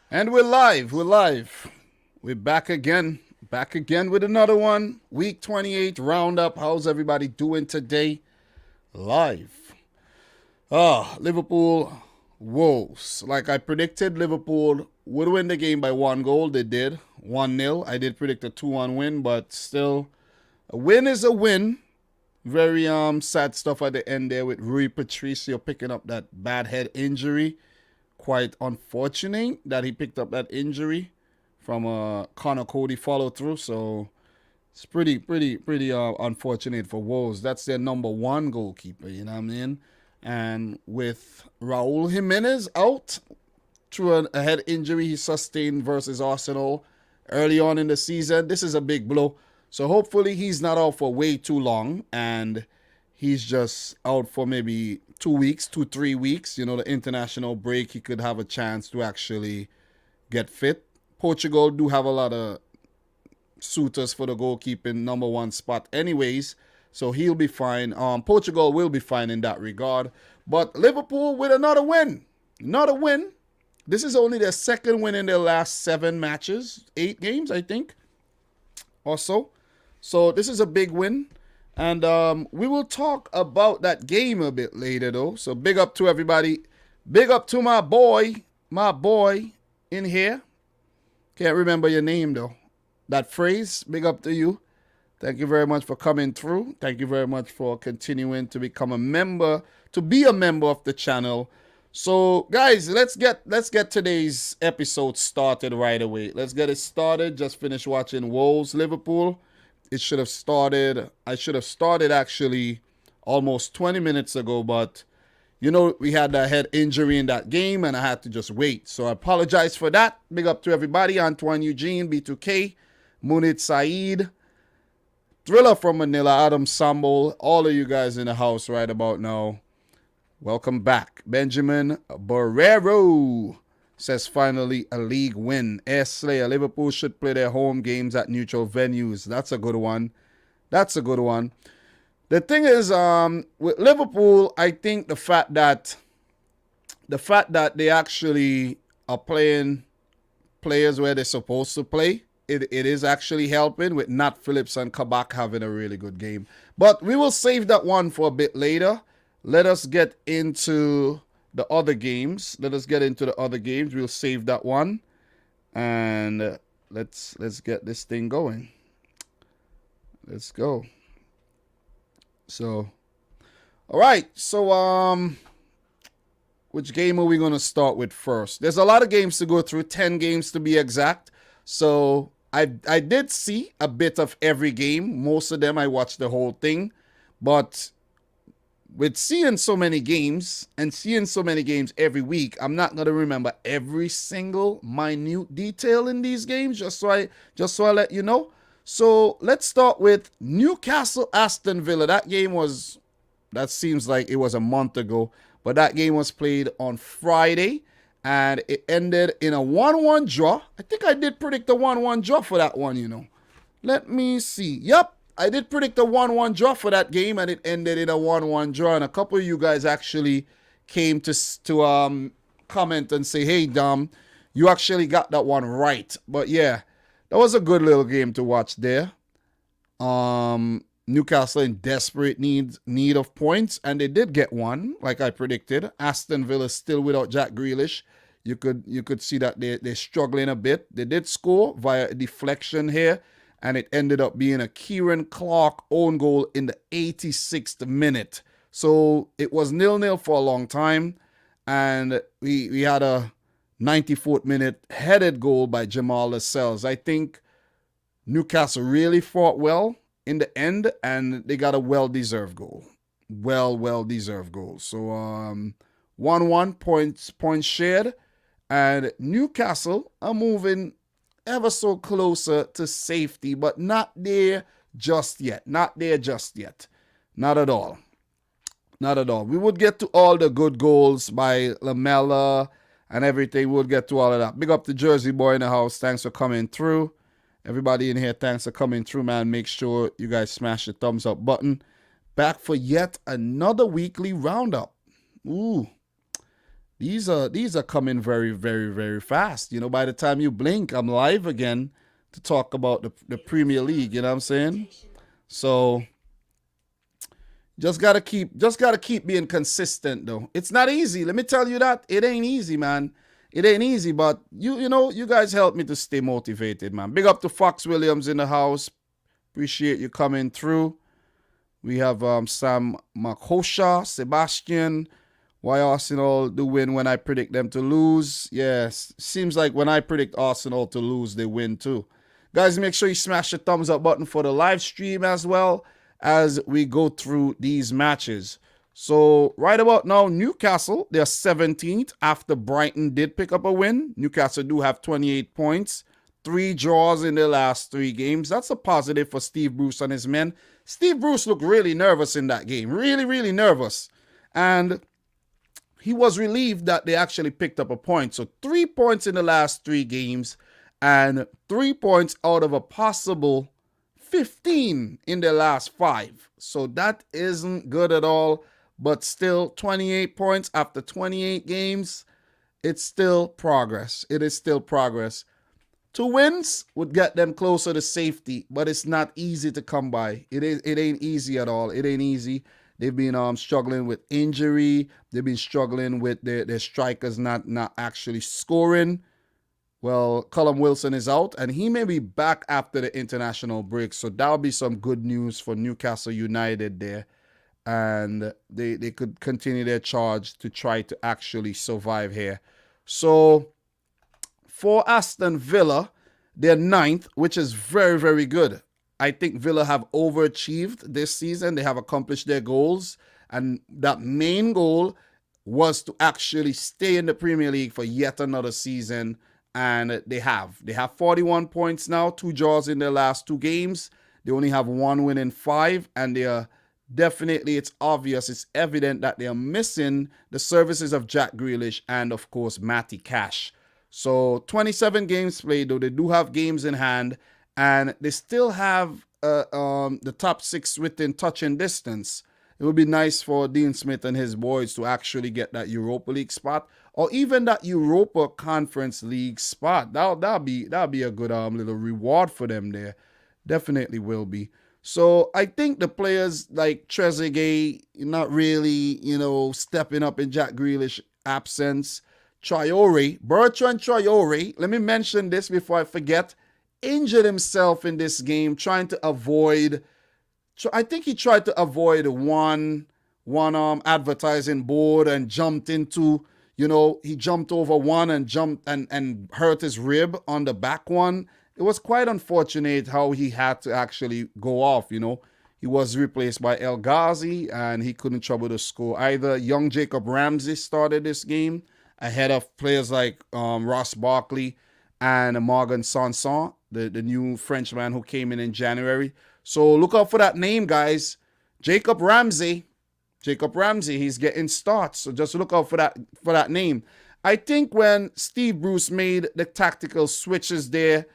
And we're live. We're live. We're back again with another one. Week 28 roundup. How's everybody doing today? Live. Liverpool woes. Like I predicted, Liverpool would win the game by 1 goal. They did. 1-0. I did predict a 2-1 win, but still, a win is a win. Very sad stuff at the end there with Rui Patricio picking up that bad head injury. Quite unfortunate that he picked up that injury from Connor Cody follow through. So it's pretty unfortunate for Wolves. That's their number one goalkeeper, you know what I mean? And with Raul Jimenez out through a head injury he sustained versus Arsenal early on in the season, this is a big blow. So hopefully he's not out for way too long and he's just out for maybe 2 weeks, 3 weeks. You know, the international break, he could have a chance to actually get fit. Portugal do have a lot of suitors for the goalkeeping number one spot anyways, so he'll be fine. Portugal will be fine in that regard. But Liverpool with another win. Another win. This is only their second win in their last 7 matches. 8 games, I think, or so. So this is a big win. And we will talk about that game a bit later, though. So big up to everybody. Big up to my boy in here. Can't remember your name, though. That phrase, big up to you. Thank you very much for coming through. Thank you very much for continuing to become a member, to be a member of the channel. So, guys, let's get today's episode started right away. Let's get it started. Just finished watching Wolves Liverpool. I should have started actually almost 20 minutes ago, but you know, we had a head injury in that game and I had to just wait. So I apologize for that. Big up to everybody. Antoine Eugene, B2K, Munid Saeed, Thriller from Manila, Adam Sambo, all of you guys in the house right about now. Welcome back. Benjamin Barrero says finally a league win. S. Slayer, Liverpool should play their home games at neutral venues. That's a good one. The thing is, with Liverpool, I think the fact that they actually are playing players where they're supposed to play, it is actually helping with Nat Phillips and Kabak having a really good game. But we will save that one for a bit later. Let us get into the other games. We'll save that one. And let's get this thing going. Let's go. So, all right. So, which game are we going to start with first? There's a lot of games to go through, 10 games to be exact. So, I did see a bit of every game. Most of them, I watched the whole thing. But with seeing so many games and seeing so many games every week, I'm not going to remember every single minute detail in these games, just so I let you know. So let's start with Newcastle Aston Villa. That seems like it was a month ago, but that game was played on Friday and it ended in a 1-1 draw. I think I did predict a 1-1 draw for that one, you know. Let me see. Yep, I did predict a 1-1 draw for that game and it ended in a 1-1 draw. And a couple of you guys actually came to comment and say, hey, Dom, you actually got that one right. But yeah, that was a good little game to watch there. Newcastle in desperate need of points, and they did get one, like I predicted. Aston Villa still without Jack Grealish. You could see that they're struggling a bit. They did score via a deflection here, and it ended up being a Kieran Clark own goal in the 86th minute. So it was 0-0 for a long time, and we had a 94th minute headed goal by Jamal Lascelles. I think Newcastle really fought well in the end, and they got a well-deserved goal. Well-deserved goal. So 1-1 points shared, and Newcastle are moving ever so closer to safety, but not there just yet. Not at all. We would get to all the good goals by Lamella and everything. We'll get to all of that. Big up to Jersey Boy in the house. Thanks for coming through. Everybody in here, thanks for coming through, man. Make sure you guys smash the thumbs up button. Back for yet another weekly roundup. Ooh. These are coming very, very, very fast. You know, by the time you blink, I'm live again to talk about the Premier League. You know what I'm saying? So just gotta keep being consistent though. It's not easy. Let me tell you that. It ain't easy, man. It ain't easy, but you guys help me to stay motivated, man. Big up to Fox Williams in the house. Appreciate you coming through. We have Sam Makosha, Sebastian. Why Arsenal do win when I predict them to lose? Yes, seems like when I predict Arsenal to lose, they win too. Guys, make sure you smash the thumbs up button for the live stream as well as we go through these matches. So right about now, Newcastle, they're 17th after Brighton did pick up a win. Newcastle do have 28 points, 3 draws in their last 3 games. That's a positive for Steve Bruce and his men. Steve Bruce looked really nervous in that game, really, really nervous. And he was relieved that they actually picked up a point. So 3 points in the last 3 games and 3 points out of a possible 15 in the last 5. So that isn't good at all. But still, 28 points after 28 games, it's still progress. It is still progress. 2 wins would get them closer to safety, but it's not easy to come by. It ain't easy at all. It ain't easy. They've been struggling with injury. They've been struggling with their strikers not actually scoring. Well, Callum Wilson is out, and he may be back after the international break. So that'll be some good news for Newcastle United there. And they could continue their charge to try to actually survive here. So for Aston Villa, they're 9th, which is very, very good. I think Villa have overachieved this season. They have accomplished their goals. And that main goal was to actually stay in the Premier League for yet another season. And they have. They have 41 points now, 2 draws in their last 2 games. They only have 1 win in 5. And they are definitely, it's obvious, it's evident that they are missing the services of Jack Grealish and, of course, Matty Cash. So 27 games played, though they do have games in hand. And they still have the top 6 within touching distance. It would be nice for Dean Smith and his boys to actually get that Europa League spot, or even that Europa Conference League spot. That'll be a good little reward for them there. Definitely will be. So I think the players like Trezeguet not really, stepping up in Jack Grealish absence. Bertrand Traore, let me mention this before I forget, injured himself in this game trying to avoid, I think he tried to avoid one advertising board and jumped into, he jumped over one and jumped and hurt his rib on the back one. It was quite unfortunate how he had to actually go off, He was replaced by El Ghazi and he couldn't trouble the score either. Young Jacob Ramsey started this game ahead of players like Ross Barkley and Morgan Sanson, the new Frenchman who came in January. So look out for that name, guys. Jacob Ramsey, he's getting starts. So just look out for that name. I think when Steve Bruce made the tactical switches there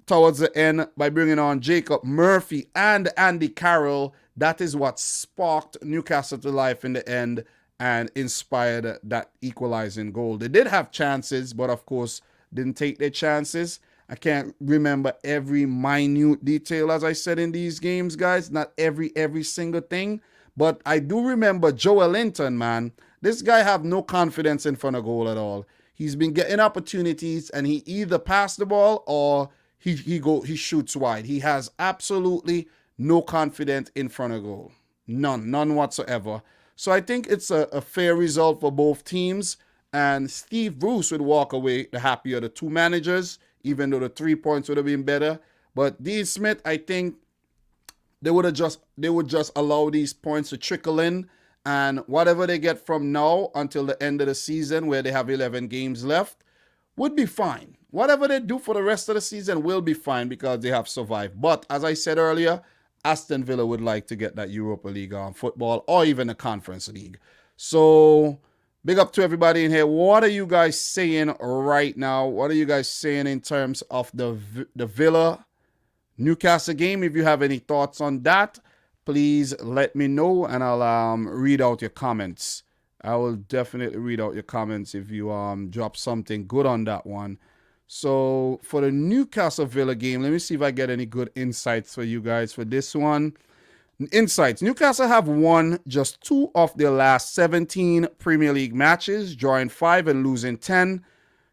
towards the end by bringing on Jacob Murphy and Andy Carroll, that is what sparked Newcastle to life in the end and inspired that equalizing goal. They did have chances, but of course didn't take their chances. I can't remember every minute detail, as I said, in these games, guys. Not every single thing. But I do remember Joe Linton, man. This guy have no confidence in front of goal at all. He's been getting opportunities, and he either passed the ball or he shoots wide. He has absolutely no confidence in front of goal. None whatsoever. So I think it's a fair result for both teams. And Steve Bruce would walk away the happier of the 2 managers, even though the 3 points would have been better. But Dean Smith, I think they would just allow these points to trickle in. And whatever they get from now until the end of the season, where they have 11 games left, would be fine. Whatever they do for the rest of the season will be fine because they have survived. But as I said earlier, Aston Villa would like to get that Europa League football or even a Conference League. So big up to everybody in here. What are you guys saying right now? What are you guys saying in terms of the Villa Newcastle game? If you have any thoughts on that, please let me know and I'll read out your comments I will definitely read out your comments if you drop something good on that one. So for the Newcastle Villa game, let me see if I get any good insights for you guys for this one. Insights. Newcastle have won just 2 of their last 17 Premier League matches, drawing 5 and losing 10.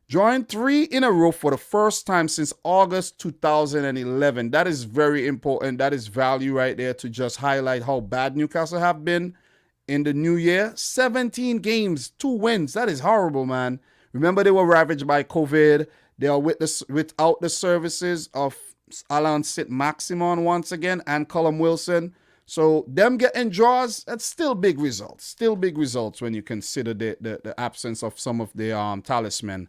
Drawing 3 in a row for the first time since August 2011. That is very important. That is value right there to just highlight how bad Newcastle have been in the new year. 17 games, 2 wins. That is horrible, man. Remember, they were ravaged by COVID. They are without the services of Alan St-Maximin once again and Callum Wilson. So them getting draws, that's still big results. Still big results when you consider the absence of some of the talisman.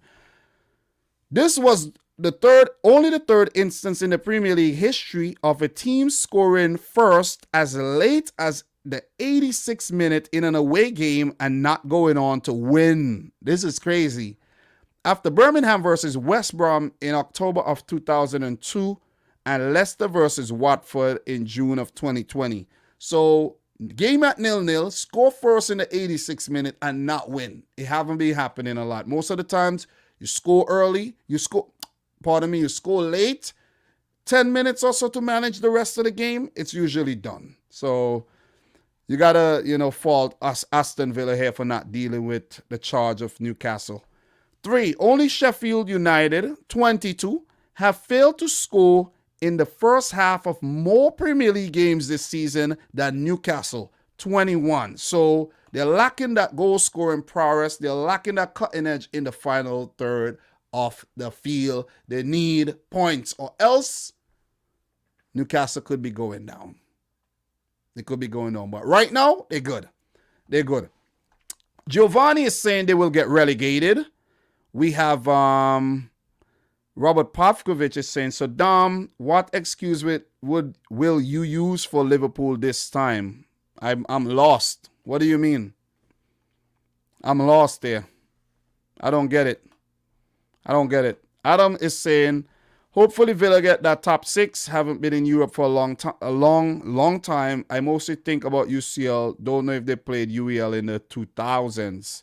This was only the third instance in the Premier League history of a team scoring first as late as the 86th minute in an away game and not going on to win. This is crazy. After Birmingham versus West Brom in October of 2002 and Leicester versus Watford in June of 2020. So game at 0-0, score first in the 86th minute and not win. It haven't been happening a lot. Most of the times, you score early, you score late, 10 minutes or so to manage the rest of the game, it's usually done. So you got to, fault us, Aston Villa here for not dealing with the charge of Newcastle. 3, only Sheffield United, 22, have failed to score in the first half of more Premier League games this season than Newcastle, 21. So they're lacking that goal-scoring prowess. They're lacking that cutting edge in the final third of the field. They need points, or else Newcastle could be going down. They could be going down. But right now, they're good. They're good. Giovanni is saying they will get relegated. We have Robert Pavkovic is saying, so Dom, what excuse will you use for Liverpool this time? I'm lost. What do you mean? I'm lost there. I don't get it. Adam is saying, hopefully Villa get that top 6. Haven't been in Europe for a long time. I mostly think about UCL. Don't know if they played UEL in the 2000s.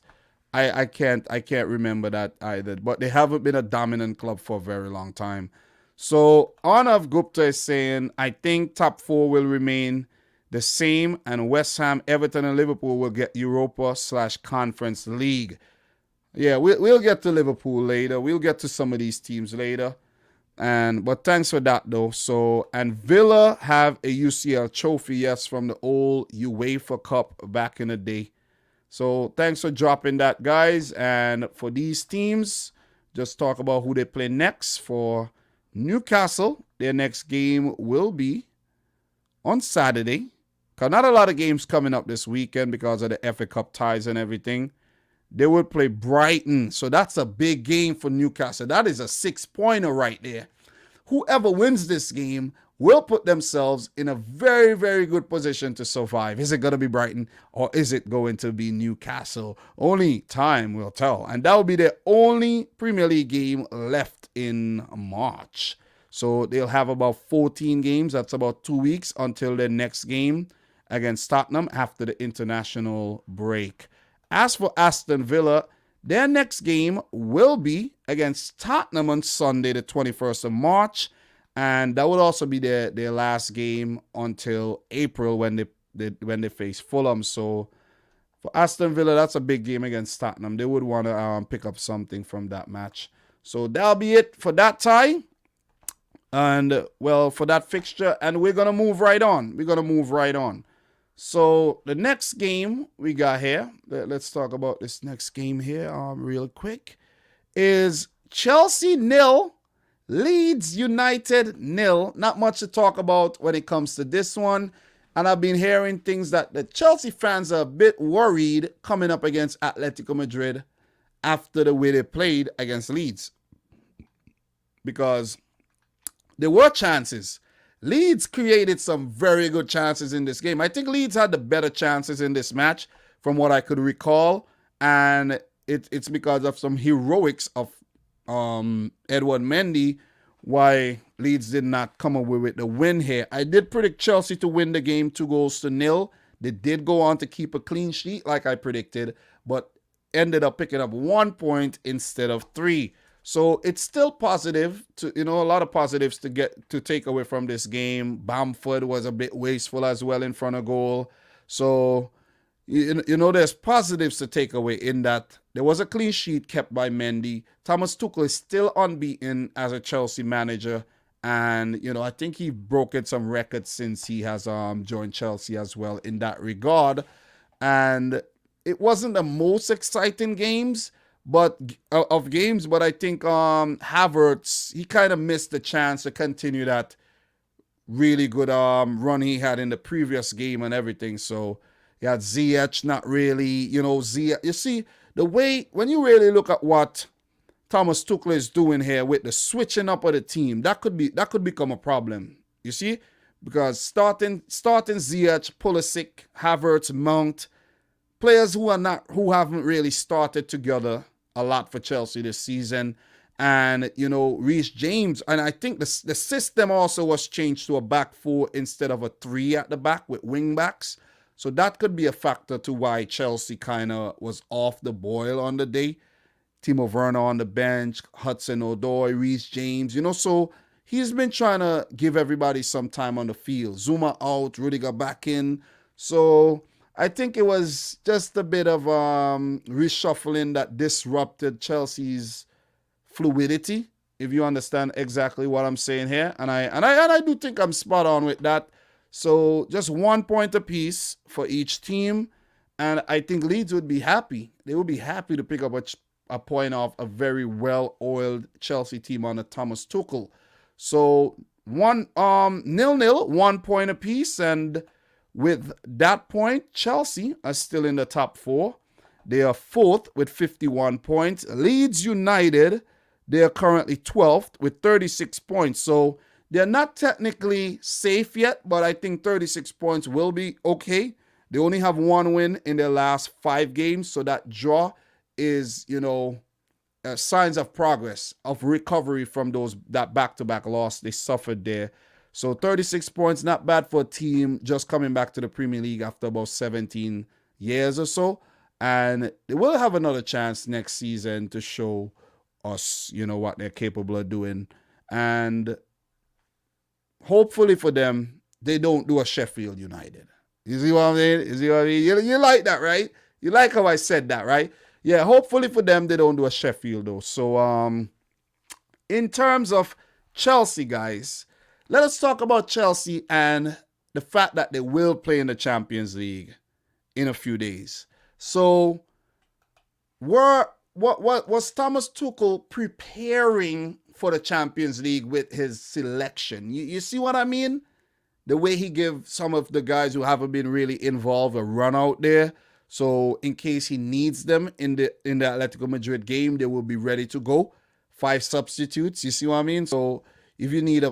I can't remember that either. But they haven't been a dominant club for a very long time. So Arnav Gupta is saying, I think top 4 will remain the same, and West Ham, Everton, and Liverpool will get Europa/Conference League. Yeah, we'll get to Liverpool later. We'll get to some of these teams later. But thanks for that, though. So, and Villa have a UCL trophy, yes, from the old UEFA Cup back in the day. So, thanks for dropping that, guys. And for these teams, just talk about who they play next. For Newcastle, their next game will be on Saturday. Because not a lot of games coming up this weekend because of the FA Cup ties and everything. They will play Brighton. So that's a big game for Newcastle. That is a 6-pointer right there. Whoever wins this game will put themselves in a very, very good position to survive. Is it going to be Brighton or is it going to be Newcastle? Only time will tell. And that will be their only Premier League game left in March. So they'll have about 14 games. That's about 2 weeks until their next game against Tottenham after the international break. As for Aston Villa, their next game will be against Tottenham on Sunday, the 21st of March. And that will also be their last game until April when they face Fulham. So for Aston Villa, that's a big game against Tottenham. They would want to pick up something from that match. So that'll be it for that tie. And, well, for that fixture. And we're going to move right on. So the next game we got here, let's talk about this next game here real quick, is Chelsea 0, Leeds United 0. Not much to talk about when it comes to this one. And I've been hearing things that the Chelsea fans are a bit worried coming up against Atletico Madrid after the way they played against Leeds. Because there were chances. Leeds created some very good chances in this game. I think Leeds had the better chances in this match from what I could recall. And it's because of some heroics of Edward Mendy why Leeds did not come away with the win here. I did predict Chelsea to win the game 2-0. They did go on to keep a clean sheet like I predicted, but ended up picking up 1 point instead of 3. So it's still positive to, a lot of positives to take away from this game. Bamford was a bit wasteful as well in front of goal. So, there's positives to take away in that there was a clean sheet kept by Mendy. Thomas Tuchel is still unbeaten as a Chelsea manager. And, I think he broken some records since he has joined Chelsea as well in that regard. And it wasn't the most exciting games, but I think Havertz, he kind of missed the chance to continue that really good run he had in the previous game and everything. So you had Ziyech not really, Ziyech. You see, the way, when you really look at what Thomas Tuchel is doing here with the switching up of the team, that could become a problem. You see? Because starting Ziyech, Pulisic, Havertz, Mount, players who haven't really started together a lot for Chelsea this season. And, Reece James. And I think the system also was changed to a back 4 instead of a 3 at the back with wing backs. So that could be a factor to why Chelsea kind of was off the boil on the day. Timo Werner on the bench, Hudson-Odoi, Reece James, so he's been trying to give everybody some time on the field. Zuma out, Rudiger back in. So I think it was just a bit of reshuffling that disrupted Chelsea's fluidity, if you understand exactly what I'm saying here. And I do think I'm spot on with that. So just 1 point apiece for each team. And I think Leeds would be happy. They would be happy to pick up a point off a very well-oiled Chelsea team under Thomas Tuchel. So 0-0, 1 point apiece, and with that point, Chelsea are still in the top 4. They are 4th with 51 points. Leeds United, they are currently 12th with 36 points. So they're not technically safe yet, but I think 36 points will be okay. They only have 1 win in their last 5 games, so that draw is, signs of progress, of recovery from that back-to-back loss they suffered there. So 36 points, not bad for a team just coming back to the Premier League after about 17 years or so. And they will have another chance next season to show us, what they're capable of doing. And hopefully for them, they don't do a Sheffield United. You see what I mean? You like that, right? You like how I said that, right? Yeah, hopefully for them, they don't do a Sheffield, though. So, in terms of Chelsea, guys, let us talk about Chelsea and the fact that they will play in the Champions League in a few days. So, what was Thomas Tuchel preparing for the Champions League with his selection? You see what I mean? The way he gives some of the guys who haven't been really involved a run out there. So in case he needs them in the Atletico Madrid game, they will be ready to go. 5 substitutes, you see what I mean? So if you need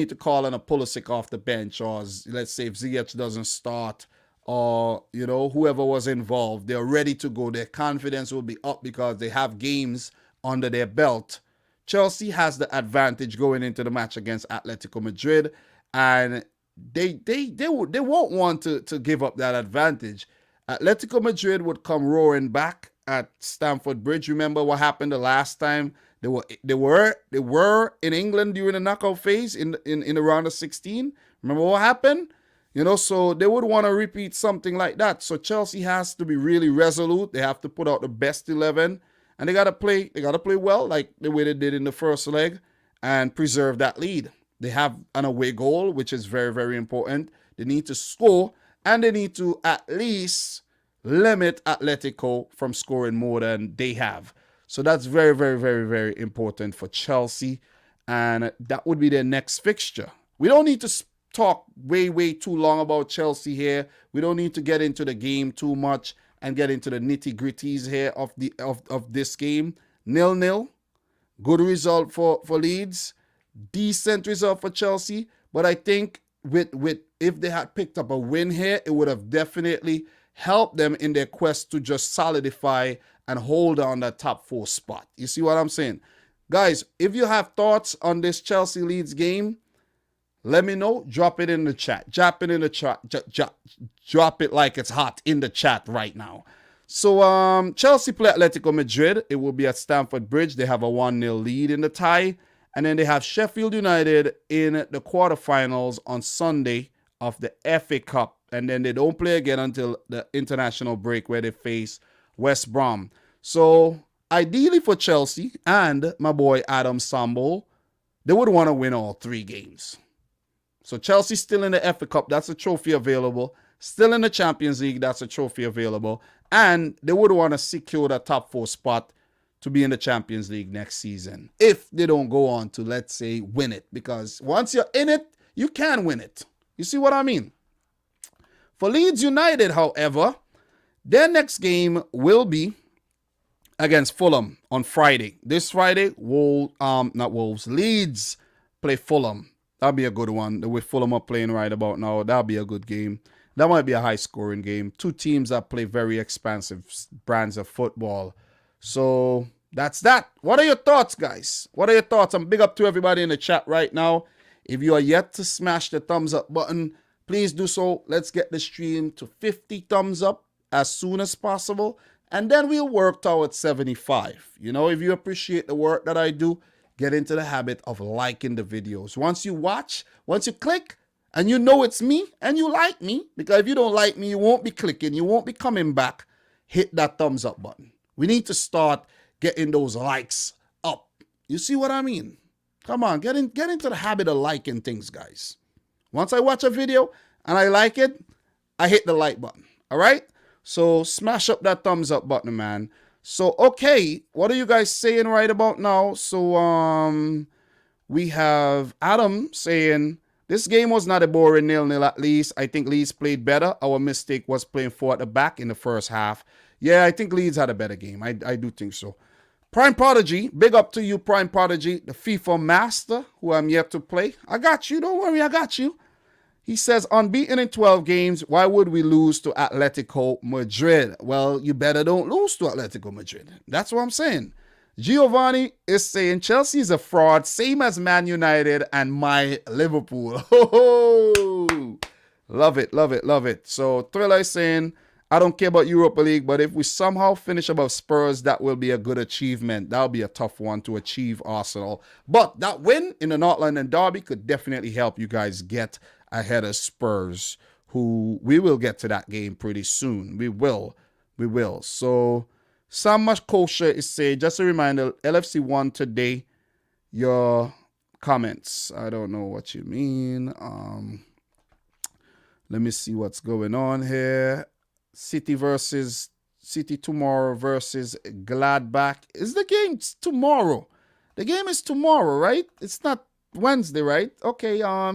to call on a Pulisic off the bench, or let's say if Ziyech doesn't start, or whoever was involved, they're ready to go. Their confidence will be up because they have games under their belt. Chelsea has the advantage going into the match against Atletico Madrid, and they won't want to give up that advantage. Atletico Madrid would come roaring back at Stamford Bridge. Remember what happened the last time they were in England during the knockout phase in the round of 16. Remember what happened? So they would want to repeat something like that. So Chelsea has to be really resolute. They have to put out the best 11, and they gotta play well, like the way they did in the first leg, and preserve that lead. They have an away goal, which is very, very important. They need to score, and they need to at least limit Atletico from scoring more than they have. So that's very, very, very, very important for Chelsea. And that would be their next fixture. We don't need to talk way, way too long about Chelsea here. We don't need to get into the game too much and get into the nitty-gritties here of this game. 0-0. Good result for Leeds. Decent result for Chelsea. But I think if they had picked up a win here, it would have definitely helped them in their quest to just solidify and hold on that top 4 spot. You see what I'm saying? Guys, if you have thoughts on this Chelsea-Leeds game, Let me know. Drop it in the chat. Drop it in the chat. Drop it like it's hot in the chat right now. So Chelsea play Atletico Madrid. It will be at Stamford Bridge. They have a 1-0 lead in the tie. And then they have Sheffield United in the quarterfinals on Sunday of the FA Cup. And then they don't play again until the international break where they face West Brom. So ideally for Chelsea and my boy Adam Sambol, they would want to win all 3 games. So Chelsea still in the FA Cup. That's a trophy available. Still in the Champions League. That's a trophy available. And they would want to secure the top 4 spot to be in the Champions League next season. If they don't go on to, let's say, win it. Because once you're in it, you can win it. You see what I mean? For Leeds United, however, their next game will be against Fulham on Friday. This Friday, Leeds play Fulham. That'll be a good one. The way Fulham are playing right about now, that'll be a good game. That might be a high-scoring game. 2 teams that play very expansive brands of football. So that's that. What are your thoughts, guys? What are your thoughts? I'm big up to everybody in the chat right now. If you are yet to smash the thumbs up button, please do so. Let's get the stream to 50 thumbs up as soon as possible. And then we'll work towards 75. You know, if you appreciate the work that I do, get into the habit of liking the videos. Once you watch, once you click, and you know it's me, and you like me, because if you don't like me, you won't be clicking, you won't be coming back, hit that thumbs up button. We need to start getting those likes up. You see what I mean? Come on, get into the habit of liking things, guys. Once I watch a video and I like it, I hit the like button. All right? So smash up that thumbs up button, man. So, okay, what are you guys saying right about now? So, we have Adam saying, this game was not a boring 0-0 at least. I think Leeds played better. Our mistake was playing 4 at the back in the first half. Yeah, I think Leeds had a better game. I do think so. Prime Prodigy, big up to you, Prime Prodigy, the FIFA master, who I'm yet to play. I got you. Don't worry, I got you. He says, unbeaten in 12 games, why would we lose to Atletico Madrid? Well, you better don't lose to Atletico Madrid. That's what I'm saying. Giovanni is saying Chelsea is a fraud, same as Man United and my Liverpool. Oh, love it, love it, love it. So Thriller is saying, I don't care about Europa League, but if we somehow finish above Spurs, that will be a good achievement. That'll be a tough one to achieve, Arsenal. But that win in the North London Derby could definitely help you guys get ahead of Spurs, who we will get to that game pretty soon. We will. So Sam Kosher is saying, just a reminder, LFC won today. Your comments. I don't know what you mean. Let me see what's going on here. City tomorrow versus Gladbach. Is the game tomorrow? The game is tomorrow, right? It's not Wednesday, right? Okay, yeah,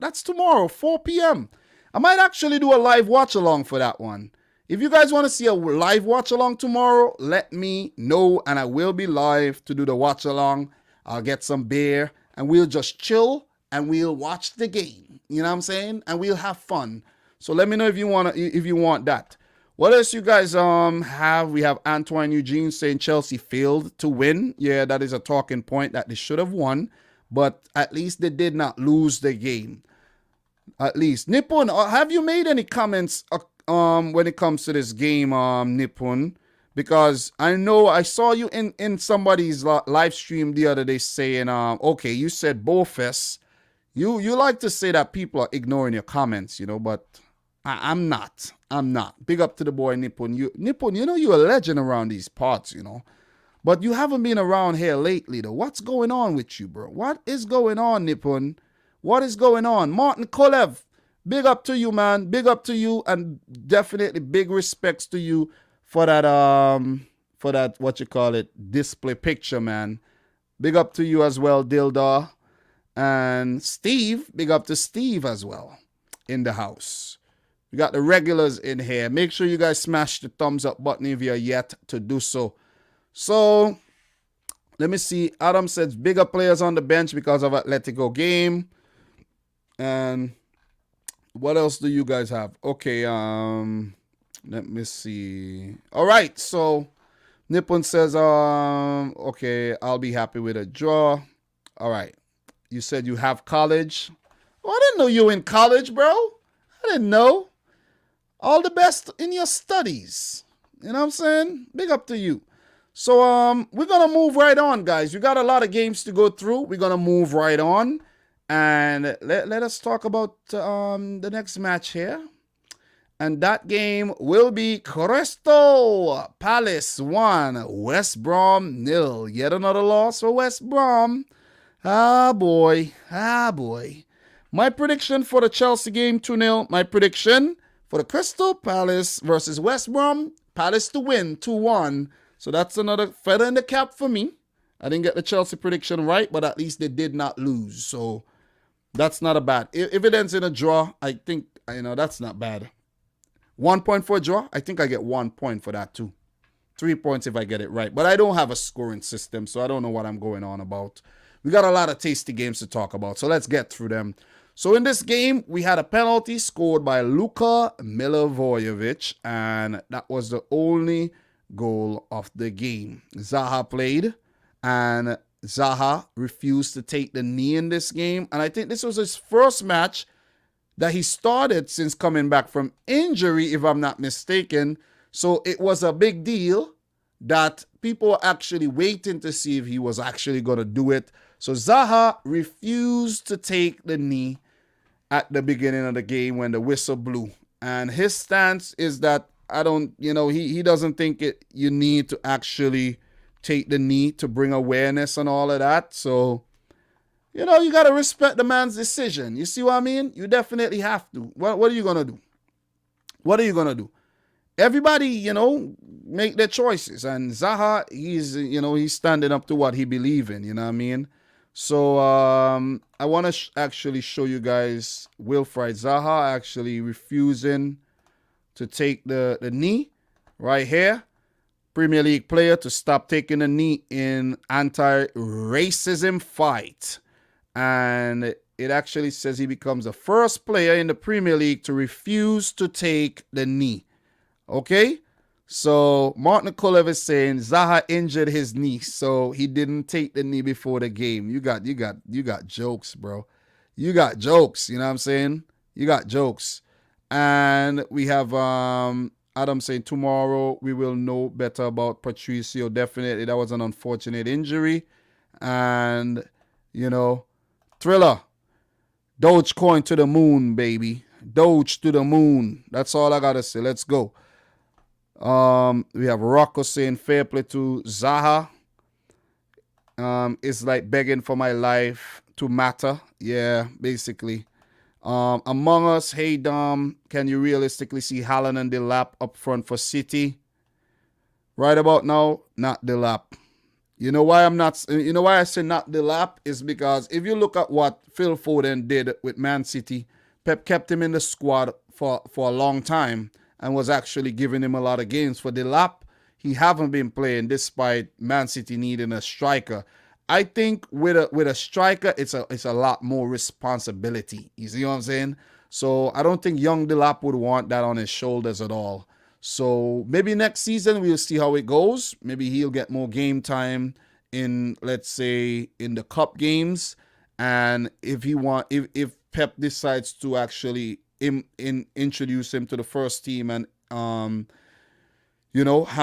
that's tomorrow, 4 p.m. I might actually do a live watch along for that one. If you guys want to see a live watch along tomorrow, let me know, and I will be live to do the watch along. I'll get some beer, and we'll just chill, and we'll watch the game. You know what I'm saying? And we'll have fun. So let me know if you want that. What else you guys have? We have Antoine Eugene saying Chelsea failed to win. Yeah, that is a talking point that they should have won, but at least they did not lose the game. At least. Nippon, have you made any comments when it comes to this game, Nippon? Because I know I saw you in somebody's live stream the other day saying, okay, you said Bowfest. You like to say that people are ignoring your comments, you know, but I'm not. Big up to the boy Nippon. Nippon, you know you're a legend around these parts, you know. But you haven't been around here lately, though. What's going on with you, bro? What is going on, Nippon? What is going on? Martin Kolev, big up to you, man. Big up to you, and definitely big respects to you for that, what you call it, display picture, man. Big up to you as well, Dildar. And Steve, big up to Steve as well in the house. We got the regulars in here. Make sure you guys smash the thumbs up button if you're yet to do so. So, let me see. Adam says bigger players on the bench because of Atletico game. And what else do you guys have? Okay, let me see. All right, so Nippon says, okay, I'll be happy with a draw. All right. You said you have college. Well, didn't know you were in college, bro. I didn't know. All the best in your studies. You know what I'm saying? Big up to you. So we're gonna move right on, guys. We got a lot of games to go through. We're gonna move right on, and let us talk about the next match here. And that game will be Crystal Palace 1, West Brom 0. Yet another loss for West Brom. Ah, boy. Ah, boy. My prediction for the Chelsea game, 2-0. My prediction for the Crystal Palace versus West Brom, Palace to win, 2-1. So that's another feather in the cap for me. I didn't get the Chelsea prediction right, but at least they did not lose. So that's not a bad. If it ends in a draw, I think, that's not bad. 1 point for a draw, I think I get 1 point for that too. 3 points if I get it right. But I don't have a scoring system, so I don't know what I'm going on about. We got a lot of tasty games to talk about, so let's get through them. So in this game, we had a penalty scored by Luka Milivojevic, and that was the only goal of the game. Zaha played, and Zaha refused to take the knee in this game. And I think this was his first match that he started since coming back from injury, if I'm not mistaken. So it was a big deal that people were actually waiting to see if he was actually going to do it. So Zaha refused to take the knee at the beginning of the game when the whistle blew. And his stance is that he doesn't think you need to actually take the knee to bring awareness and all of that. So, you got to respect the man's decision. You see what I mean? You definitely have to. What are you going to do? What are you going to do? Everybody, make their choices. And Zaha, he's standing up to what he believes in, you know what I mean? So I want to actually show you guys Wilfried Zaha actually refusing to take the knee right here. Premier League player to stop taking a knee in anti-racism fight. And it actually says he becomes the first player in the Premier League to refuse to take the knee. Okay? So Martin Kolev is saying Zaha injured his knee, so he didn't take the knee before the game. You got jokes, bro. You got jokes, you know what I'm saying? You got jokes. And we have Adam saying tomorrow we will know better about Patricio. Definitely, that was an unfortunate injury. And, Thriller, Dogecoin to the moon, baby. Doge to the moon. That's all I got to say. Let's go. We have Rocco saying fair play to Zaha. It's like begging for my life to matter. Yeah, basically. Among Us, hey Dom, can you realistically see Haaland and Delap up front for City? Right about now, not Delap. You know why I say not Delap is because if you look at what Phil Foden did with Man City, Pep kept him in the squad for a long time and was actually giving him a lot of games. For Delap, he haven't been playing despite Man City needing a striker. I think with a striker, it's a lot more responsibility. You see what I'm saying? So I don't think young Delap would want that on his shoulders at all. So maybe next season we'll see how it goes. Maybe he'll get more game time in, let's say, in the cup games. And if Pep decides to actually introduce him to the first team and have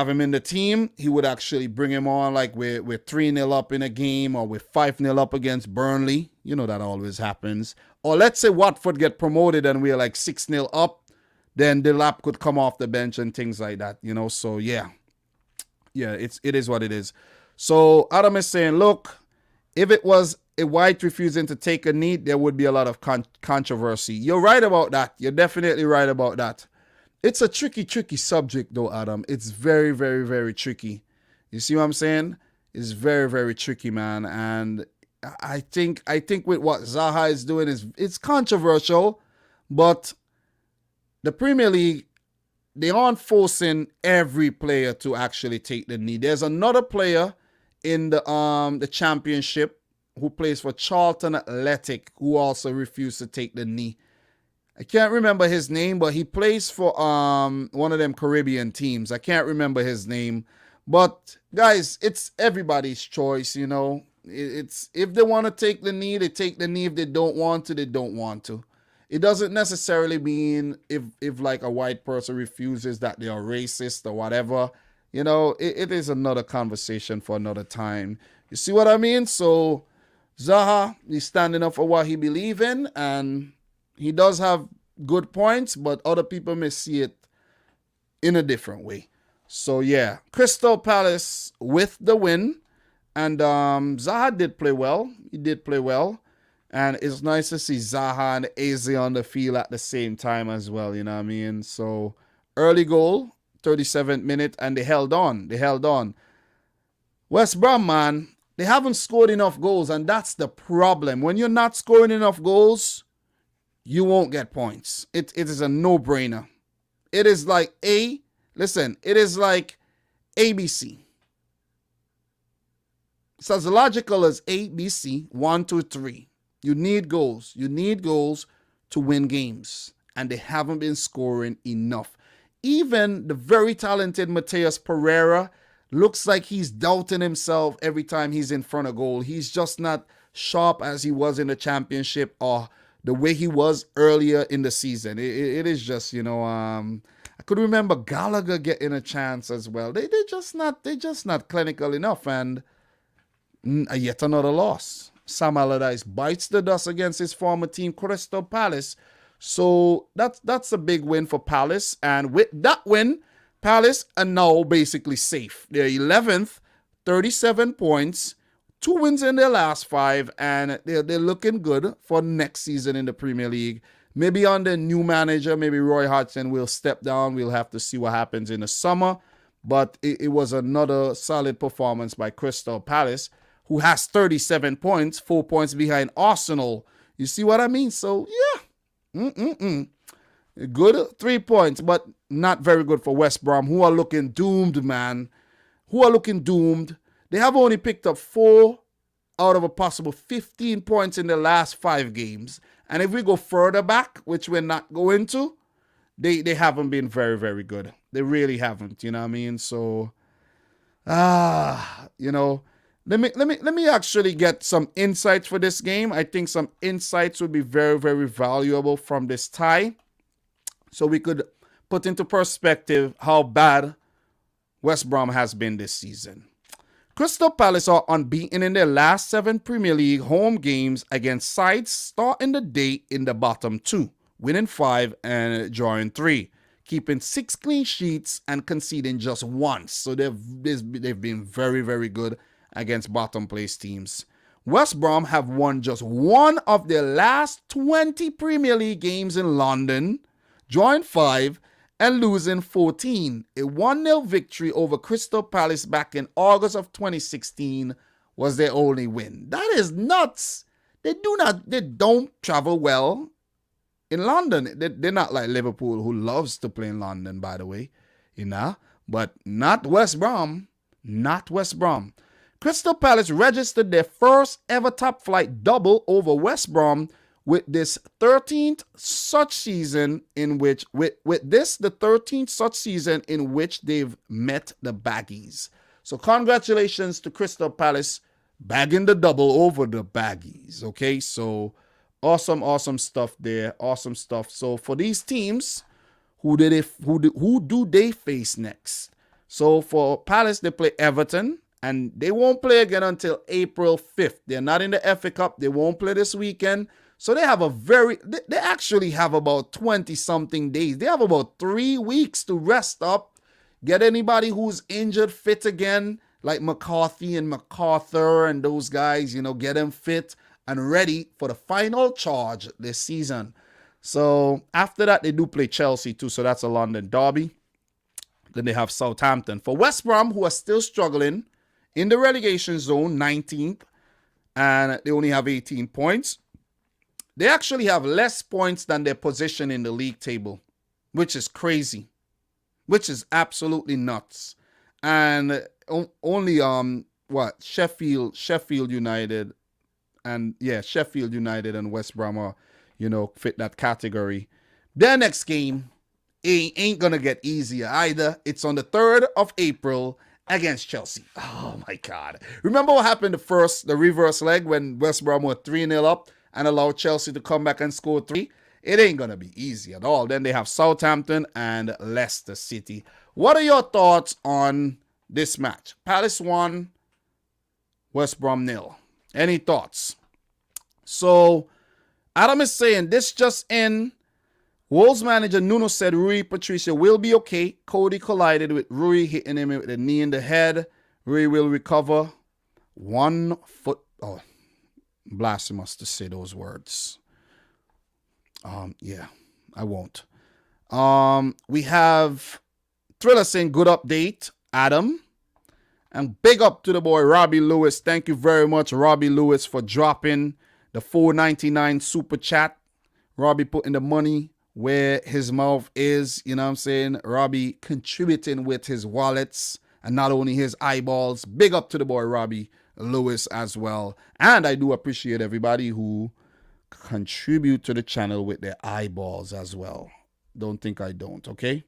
him in the team, he would actually bring him on like we're 3-0 up in a game or we're 5-0 up against Burnley. You know that always happens. Or let's say Watford get promoted and we're like 6-0 up. Then Delap could come off the bench and things like that, So, yeah, it is what it is. So, Adam is saying, look, if it was a White refusing to take a knee, there would be a lot of controversy. You're right about that. You're definitely right about that. It's a tricky subject, though, Adam. It's very, very, very tricky. You see what I'm saying? It's very, very tricky, man. And I think with what Zaha is doing, it's controversial, but the Premier League, they aren't forcing every player to actually take the knee. There's another player in the Championship who plays for Charlton Athletic who also refused to take the knee. I can't remember his name, but he plays for one of them Caribbean teams. I can't remember his name. But guys, it's everybody's choice, It's if they want to take the knee, they take the knee. If they don't want to, they don't want to. it doesn't necessarily mean if like a white person refuses that they are racist or whatever. It is another conversation for another time. You see what I mean? So Zaha, he's standing up for what he believes in, and he does have good points, but other people may see it in a different way. So yeah, Crystal Palace with the win. And Zaha did play well. He did play well. And it's nice to see Zaha and Eze on the field at the same time as well, you know what I mean? So early goal, 37th minute, and they held on. West Brom, man, they haven't scored enough goals, and that's the problem. When you're not scoring enough goals, you won't get points. It is a no-brainer. It is like it is like ABC. It's as logical as ABC, 1, 2, 3. You need goals. You need goals to win games. And they haven't been scoring enough. Even the very talented Mateus Pereira looks like he's doubting himself every time he's in front of goal. He's just not sharp as he was in the championship or the way he was earlier in the season. It is just, I could remember Gallagher getting a chance as well. They're just not clinical enough. And yet another loss. Sam Allardyce bites the dust against his former team, Crystal Palace. So that's a big win for Palace. And with that win, Palace are now basically safe. They're 11th, 37 points, 2 wins in their last 5, and they're looking good for next season in the Premier League. Maybe under new manager, maybe Roy Hodgson will step down. We'll have to see what happens in the summer. But it was another solid performance by Crystal Palace, who has 37 points, 4 points behind Arsenal. You see what I mean? So, yeah. Good 3 points, but not very good for West Brom, who are looking doomed, man. They have only picked up 4 out of a possible 15 points in the last 5 games. And if we go further back, which we're not going to, they haven't been very, very good. They really haven't, you know what I mean? So, let me actually get some insights for this game. I think some insights would be very, very valuable from this tie. So we could put into perspective how bad West Brom has been this season. Crystal Palace are unbeaten in their last 7 Premier League home games against sides starting the day in the bottom 2, winning 5 and drawing 3, keeping 6 clean sheets and conceding just once. So they've been very, very good against bottom place teams. West Brom have won just 1 of their last 20 Premier League games in London, drawing 5 and losing 14. A 1-0 victory over Crystal Palace back in August of 2016 was their only win. That is nuts. They don't travel well in London. They're not like Liverpool, who loves to play in London, by the way, but not West Brom. Crystal Palace registered their first ever top flight double over West Brom with this 13th such season in which the 13th such season in which they've met the Baggies. So congratulations to Crystal Palace bagging the double over the Baggies. Okay, so awesome stuff there. Awesome stuff. So for these teams, who do they face next? So for Palace, they play Everton, and they won't play again until April 5th. They're not in the FA Cup. They won't play this weekend. So they actually have about 20-something days. They have about 3 weeks to rest up, get anybody who's injured fit again, like McCarthy and MacArthur and those guys, get them fit and ready for the final charge this season. So after that, they do play Chelsea too. So that's a London derby. Then they have Southampton. For West Brom, who are still struggling in the relegation zone, 19th, and they only have 18 points. They actually have less points than their position in the league table, which is crazy, which is absolutely nuts. And only Sheffield United and West Brom are, fit that category. Their next game ain't gonna get easier either. It's on the 3rd of April against Chelsea. Oh my God! Remember what happened the reverse leg when West Brom were 3-0 up and allowed Chelsea to come back and score 3? It ain't going to be easy at all. Then they have Southampton and Leicester City. What are your thoughts on this match? Palace 1, West Brom 0. Any thoughts? So, Adam is saying this just in. Wolves manager Nuno said Rui Patricia will be okay. Cody collided with Rui, hitting him with a knee in the head. Rui will recover. 1 foot. Oh, blasphemous to say those words. Yeah, I won't. We have Thriller saying good update, Adam. And big up to the boy Robbie Lewis. Thank you very much, Robbie Lewis, for dropping the $4.99 super chat. Robbie putting the money where his mouth is, you know what I'm saying? Robbie contributing with his wallets and not only his eyeballs. Big up to the boy Robbie Lewis as well. And I do appreciate everybody who contribute to the channel with their eyeballs as well. Don't think I don't, okay?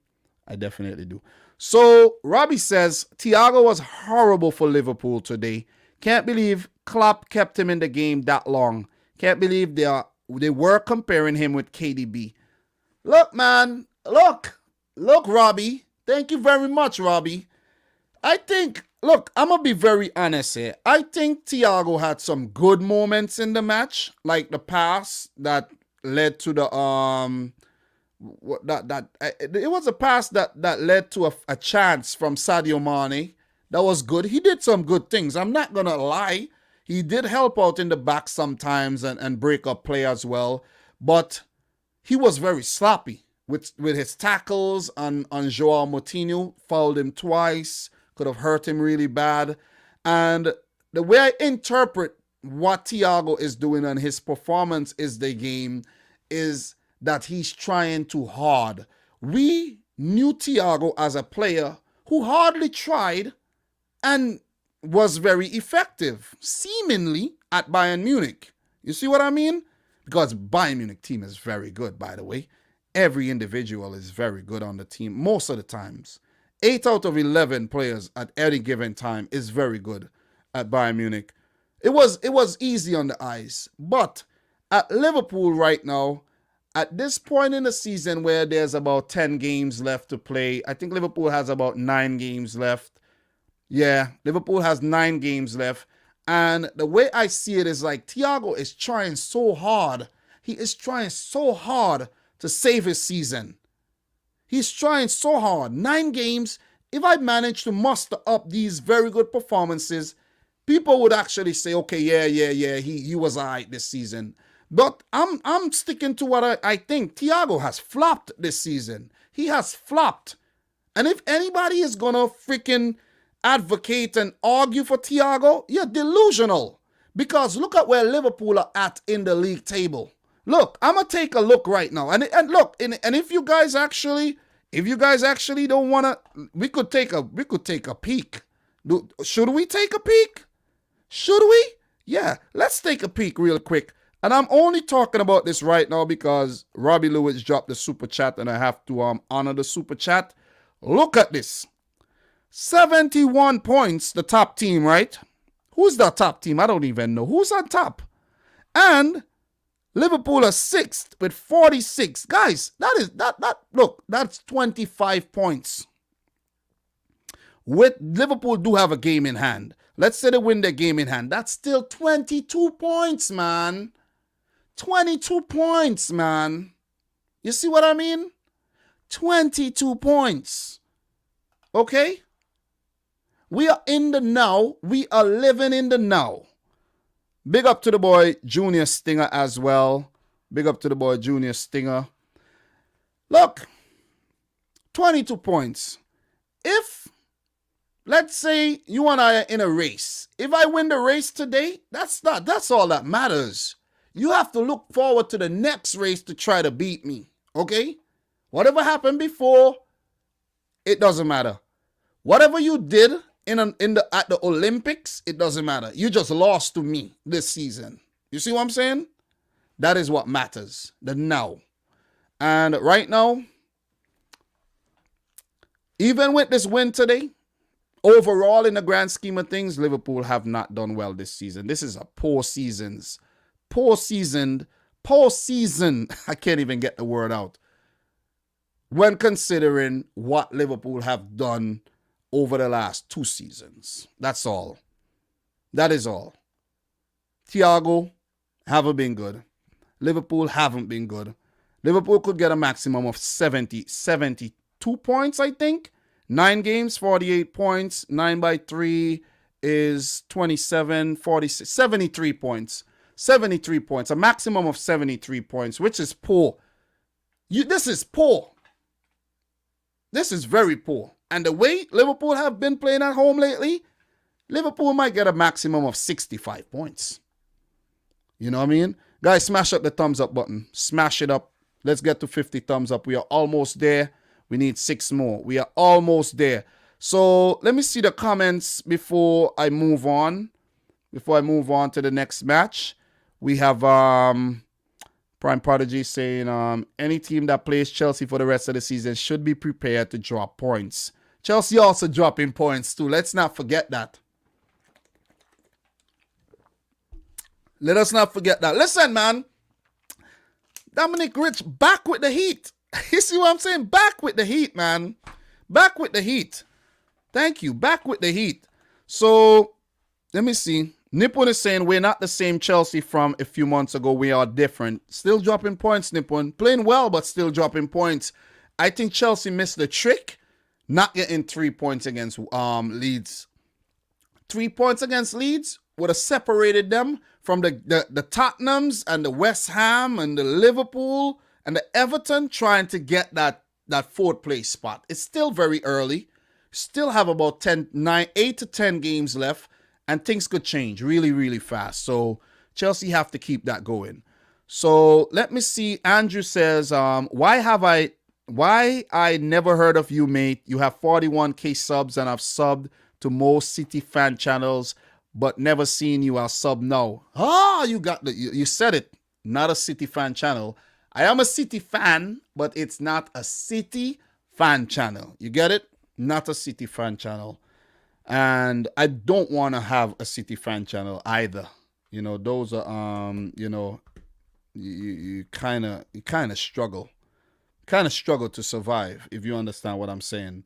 I definitely do. So Robbie says, Thiago was horrible for Liverpool today. Can't believe Klopp kept him in the game that long. Can't believe they were comparing him with KDB. Look, man. Look, Robbie. Thank you very much, Robbie. I think, look, I'm going to be very honest here. I think Thiago had some good moments in the match, like the pass that led to the, it was a pass that led to a chance from Sadio Mane. That was good. He did some good things. I'm not going to lie. He did help out in the back sometimes and break up play as well. But he was very sloppy with his tackles on Joao Moutinho. Fouled him twice. Could have hurt him really bad. And the way I interpret what Thiago is doing on his performance is the game is that he's trying too hard. We knew Thiago as a player who hardly tried and was very effective, seemingly, at Bayern Munich. You see what I mean? Because Bayern Munich team is very good, by the way. Every individual is very good on the team, most of the times. 8 out of 11 players at any given time is very good at Bayern Munich. It was easy on the eyes. But at Liverpool right now, at this point in the season where there's about 10 games left to play, I think Liverpool has about 9 games left. Yeah, Liverpool has 9 games left. And the way I see it is like Thiago is trying so hard. He is trying so hard to save his season. He's trying so hard. 9 games. If I manage to muster up these very good performances, people would actually say, okay, yeah, he was all right this season. But I'm sticking to what I think. Thiago has flopped this season. He has flopped. And if anybody is going to freaking advocate and argue for Thiago, you're delusional. Because look at where Liverpool are at in the league table. Look, I'm going to take a look right now. And look, and if you guys actually don't want to, we could take a peek. Should we take a peek? Should we? Yeah, let's take a peek real quick. And I'm only talking about this right now because Robbie Lewis dropped the super chat and I have to honor the super chat. Look at this. 71 points, the top team, right? Who's the top team? I don't even know. Who's on top? And Liverpool are 6th with 46. Guys, look, that's 25 points. With Liverpool do have a game in hand. Let's say they win their game in hand. That's still 22 points, man. 22 points, man. You see what I mean? 22 points. Okay? We are in the now. We are living in the now. Big up to the boy Junior Stinger as well. Big up to the boy Junior Stinger. Look, 22 points. If, let's say you and I are in a race. If I win the race today, that's all that matters. You have to look forward to the next race to try to beat me. Okay? Whatever happened before, it doesn't matter. Whatever you did at the Olympics, it doesn't matter. You just lost to me this season. You see what I'm saying? That is what matters. The now. And right now, even with this win today, overall in the grand scheme of things, Liverpool have not done well this season. This is a poor seasoned poor season. I can't even get the word out. When considering what Liverpool have done over the last 2 seasons. That's all. That is all. Thiago haven't been good. Liverpool haven't been good. Liverpool could get a maximum of 72 points, I think. 9 games, 48 points. 9 by 3 is 27, 46, 73 points. 73 points. A maximum of 73 points, which is poor. This is poor. This is very poor. And the way Liverpool have been playing at home lately, Liverpool might get a maximum of 65 points. You know what I mean? Guys, smash up the thumbs up button. Smash it up. Let's get to 50 thumbs up. We are almost there. We need 6 more. We are almost there. So let me see the comments before I move on. Before I move on to the next match. We have Prime Prodigy saying any team that plays Chelsea for the rest of the season should be prepared to drop points. Chelsea also dropping points too. Let's not forget that. Let us not forget that. Listen, man. Dominic Rich back with the heat. You see what I'm saying? Back with the heat, man. Back with the heat. Thank you. Back with the heat. So, let me see. Nippon is saying we're not the same Chelsea from a few months ago. We are different. Still dropping points, Nippon. Playing well, but still dropping points. I think Chelsea missed the trick. Not getting 3 points against Leeds. 3 points against Leeds would have separated them from the Tottenhams and the West Ham and the Liverpool and the Everton trying to get that 4th place spot. It's still very early. Still have about 8 to 10 games left, and things could change really, really fast. So Chelsea have to keep that going. So let me see. Andrew says, why I never heard of you, mate? You have 41k subs and I've subbed to most City fan channels, but never seen you as sub now. You said it. Not a City fan channel. I am a City fan, but it's not a City fan channel. You get it? Not a City fan channel. And I don't want to have a City fan channel either. You know, those are you kind of struggle. Kind of struggle to survive, if you understand what I'm saying.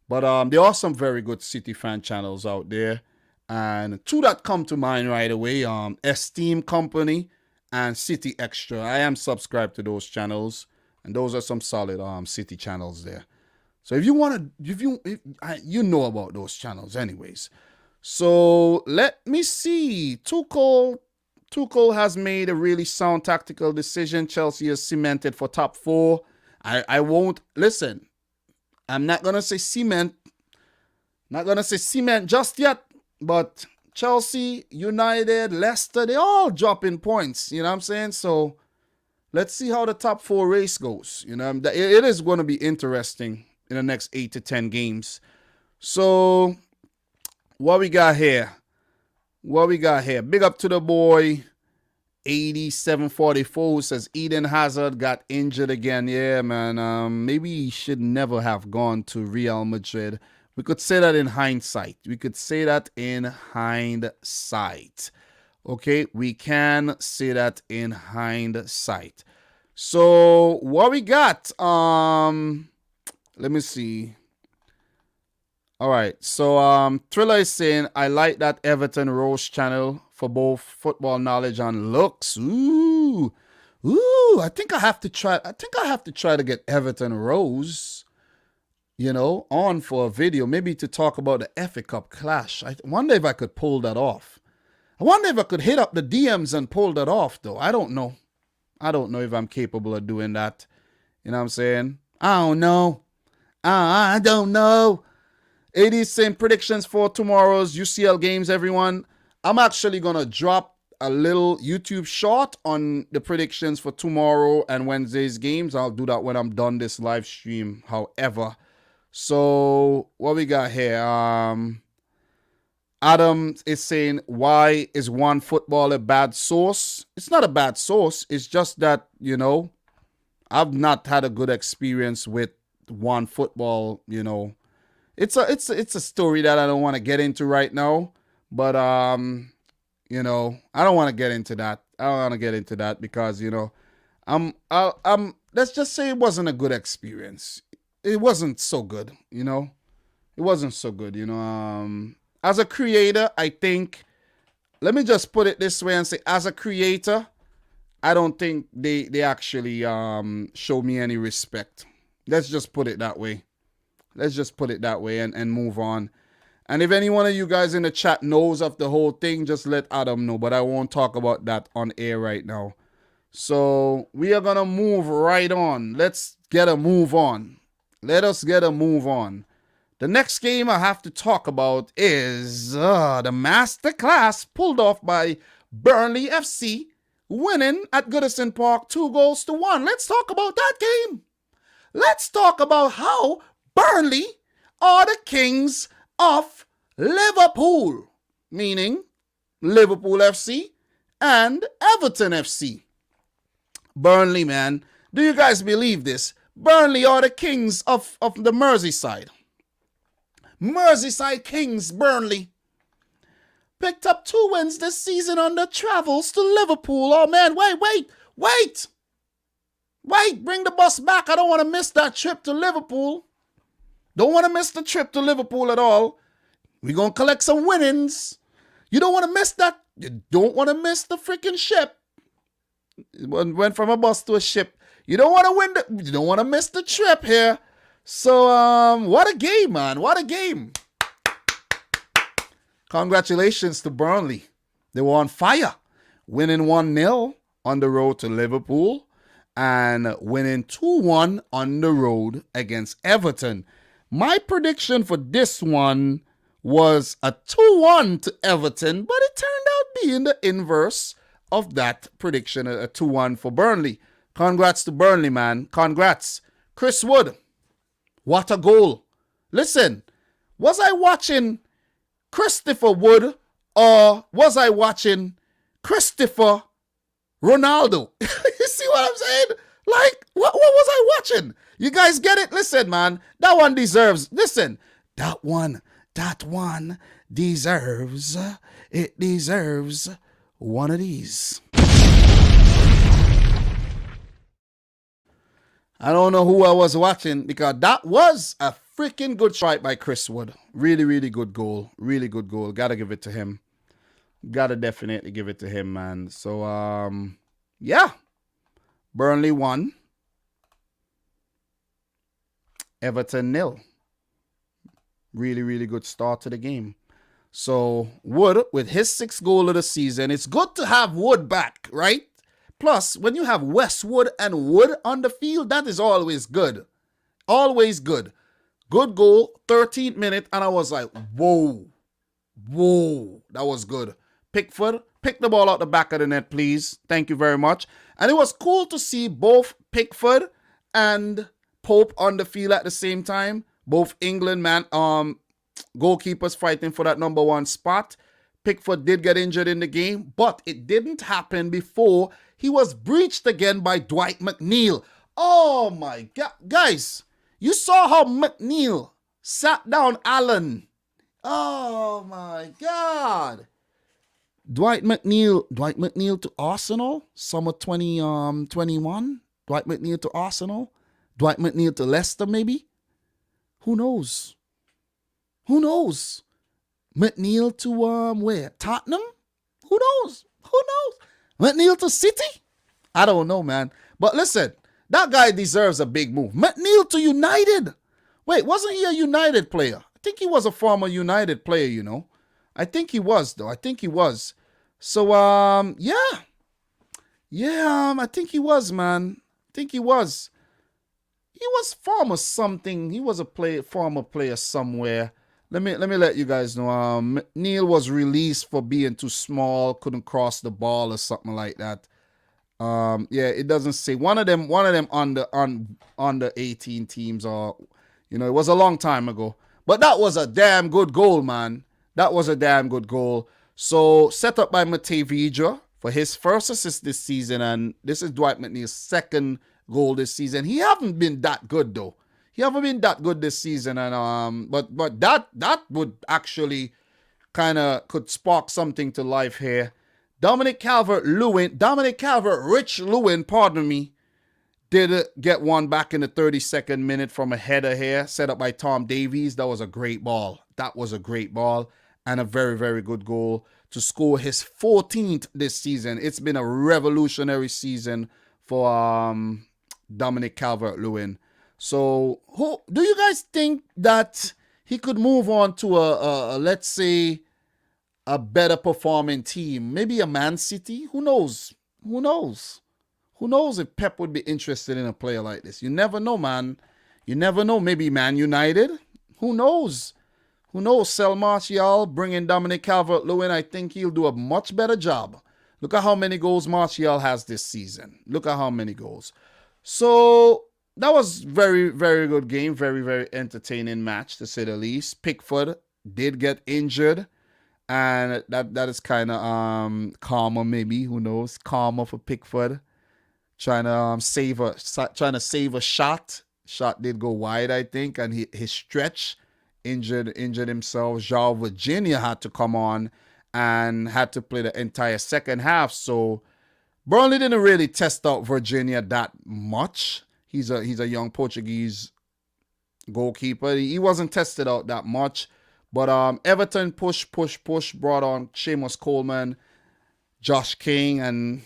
But there are some very good City fan channels out there. And 2 that come to mind right away, Esteem Company and City Extra. I am subscribed to those channels, and those are some solid City channels there. So if you want to, you know about those channels anyways. So let me see. Tuchel has made a really sound tactical decision. Chelsea is cemented for top 4. I won't listen. I'm not gonna say cement. Not gonna say cement just yet. But Chelsea, United, Leicester, they all dropping points. You know what I'm saying? So let's see how the top 4 race goes. You know, it is going to be interesting in the next 8 to 10 games. So what we got here? Big up to the boy 8744 who says Eden Hazard got injured again. Yeah, man. Maybe he should never have gone to Real Madrid. We could say that in hindsight. Okay, we can say that in hindsight. So what we got? Let me see. All right. So Thriller is saying I like that Everton Rose channel for both football knowledge and looks. Ooh. I think I have to try to get Everton Rose, on for a video, maybe to talk about the FA Cup clash. I wonder if I could pull that off. I wonder if I could hit up the DMs and pull that off, though. I don't know. I don't know if I'm capable of doing that. You know what I'm saying? I don't know. I don't know. It is saying predictions for tomorrow's UCL games, everyone. I'm actually going to drop a little YouTube short on the predictions for tomorrow and Wednesday's games. I'll do that when I'm done this live stream, however. So what we got here? Adam is saying, why is One Football a bad source? It's not a bad source. It's just that, I've not had a good experience with One Football, It's a story that I don't want to get into right now. But, I don't want to get into that. I don't want to get into that because, Let's just say it wasn't a good experience. It wasn't so good, you know. It wasn't so good, you know. As a creator, I think, let me just put it this way and say, as a creator, I don't think they actually show me any respect. Let's just put it that way. Let's just put it that way and move on. And if any one of you guys in the chat knows of the whole thing, just let Adam know. But I won't talk about that on air right now. So we are going to move right on. Let's get a move on. Let us get a move on. The next game I have to talk about is the masterclass pulled off by Burnley FC, winning at Goodison Park 2-1. Let's talk about that game. Let's talk about how Burnley are the kings of Liverpool, meaning Liverpool FC and Everton FC. Burnley, man, do you guys believe this? Burnley are the kings of the Merseyside. Merseyside Kings, Burnley. Picked up 2 wins this season on their travels to Liverpool. Oh, man, wait. Bring the bus back. I don't want to miss that trip to Liverpool. Don't want to miss the trip to Liverpool at all. We're going to collect some winnings. You don't want to miss that. You don't want to miss the freaking ship. It went from a bus to a ship. You don't want to you don't want to miss the trip here. So, what a game, man. What a game. Congratulations to Burnley. They were on fire. Winning 1-0 on the road to Liverpool and winning 2-1 on the road against Everton. My prediction for this one was a 2-1 to Everton, but it turned out being the inverse of that prediction, a 2-1 for Burnley. Congrats to Burnley, man. Congrats. Chris Wood. What a goal. Listen, was I watching Christopher Wood or was I watching Christopher Ronaldo? You see what I'm saying? Like, what was I watching? You guys get it? Listen, man, that one deserves, listen, that one deserves, it deserves one of these. I don't know who I was watching because that was a freaking good strike by Chris Wood. Really, really good goal. Really good goal. Gotta give it to him. Gotta definitely give it to him, man. So, yeah. Burnley won. Everton 0. Really, really good start to the game. So, Wood, with his 6th goal of the season, it's good to have Wood back, right? Plus, when you have Westwood and Wood on the field, that is always good. Always good. Good goal, 13th minute, and I was like, whoa. That was good. Pickford, pick the ball out the back of the net, please. Thank you very much. And it was cool to see both Pickford and Pope on the field at the same time. Both England goalkeepers fighting for that number 1 spot. Pickford did get injured in the game, but it didn't happen before he was breached again by Dwight McNeil. Oh my God. Guys, you saw how McNeil sat down Allen. Oh my God. Dwight McNeil to Arsenal, summer 2021. Dwight McNeil to Arsenal. Dwight McNeil to Leicester, maybe. Who knows? McNeil to where? Tottenham? Who knows? McNeil to City? I don't know, man. But listen, that guy deserves a big move. McNeil to United. Wait, wasn't he a United player? I think he was a former United player, you know. I think he was, though. I think he was. So, yeah. I think he was, man. I think he was. He was former something. He was a former player somewhere. Let me let you guys know. Neil was released for being too small, couldn't cross the ball or something like that. Yeah, it doesn't say one of them under 18 teams, or it was a long time ago. But that was a damn good goal, man. That was a damn good goal. So set up by Matej Vydra for his first assist this season, and this is Dwight McNeil's 2nd goal this season. He haven't been that good though. He haven't been that good this season, and but that would actually could spark something to life here. Dominic Calvert-Lewin, pardon me, Did get one back in the 32nd minute from a header here, set up by Tom Davies. That was a great ball. That was a great ball and a very, very good goal to score his 14th this season. It's been a revolutionary season for Dominic Calvert-Lewin. So, who do you guys think that he could move on to a let's say, a better performing team? Maybe a Man City? Who knows? Who knows? Who knows if Pep would be interested in a player like this? You never know, man. You never know. Maybe Man United? Who knows? Who knows? Sell Martial, bring in Dominic Calvert-Lewin. I think he'll do a much better job. Look at how many goals Martial has this season. Look at how many goals. So that was very, very good game. Very, very entertaining match, to say the least. Pickford did get injured. And that is kind of karma, maybe. Who knows? Karma for Pickford. Trying to save a shot. Shot did go wide, I think, and his stretch injured himself. João Virginia had to come on and had to play the entire second half. So Burnley didn't really test out Virginia that much. He's a young Portuguese goalkeeper. He wasn't tested out that much. But Everton push, brought on Seamus Coleman, Josh King, and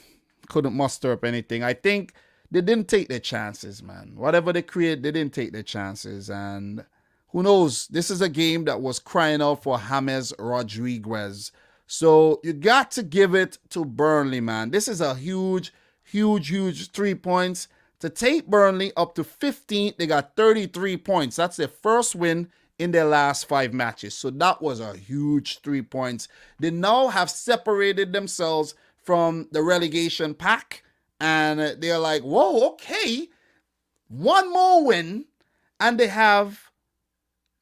couldn't muster up anything. I think they didn't take their chances, man. Whatever they create, they didn't take their chances. And who knows? This is a game that was crying out for James Rodriguez. So you got to give it to Burnley, man. This is a huge 3 points. To take Burnley up to 15th, they got 33 points. That's their first win in their last 5 matches. So that was a huge 3 points. They now have separated themselves from the relegation pack, and they're like, whoa, okay, one more win, and they have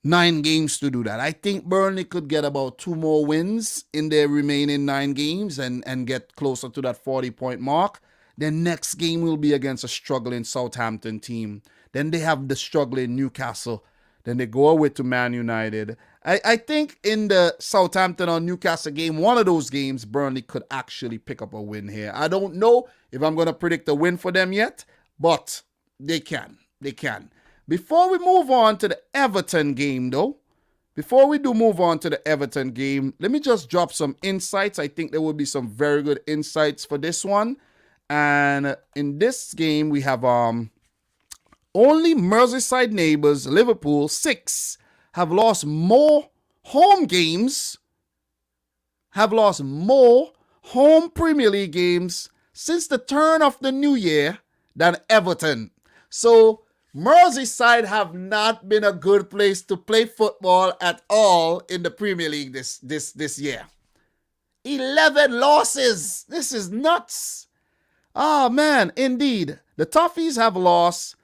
9 games to do that. I think Burnley could get about 2 more wins in their remaining 9 games and get closer to that 40-point mark. Their next game will be against a struggling Southampton team. Then they have the struggling Newcastle. Then they go away to Man United. I think in the Southampton or Newcastle game, one of those games, Burnley could actually pick up a win here. I don't know if I'm going to predict a win for them yet, but they can. They can. Before we move on to the Everton game, though, let me just drop some insights. I think there will be some very good insights for this one. And in this game, we have only Merseyside neighbors, Liverpool, 6, have lost more home Premier League games since the turn of the new year than Everton. So Merseyside have not been a good place to play football at all in the Premier League this year. 11 losses. This is nuts. Oh, man, indeed. The Toffees have lost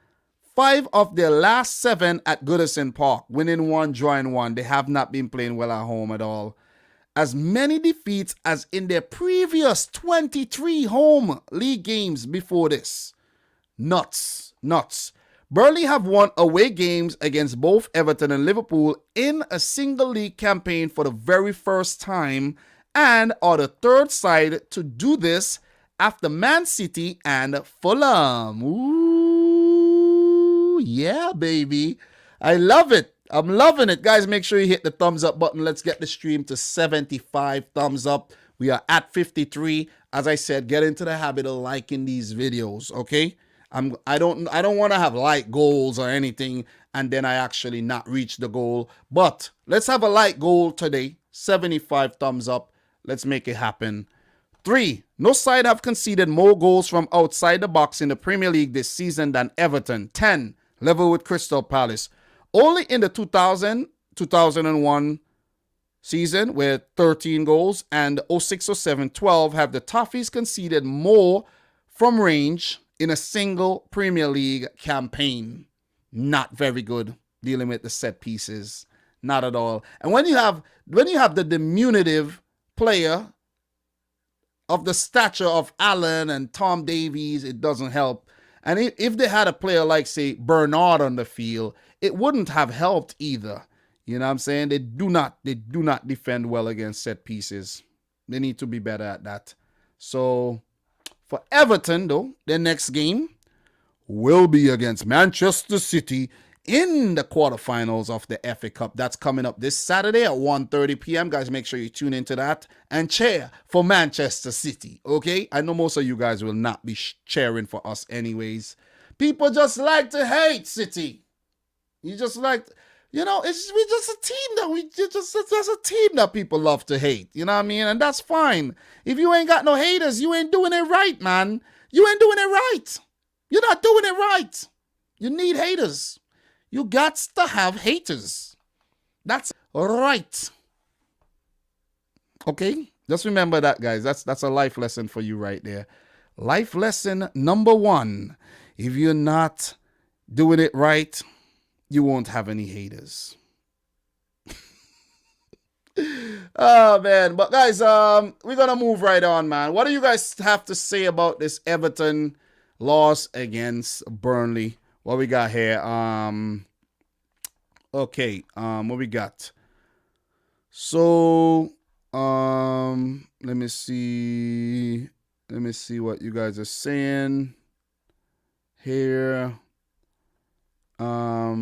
5 of their last 7 at Goodison Park, winning 1, drawing 1. They have not been playing well at home at all. As many defeats as in their previous 23 home league games before this. Nuts. Burnley have won away games against both Everton and Liverpool in a single league campaign for the very first time, and are the 3rd side to do this after Man City and Fulham. Ooh, yeah, baby. I love it. I'm loving it. Guys, make sure you hit the thumbs up button. Let's get the stream to 75 thumbs up. We are at 53. As I said, get into the habit of liking these videos, okay? I don't want to have like goals or anything and then I actually not reach the goal. But let's have a like goal today. 75 thumbs up. Let's make it happen. 3. No side have conceded more goals from outside the box in the Premier League this season than Everton. 10. Level with Crystal Palace. Only in the 2000-2001 season with 13 goals and 06-07-12 have the Toffees conceded more from range in a single Premier League campaign. Not very good dealing with the set pieces. Not at all. And when you have the diminutive player of the stature of Allen and Tom Davies, it doesn't help. And if they had a player like, say, Bernard on the field, it wouldn't have helped either. You know what I'm saying? They do not defend well against set pieces. They need to be better at that. So for Everton, though, their next game will be against Manchester City in the quarterfinals of the FA Cup. That's coming up this Saturday at 1:30 p.m. Guys, make sure you tune into that and cheer for Manchester City, okay? I know most of you guys will not be cheering for us anyways. People just like to hate City. You just like, we just a team that's a team that people love to hate. You know what I mean? And that's fine. If you ain't got no haters, you ain't doing it right, man. You ain't doing it right. You're not doing it right. You need haters. You got to have haters. That's right. Okay? Just remember that, guys. That's a life lesson for you right there. Life lesson number 1. If you're not doing it right, you won't have any haters. Oh, man. But, guys, we're going to move right on, man. What do you guys have to say about this Everton loss against Burnley? What we got here? Okay, what we got? So, let me see what you guys are saying here. What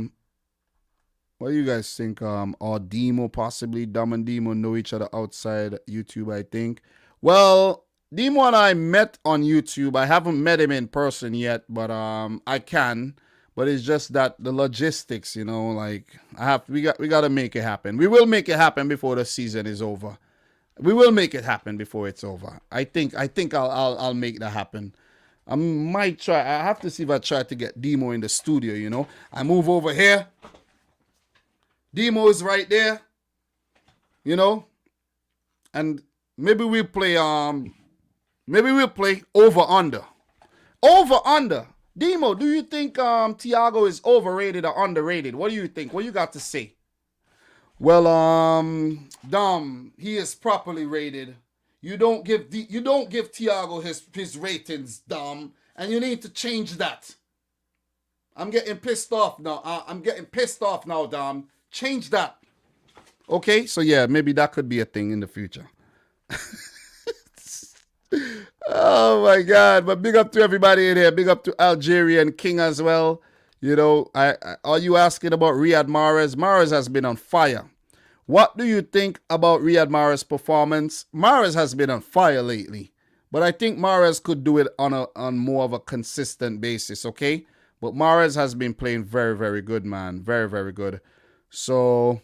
do you guys think? Or Demo, possibly Dom and Demo know each other outside YouTube, I think. Well, Demo and I met on YouTube. I haven't met him in person yet, but I can. But it's just that the logistics, like we got to make it happen. We will make it happen before the season is over. We will make it happen before it's over. I think I'll make that happen. I might try. I have to see if I try to get Demo in the studio. I move over here. Demo is right there. And maybe we'll play over under. Over under. Demo, do you think Thiago is overrated or underrated? What do you think? What you got to say? Well, Dom, he is properly rated. You don't give Thiago his ratings, Dom, and you need to change that. I'm getting pissed off now. Dom. Change that. Okay, so yeah, maybe that could be a thing in the future. Oh my God! But big up to everybody in here. Big up to Algerian King as well. Are you asking about Riyad Mahrez? Mahrez has been on fire. What do you think about Riyad Mahrez's performance? Mahrez has been on fire lately, but I think Mahrez could do it on more of a consistent basis. Okay, but Mahrez has been playing very, very good, man. Very, very good. So,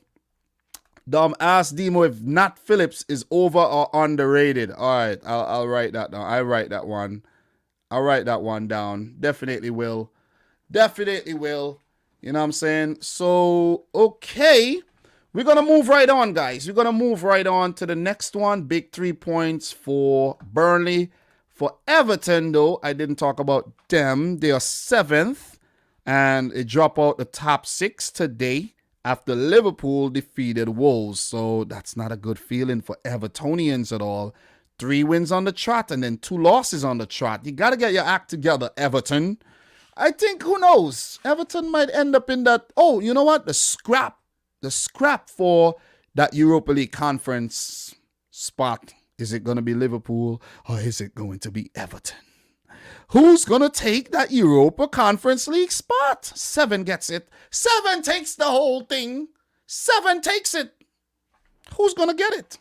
Dom asked Demo if Nat Phillips is over or underrated. All right, I'll write that down. I'll write that one down. Definitely will. You know what I'm saying? So, okay. We're going to move right on, guys. We're going to move right on to the next one. Big 3 points for Burnley. For Everton, though, I didn't talk about them. They are 7th, and they drop out the top 6 today after Liverpool defeated Wolves. So that's not a good feeling for Evertonians at all. 3 wins on the trot and then 2 losses on the trot. You got to get your act together, Everton. I think, who knows? Everton might end up in that, oh, you know what? The scrap for that Europa League conference spot. Is it going to be Liverpool or is it going to be Everton? Who's going to take that Europa Conference League spot? 7 gets it. 7 takes the whole thing. 7 takes it. Who's going to get it?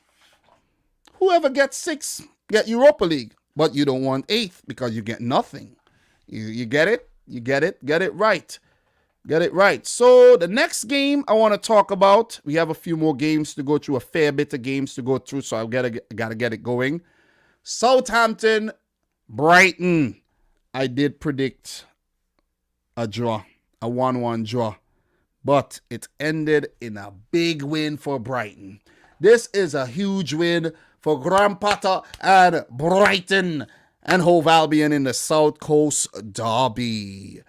Whoever gets 6 get Europa League. But you don't want 8th because you get nothing. You get it? You get it? Get it right. Get it right. So the next game I want to talk about, we have a few more games to go through, a fair bit of games to go through, so I've got to get it going. Southampton, Brighton. I did predict a draw, a 1-1 draw, but it ended in a big win for Brighton. This is a huge win for Graham Potter and Brighton and Hove Albion in the South Coast Derby.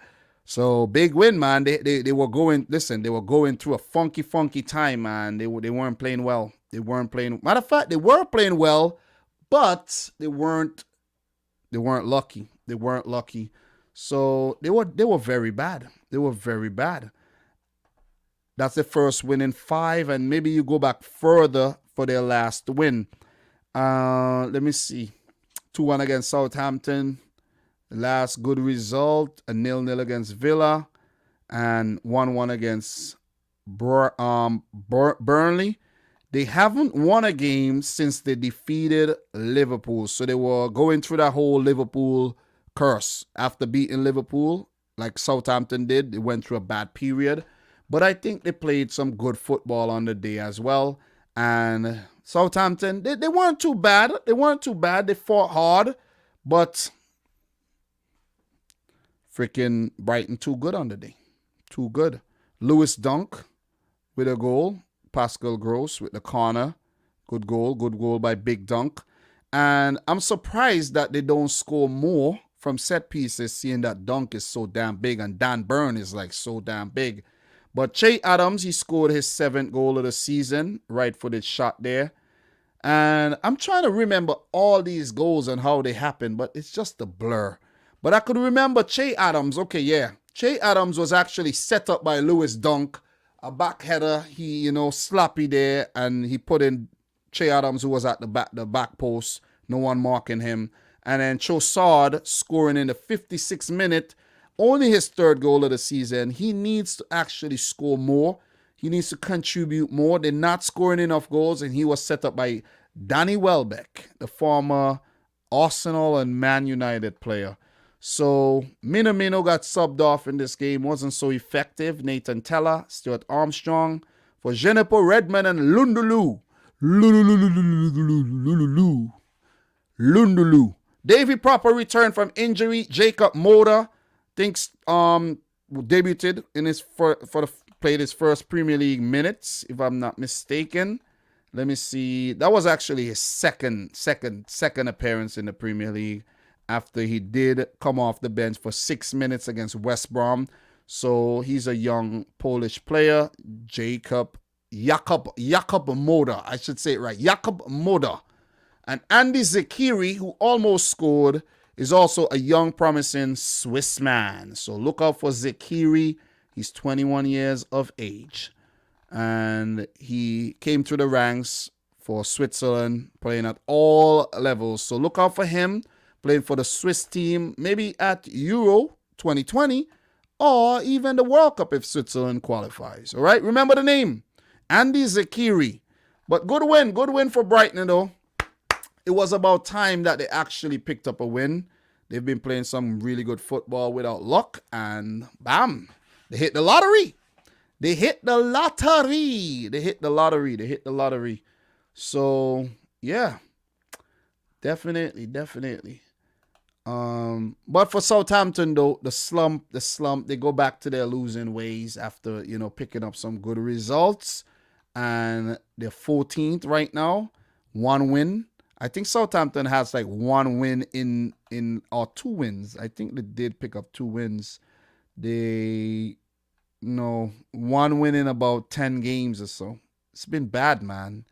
So big win, man. They were going. Listen, they were going through a funky time, man. They weren't playing well. Matter of fact, they were playing well, but they weren't lucky. They weren't lucky. So they were very bad. They were very bad. That's the first win in 5, and maybe you go back further for their last win. Let me see. 2-1 against Southampton. Last good result, a 0-0 against Villa and 1-1 against Burnley. They haven't won a game since they defeated Liverpool. So they were going through that whole Liverpool curse. After beating Liverpool, like Southampton did, they went through a bad period. But I think they played some good football on the day as well. And Southampton, they weren't too bad. They weren't too bad. They fought hard. But freaking Brighton too good on the day. Too good. Lewis Dunk with a goal. Pascal Gross with the corner. Good goal by Big Dunk. And I'm surprised that they don't score more from set pieces, seeing that Dunk is so damn big and Dan Burn is like so damn big. But Che Adams, he scored his 7th goal of the season. Right-footed shot there. And I'm trying to remember all these goals and how they happened, but it's just a blur. But I could remember Che Adams. Okay, yeah. Che Adams was actually set up by Lewis Dunk. A back header, he, sloppy there, and he put in Che Adams, who was at the back post, no one marking him. And then Trossard scoring in the 56th minute, only his 3rd goal of the season. He needs to actually score more. He needs to contribute more. They're not scoring enough goals, and he was set up by Danny Welbeck, the former Arsenal and Man United player. So, Minamino got subbed off in this game, wasn't so effective. Nathan Teller, Stuart Armstrong, for Jenepo Redmond and Lundulu. Davy Proper returned from injury. Jacob Moda, thinks debuted in his played his first Premier League minutes, if I'm not mistaken. Let me see. That was actually his second appearance in the Premier League, after he did come off the bench for 6 minutes against West Brom. So he's a young Polish player, Jakub Moda. I should say it right, Jakub Moda. And Andy Zakiri, who almost scored, is also a young, promising Swiss man. So look out for Zakiri. He's 21 years of age. And he came through the ranks for Switzerland, playing at all levels. So look out for him, playing for the Swiss team, maybe at Euro 2020, or even the World Cup if Switzerland qualifies. All right, remember the name, Andy Zakiri. But good win for Brighton, though. It was about time that they actually picked up a win. They've been playing some really good football without luck, and bam, they hit the lottery. They hit the lottery. So, yeah, definitely. But for Southampton, though, the slump, they go back to their losing ways after, picking up some good results. And they're 14th right now, 1 win. I think Southampton has like 1 win or 2 wins. I think they did pick up 2 wins. 1 win in about 10 games or so. It's been bad, man.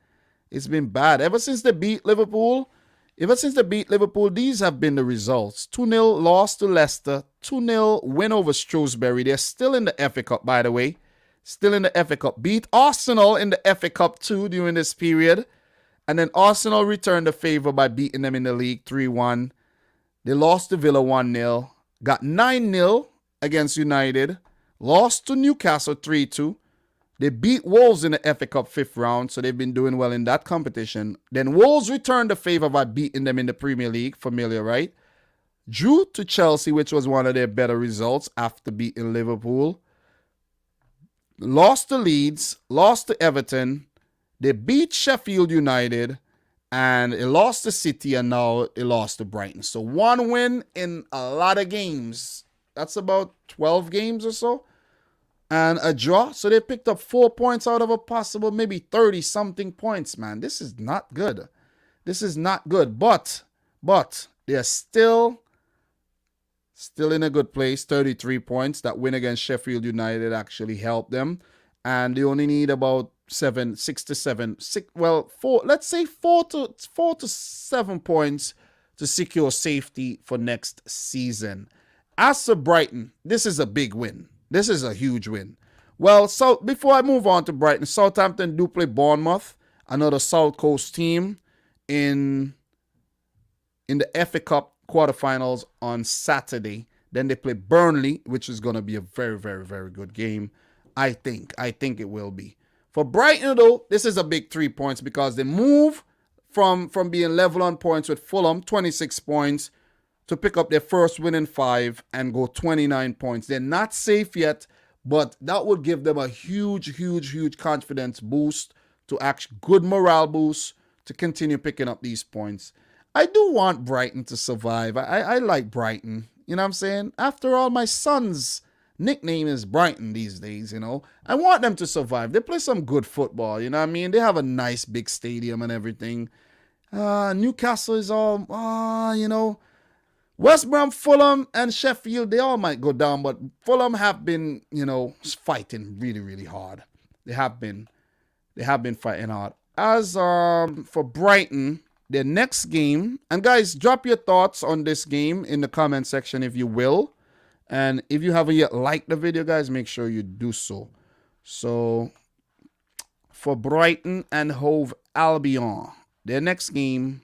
It's been bad. Ever since they beat Liverpool, these have been the results. 2-0 loss to Leicester. 2-0 win over Shrewsbury. They're still in the FA Cup, by the way. Still in the FA Cup. Beat Arsenal in the FA Cup too during this period. And then Arsenal returned the favor by beating them in the league 3-1. They lost to Villa 1-0. Got 9-0 against United. Lost to Newcastle 3-2. They beat Wolves in the FA Cup 5th round, so they've been doing well in that competition. Then Wolves returned the favor by beating them in the Premier League. Familiar, right? Drew to Chelsea, which was one of their better results after beating Liverpool. Lost to Leeds. Lost to Everton. They beat Sheffield United. And they lost to City, and now they lost to Brighton. So 1 win in a lot of games. That's about 12 games or so. And a draw. So they picked up 4 points out of a possible maybe 30-something points, man. This is not good. But they're still in a good place. 33 points. That win against Sheffield United actually helped them. And they only need about 4 to 7 points to secure safety for next season. As for Brighton, this is a big win. This is a huge win. Well, so before I move on to Brighton, Southampton do play Bournemouth, another South Coast team in the FA Cup quarterfinals on Saturday. Then they play Burnley, which is going to be a very, very, very good game. I think it will be. For Brighton, though, this is a big 3 points because they move from being level on points with Fulham, 26 points, to pick up their first win in 5 and go 29 points. They're not safe yet, but that would give them a huge, huge, huge confidence boost, to actually good morale boost to continue picking up these points. I do want Brighton to survive. I like Brighton. You know what I'm saying? After all, my son's nickname is Brighton these days, you know. I want them to survive. They play some good football, you know what I mean? They have a nice big stadium and everything. Newcastle is all, you know. West Brom, Fulham, and Sheffield, they all might go down, but Fulham have been, you know, fighting really, really hard. They have been fighting hard. As for Brighton, their next game, and guys, drop your thoughts on this game in the comment section if you will. And if you haven't yet liked the video, guys, make sure you do so. So, for Brighton and Hove Albion, their next game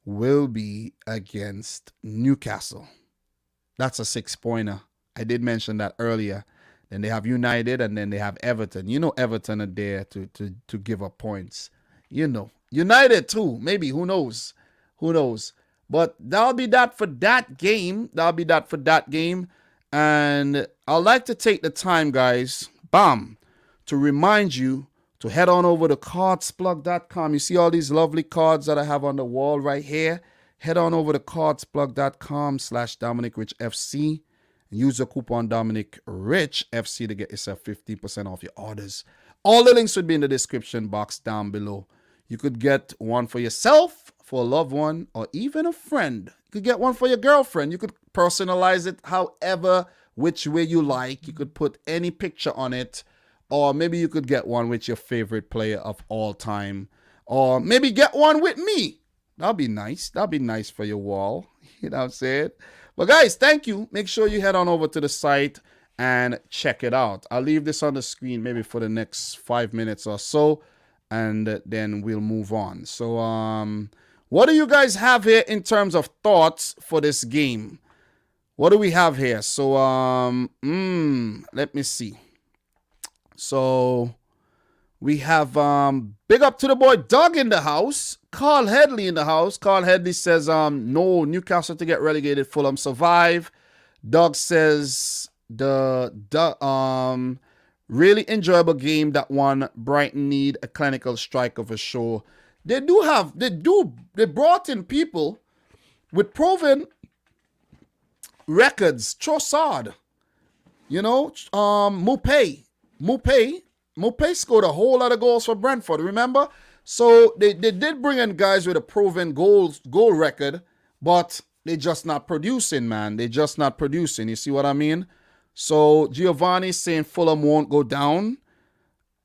will be against Newcastle. That's a 6-pointer. I did mention that earlier. Then they have United, and then they have Everton. You know Everton are there to give up points. You know. United too. Maybe. Who knows? Who knows? But that'll be that for that game. And I'd like to take the time, guys, to remind you to head on over to cardsplug.com. You see all these lovely cards that I have on the wall right here? Head on over to cardsplug.com/Dominic Rich FC. Use the coupon Dominic Rich FC to get yourself 15% off your orders. All the links would be in the description box down below. You could get one for yourself, for a loved one, or even a friend. You could get one for your girlfriend. You could personalize it however, which way you like. You could put any picture on it. Or maybe you could get one with your favorite player of all time. Or maybe get one with me. That'll be nice. That'll be nice for your wall. You know what I'm saying? But guys, thank you. Make sure you head on over to the site and check it out. I'll leave this on the screen maybe for the next 5 minutes or so. And then we'll move on. So, what do you guys have here in terms of thoughts for this game? What do we have here? So, let me see. So we have big up to the boy Doug in the house. Carl Headley in the house. Carl Headley says no, Newcastle to get relegated, Fulham survive. Doug says the really enjoyable game, that one. Brighton need a clinical striker for sure. They brought in people with proven records. Trossard, you know, Mupay scored a whole lot of goals for Brentford, remember? So they did bring in guys with a proven goal record, but they just not producing, man. They just not producing. You see what I mean? So Giovanni saying Fulham won't go down.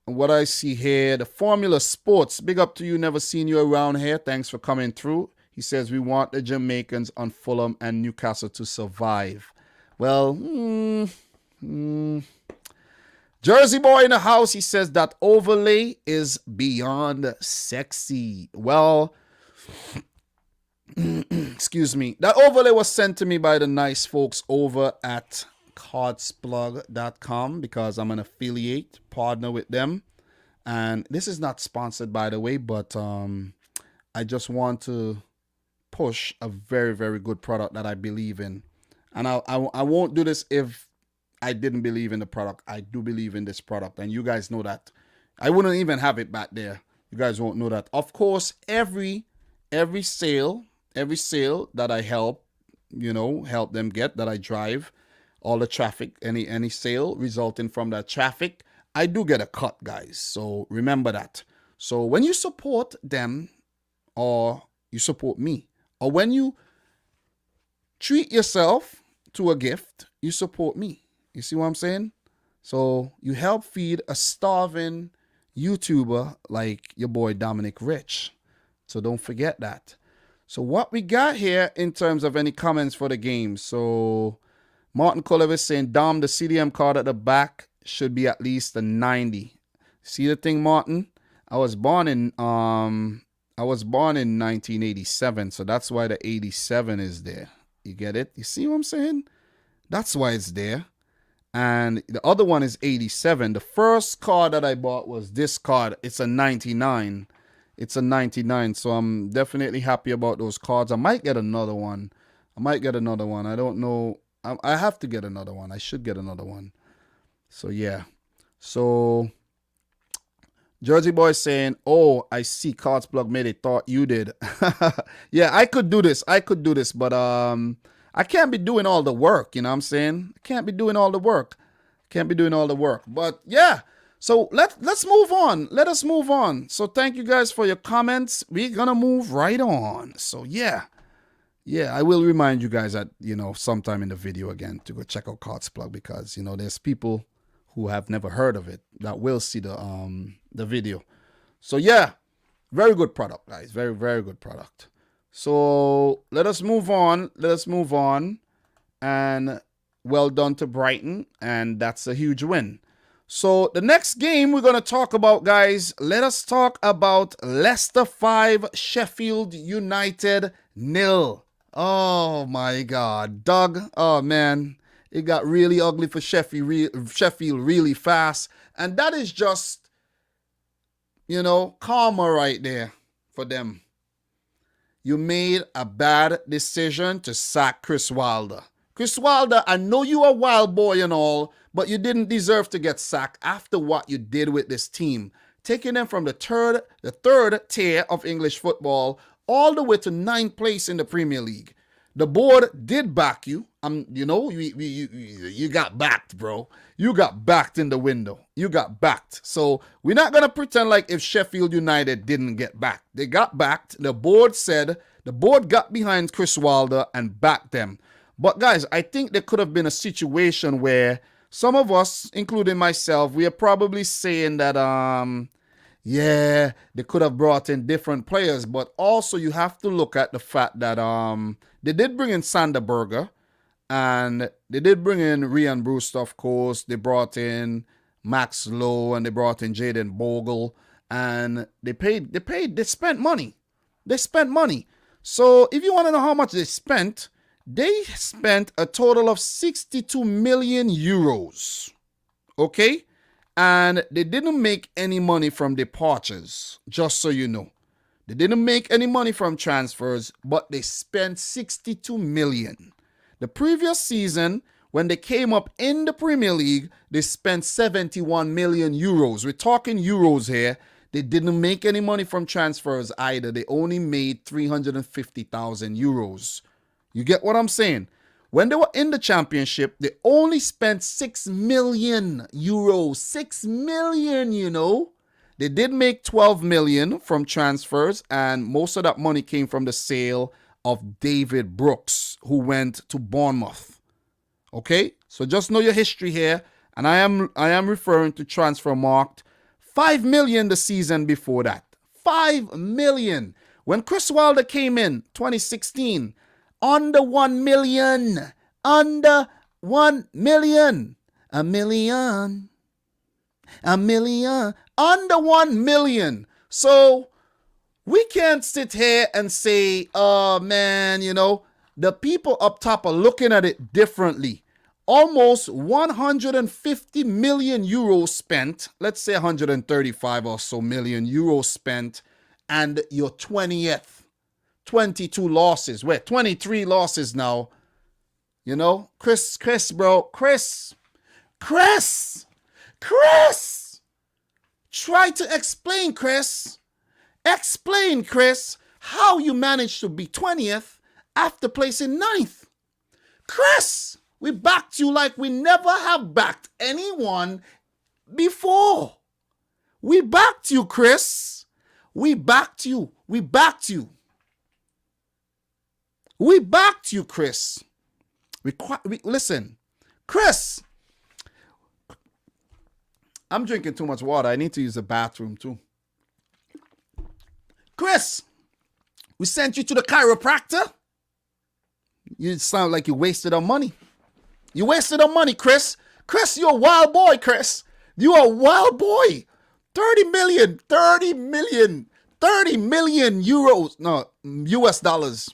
And what I see here, the Formula Sports, big up to you, never seen you around here. Thanks for coming through. He says we want the Jamaicans on Fulham and Newcastle to survive. Well, Jersey boy in the house, he says that overlay is beyond sexy. Well, excuse me. That overlay was sent to me by the nice folks over at cardsplug.com because I'm an affiliate partner with them. And this is not sponsored, by the way, but I just want to push a very, very good product that I believe in. And I won't do this if I didn't believe in the product. I do believe in this product, and you guys know that. I wouldn't even have it back there. You guys won't know that. Of course, every sale that I help them get, that I drive, all the traffic, any sale resulting from that traffic, I do get a cut, guys. So remember that. So when you support them, or you support me, or when you treat yourself to a gift, you support me. You see what I'm saying? So you help feed a starving YouTuber like your boy Dominic Rich. So don't forget that. So what we got here in terms of any comments for the game. So Martin Culliver saying, Dom, the CDM card at the back should be at least a 90. See the thing, Martin? I was born in I was born in 1987, so that's why the 87 is there. You get it? You see what I'm saying? That's why it's there. And the other one is 87. The first card that I bought was this card. It's a 99. It's a 99. So I'm definitely happy about those cards. I might get another one. I don't know. I have to get another one. I should get another one. So, yeah. So, Jersey Boy saying, oh, I see Cards Plug made it. Thought you did. Yeah, I could do this. But I can't be doing all the work. You know what I'm saying? I can't be doing all the work. But, yeah. So, let's move on. Let us move on. So, thank you guys for your comments. We're going to move right on. So, yeah. Yeah, I will remind you guys that, sometime in the video again to go check out Cards Plug because, there's people who have never heard of it that will see the video. So, yeah, very good product, guys. Very, very good product. So, let us move on. And well done to Brighton. And that's a huge win. So, the next game we're going to talk about, guys, let us talk about Leicester 5, Sheffield United 0. Oh, my God. Doug, oh, man. It got really ugly for Sheffield really fast. And that is just, karma right there for them. You made a bad decision to sack Chris Wilder. Chris Wilder, I know you are a wild boy and all, but you didn't deserve to get sacked after what you did with this team. Taking them from the third tier of English football all the way to 9th place in the Premier League. The board did back you. You got backed, bro. You got backed in the window. You got backed. So we're not going to pretend like if Sheffield United didn't get backed. They got backed. The board got behind Chris Wilder and backed them. But guys, I think there could have been a situation where some of us, including myself, we are probably saying that, yeah, they could have brought in different players, but also you have to look at the fact that they did bring in Sander Berge, and they did bring in Rian Brewster, of course. They brought in Max Lowe, and they brought in Jaden Bogle, and they spent money. So if you want to know how much they spent a total of 62 million euros. Okay? And they didn't make any money from departures, just so you know. They didn't make any money from transfers, but they spent 62 million. The previous season, when they came up in the Premier League, they spent 71 million euros. We're talking euros here. They didn't make any money from transfers either. They only made 350,000 euros. You get what I'm saying? When they were in the championship, they only spent 6 million euros. 6 million, They did make 12 million from transfers, and most of that money came from the sale of David Brooks, who went to Bournemouth. Okay? So just know your history here, and I am referring to Transfermarkt. 5 million the season before that. 5 million. When Chris Wilder came in, 2016, under 1 million. Under 1 million. A million. Under 1 million. So we can't sit here and say, oh man, the people up top are looking at it differently. Almost 150 million euros spent. Let's say 135 or so million euros spent. And you're 20th. 22 losses. We're 23 losses now. Chris, bro. Chris. Try to explain, Chris. Explain, Chris, how you managed to be 20th after placing 9th. Chris, we backed you like we never have backed anyone before. We backed you, Chris. We backed you, Chris. Listen, Chris. I'm drinking too much water. I need to use the bathroom too. Chris, we sent you to the chiropractor. You sound like you wasted our money. You wasted our money, Chris. Chris, you're a wild boy, Chris. You are a wild boy. 30 million. 30 million euros. No, US dollars.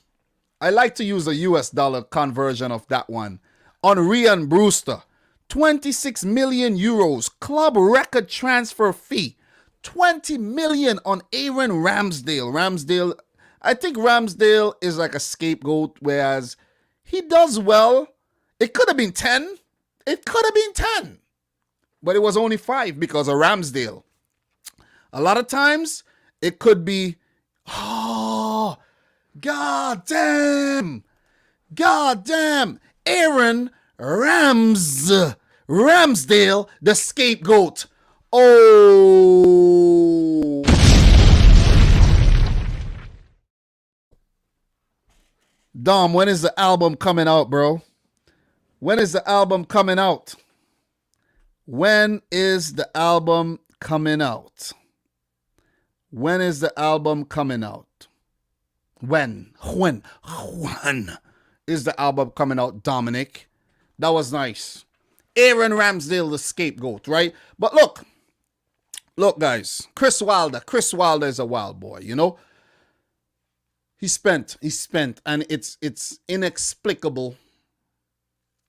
I like to use a US dollar conversion of that one. On Ryan Brewster. 26 million euros. Club record transfer fee. 20 million on Aaron Ramsdale. I think Ramsdale is like a scapegoat, whereas he does well. It could have been 10. But it was only 5 because of Ramsdale. A lot of times, it could be, oh, God damn. Aaron Ramsdale, the scapegoat. Oh. Dom, when is the album coming out, bro? When is the album coming out? When is the album coming out? When is the album coming out? When is the album coming out, Dominic? That was nice. Aaron Ramsdale, the scapegoat, right? But look, guys, Chris Wilder is a wild boy, you know? He spent, and it's inexplicable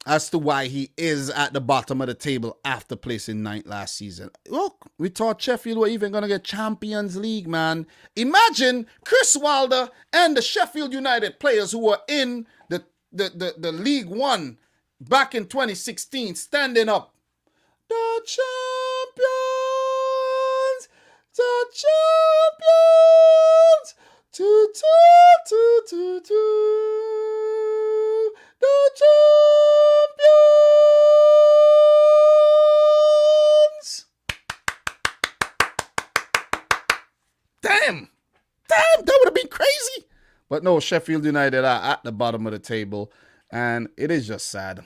as to why he is at the bottom of the table after placing 9th last season. Look, we thought Sheffield were even going to get Champions League, man. Imagine Chris Wilder and the Sheffield United players who were in the League One back in 2016 standing up. The champions! The champions! Damn, that would have been crazy. But no, Sheffield United are at the bottom of the table, and it is just sad.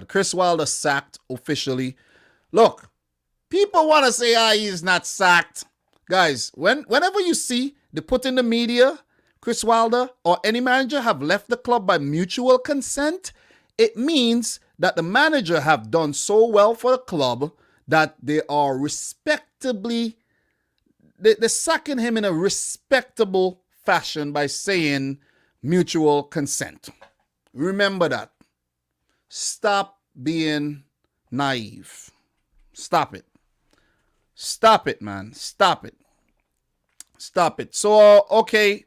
Chris Wilder sacked officially. Look, people want to say, he's not sacked. Guys, whenever you see they put in the media, Chris Wilder or any manager have left the club by mutual consent, it means that the manager have done so well for the club that they are respectably, they're sacking him in a respectable fashion by saying mutual consent. Remember that. Stop being naive. Stop it, man. Stop it. So, okay.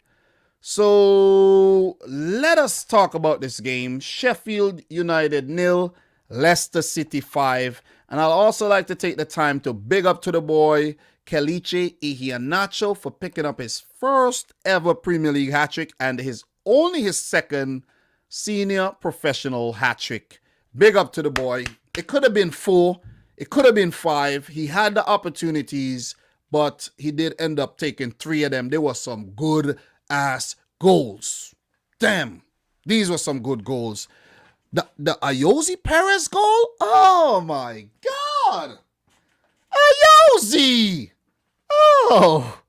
So, let us talk about this game. Sheffield United 0, Leicester City 5. And I'll also like to take the time to big up to the boy, Kelechi Iheanacho, for picking up his first ever Premier League hat-trick and only his second senior professional hat-trick. Big up to the boy. It could have been 4. It could have been 5. He had the opportunities, but he did end up taking 3 of them. There were some good-ass goals. Damn. These were some good goals. The Ayoze Perez goal? Oh, my God. Ayoze. Oh.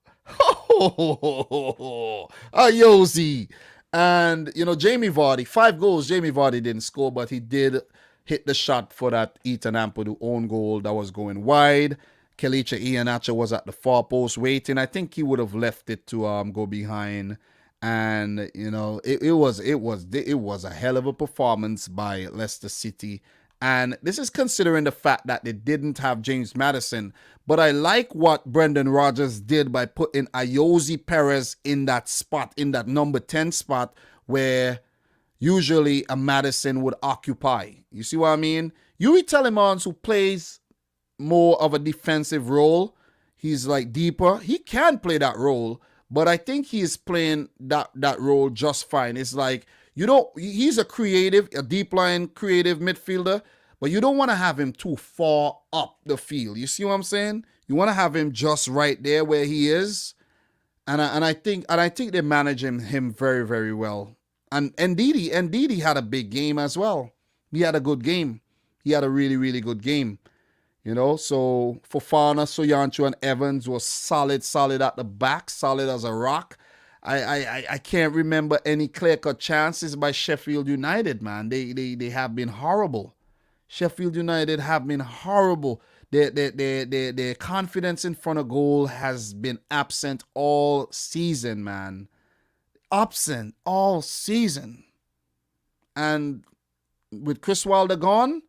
Ayoze. And, Jamie Vardy, 5 goals. Jamie Vardy didn't score, but he did hit the shot for that Ethan Ampadu own goal that was going wide. Kelechi Iheanacho was at the far post waiting. I think he would have left it to go behind. And, it was a hell of a performance by Leicester City. And this is considering the fact that they didn't have James Maddison. But I like what Brendan Rodgers did by putting Ayoze Perez in that spot, in that number 10 spot, where usually a Maddison would occupy. You see what I mean? Yuri Telemans, who plays more of a defensive role, he's like deeper. He can play that role, but I think he's playing that role just fine. It's like, he's a deep line creative midfielder, but you don't want to have him too far up the field. You see what I'm saying? You want to have him just right there where he is. And I think they're managing him very, very well. And Ndidi had a big game as well. He had a good game. He had a really, really good game. So Fofana, Soyuncu, and Evans was solid at the back, solid as a rock. I can't remember any clear-cut chances by Sheffield United, man. They have been horrible. Sheffield United have been horrible. Their confidence in front of goal has been absent all season, man. Absent all season. And with Chris Wilder gone,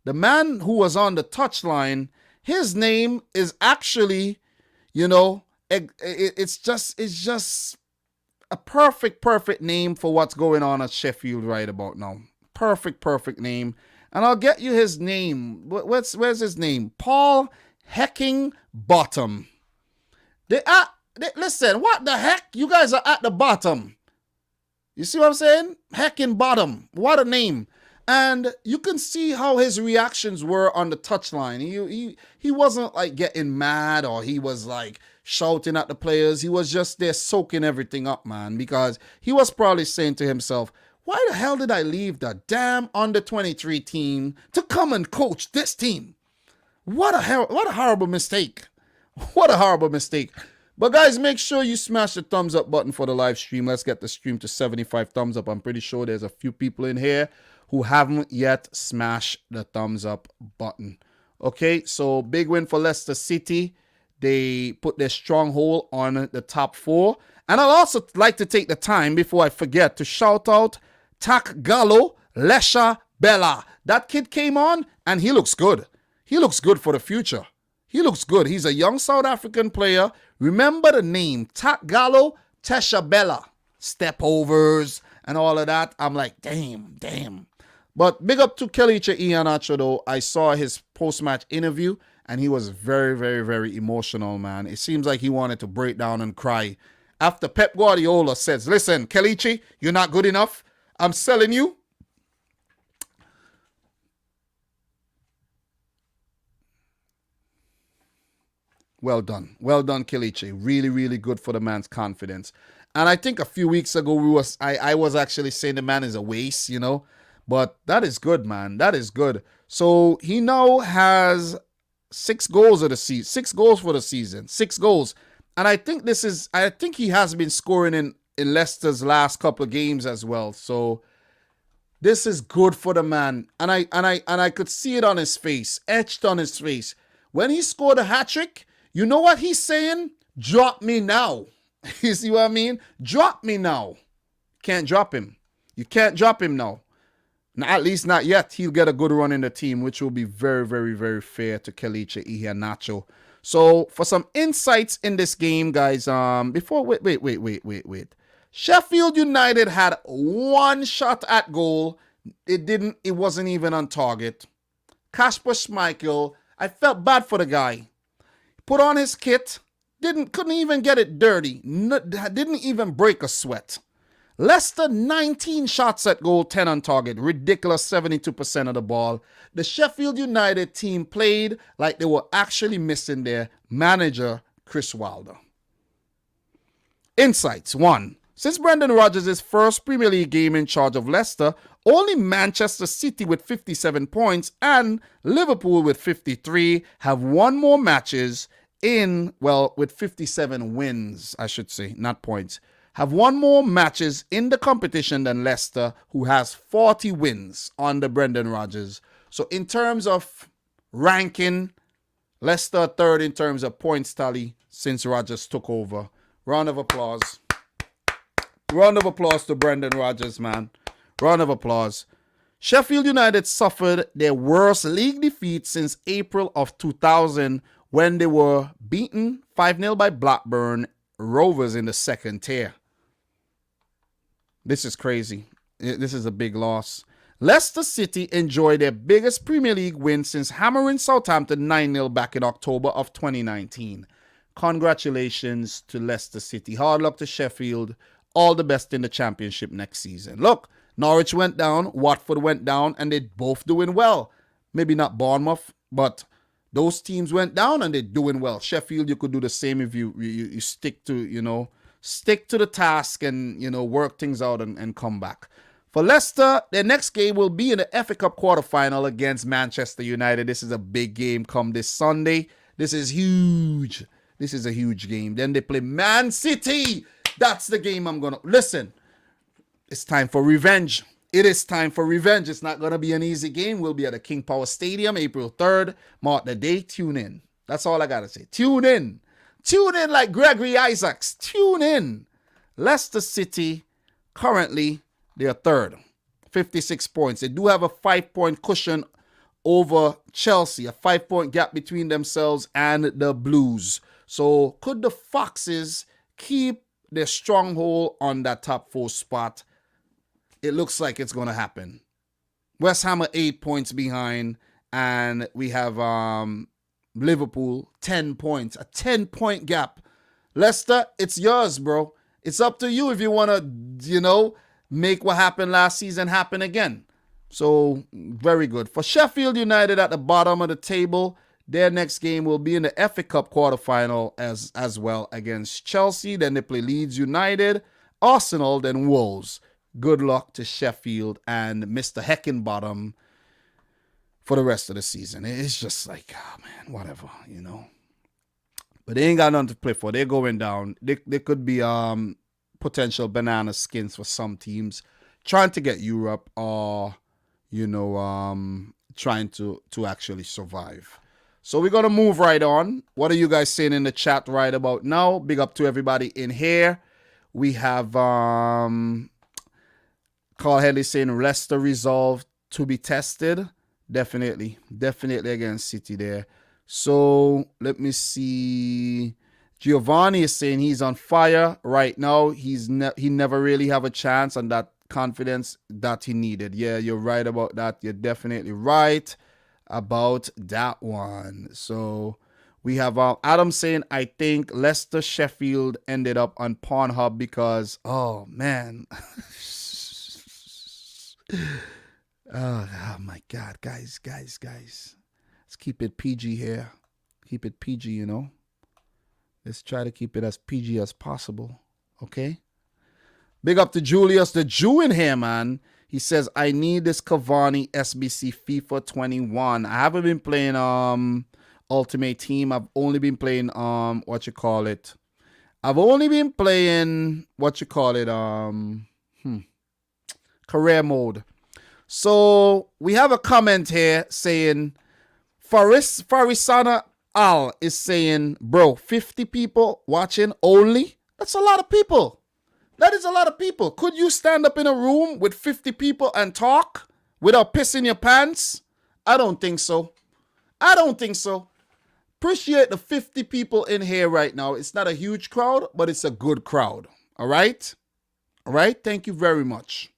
the man who was on the touchline, his name is actually, it's just a perfect name for what's going on at Sheffield right about now. Perfect name. And I'll get you his name. Where's his name? Paul Heckingbottom. Listen, what the heck? You guys are at the bottom. You see what I'm saying? Heckingbottom. What a name. And you can see how his reactions were on the touchline. He wasn't like getting mad or he was like shouting at the players. He was just there soaking everything up, man, because he was probably saying to himself, why the hell did I leave the damn under-23 team to come and coach this team? What a horrible mistake. What a horrible mistake. But guys, make sure you smash the thumbs up button for the live stream. Let's get the stream to 75 thumbs up. I'm pretty sure there's a few people in here who haven't yet smashed the thumbs up button. Okay, so big win for Leicester City. They put their stronghold on the top four. And I'd also like to take the time before I forget to shout out Takgalo Lesha Bella. That kid came on and he looks good. He looks good for the future. He looks good. He's a young South African player. Remember the name, Takgalo Tesha Bella. Step overs and all of that. I'm like, damn. But big up to Kelechi Iheanacho though. I saw his post-match interview and he was very emotional, man. It seems like he wanted to break down and cry. After Pep Guardiola says, listen, Kelechi, you're not good enough. I'm selling you. Well done, Kelechi. Really good for the man's confidence. And I think a few weeks ago I was actually saying the man is a waste, But that is good, man. That is good. So he now has 6 goals of the season. 6 goals for the season. 6 goals. And I think he has been scoring in Leicester's last couple of games as well. So this is good for the man. And I could see it on his face, etched on his face. When he scored a hat-trick, you know what he's saying? Drop me now. You see what I mean? Drop me now. Can't drop him. You can't drop him now. At least not yet. He'll get a good run in the team, which will be very fair to Kelechi Iheanacho. So for some insights in this game, guys, wait. Sheffield United had 1 shot at goal. It wasn't even on target. Kasper Schmeichel, I felt bad for the guy. Put on his kit, couldn't even get it dirty. Didn't even break a sweat. Leicester, 19 shots at goal, 10 on target. Ridiculous, 72% of the ball. The Sheffield United team played like they were actually missing their manager, Chris Wilder. Insights. 1. Since Brendan Rodgers' first Premier League game in charge of Leicester, only Manchester City with 57 points and Liverpool with 53 have won more matches with 57 wins, I should say, not points. Have won more matches in the competition than Leicester, who has 40 wins under Brendan Rodgers. So in terms of ranking, Leicester third in terms of points tally since Rodgers took over. Round of applause. Round of applause to Brendan Rodgers, man. Round of applause. Sheffield United suffered their worst league defeat since April of 2000 when they were beaten 5-0 by Blackburn Rovers in the second tier. This is crazy. This is a big loss. Leicester City enjoyed their biggest Premier League win since hammering Southampton 9-0 back in October of 2019. Congratulations to Leicester City. Hard luck to Sheffield. All the best in the championship next season. Look, Norwich went down, Watford went down, and they're both doing well. Maybe not Bournemouth, but those teams went down and they're doing well. Sheffield, you could do the same if you stick to, the task and, work things out and come back. For Leicester, their next game will be in the FA Cup quarterfinal against Manchester United. This is a big game come this Sunday. This is huge. This is a huge game. Then they play Man City. That's the game I'm going to... Listen, it's time for revenge. It is time for revenge. It's not going to be an easy game. We'll be at the King Power Stadium April 3rd. Mark the day. Tune in. That's all I got to say. Tune in. Tune in like Gregory Isaacs. Tune in. Leicester City, currently, they're third. 56 points. They do have a 5-point cushion over Chelsea. A 5-point gap between themselves and the Blues. So could the Foxes keep their stronghold on that top 4 spot? It looks like it's going to happen. West Ham are 8 points behind, and we have Liverpool 10 points. A 10-point gap. Leicester, it's yours, bro. It's up to you if you want to, make what happened last season happen again. So, very good. For Sheffield United at the bottom of the table, their next game will be in the FA Cup quarterfinal as well against Chelsea. Then they play Leeds United, Arsenal, then Wolves. Good luck to Sheffield and Mr. Heckenbottom for the rest of the season. It's just like, whatever, But they ain't got nothing to play for. They're going down. They could be potential banana skins for some teams trying to get Europe or, trying to actually survive. So we're going to move right on. What are you guys saying in the chat right about now? Big up to everybody in here. We have Carl Headley saying Leicester resolved to be tested. Definitely against City there. So let me see. Giovanni is saying he's on fire right now. He never really have a chance on that confidence that he needed. Yeah, you're right about that. You're definitely right about that one. So we have Adam saying, I think Leicester Sheffield ended up on Pornhub because, oh man. Oh my God, guys. Let's keep it PG here. Keep it PG, Let's try to keep it as PG as possible. Okay? Big up to Julius, the Jew in here, man. He says, I need this Cavani SBC FIFA 21. I haven't been playing Ultimate Team. I've only been playing career mode. So we have a comment here saying Farisana Al is saying, bro, 50 people watching only? That's a lot of people. That is a lot of people. Could you stand up in a room with 50 people and talk without pissing your pants? I don't think so. Appreciate the 50 people in here right now. It's not a huge crowd, but it's a good crowd. All right? Thank you very much.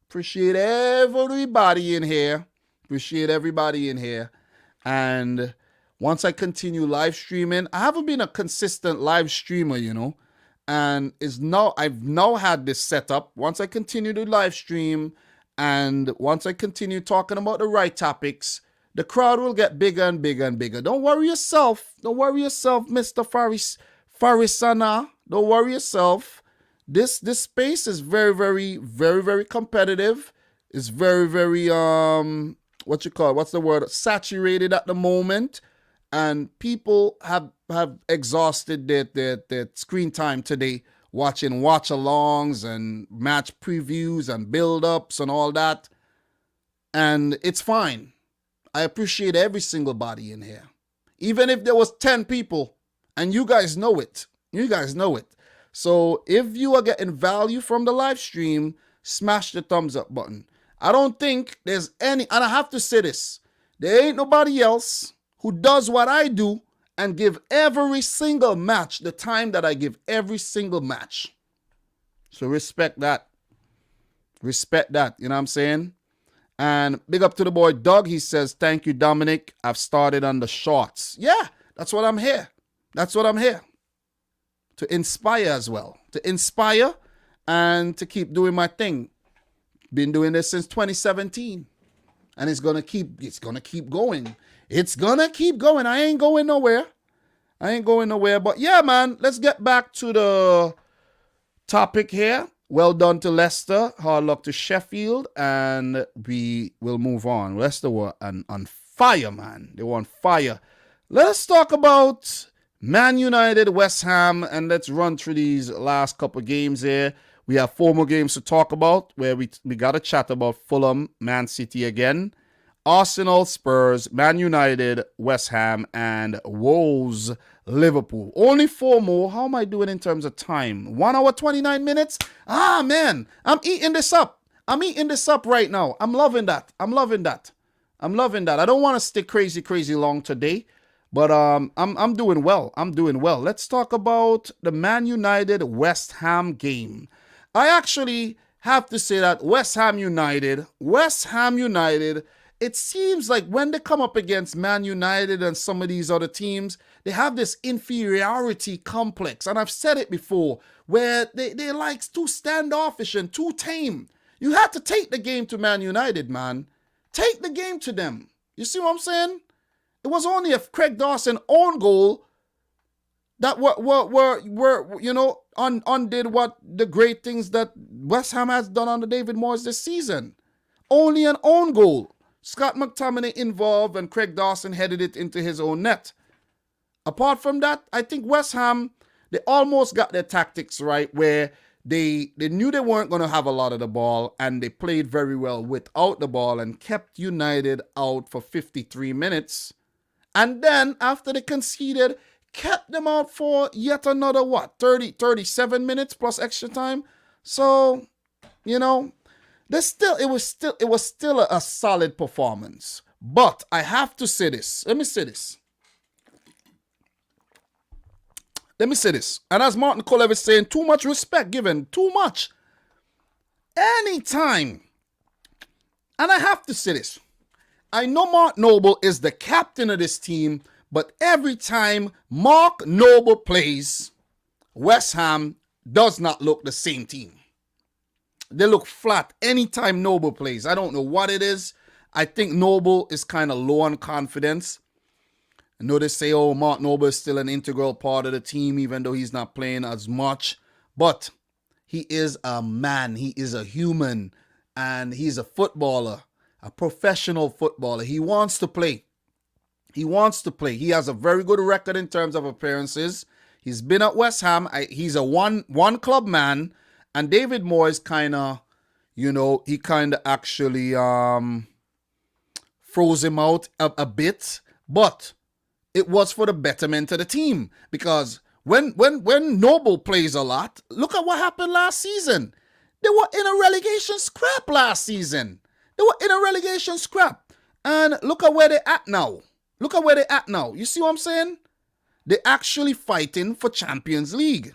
Appreciate everybody in here. And once I continue live streaming, I haven't been a consistent live streamer, and I've now had this set up. Once I continue to live stream and once I continue talking about the right topics, the crowd will get bigger and bigger and bigger. Don't worry yourself, Mr. Farisana. Don't worry yourself. This space is very, very, very, very competitive. It's very, very, saturated at the moment. And people have exhausted their screen time today watching watch-alongs and match previews and build-ups and all that. And it's fine. I appreciate every single body in here. Even if there was 10 people, and you guys know it. So if you are getting value from the live stream, smash the thumbs up button. I don't think there's any, and I have to say this, there ain't nobody else who does what I do and give every single match the time that I give every single match. So respect that. You know what I'm saying? And big up to the boy Doug. He says, thank you, Dominic. I've started on the shorts. Yeah, that's what I'm here. To inspire as well. To inspire and to keep doing my thing. Been doing this since 2017. And it's gonna keep going. It's gonna keep going. I ain't going nowhere. But yeah, man, let's get back to the topic here. Well done to Leicester. Hard luck to Sheffield. And we will move on. Leicester were on fire, man. They were on fire. Let's talk about Man United, West Ham, and let's run through these last couple games here. We have 4 more games to talk about where we got to chat about Fulham, Man City again, Arsenal, Spurs, Man United, West Ham, and Wolves, Liverpool. Only 4 more. How am I doing in terms of time? 1 hour, 29 minutes? Ah, man, I'm eating this up. I'm eating this up right now. I'm loving that. I'm loving that. I don't want to stick crazy long today, but I'm doing well. Let's talk about the Man United West Ham game. I actually have to say that West Ham United, it seems like when they come up against Man United and some of these other teams, they have this inferiority complex. And I've said it before, where they like too standoffish and too tame. You have to take the game to Man United, man. Take the game to them. You see what I'm saying? It was only a Craig Dawson own goal that were undid what the great things that West Ham has done under David Moyes this season. Only an own goal. Scott McTominay involved and Craig Dawson headed it into his own net. Apart from that, I think West Ham, they almost got their tactics right where they knew they weren't going to have a lot of the ball and they played very well without the ball and kept United out for 53 minutes. And then after they conceded, kept them out for yet another 37 minutes plus extra time. So, it was still a solid performance. But I have to say this. Let me say this. And as Martin Kolev is saying, too much respect given. Too much. Anytime. And I have to say this. I know Mark Noble is the captain of this team, but every time Mark Noble plays, West Ham does not look the same team. They look flat anytime Noble plays. I don't know what it is. I think Noble is kind of low on confidence. I know they say, Mark Noble is still an integral part of the team, even though he's not playing as much. But he is a man. He is a human. And he's a footballer, a professional footballer. He wants to play. He has a very good record in terms of appearances. He's been at West Ham. He's a one club man. And David Moyes actually froze him out a bit. But it was for the betterment of the team. Because when Noble plays a lot, look at what happened last season. They were in a relegation scrap last season. And look at where they're at now. You see what I'm saying? They're actually fighting for Champions League.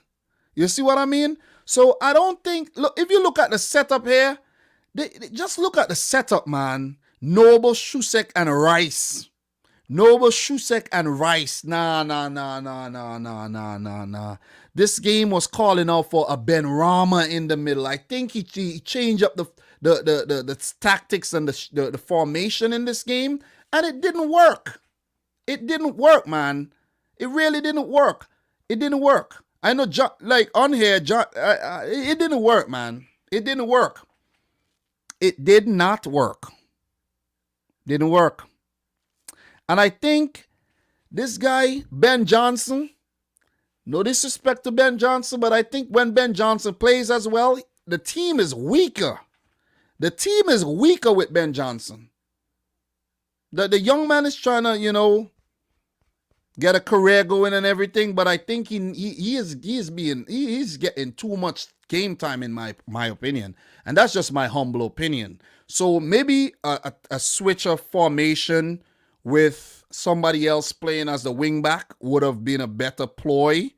You see what I mean? So I don't think, look, if you look at the setup here, just look at the setup, man. Noble, Shusek, and Rice. Nah. This game was calling out for a Ben Rama in the middle. I think he changed up the tactics and the formation in this game, and it didn't work. It didn't work, man. It really didn't work. I know, on here, it didn't work, man. It didn't work. It did not work. Didn't work. And I think this guy, Ben Johnson, no disrespect to Ben Johnson, but I think when Ben Johnson plays as well, the team is weaker. The team is weaker with Ben Johnson. The young man is trying to, get a career going and everything, but I think he's getting too much game time in my opinion, and that's just my humble opinion. So maybe a switch of formation with somebody else playing as the wing back would have been a better ploy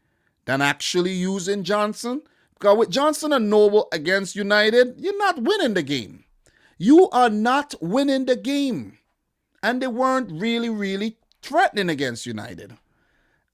than actually using Johnson. Because with Johnson and Noble against United, you're not winning the game. You are not winning the game, and they weren't really threatening against United.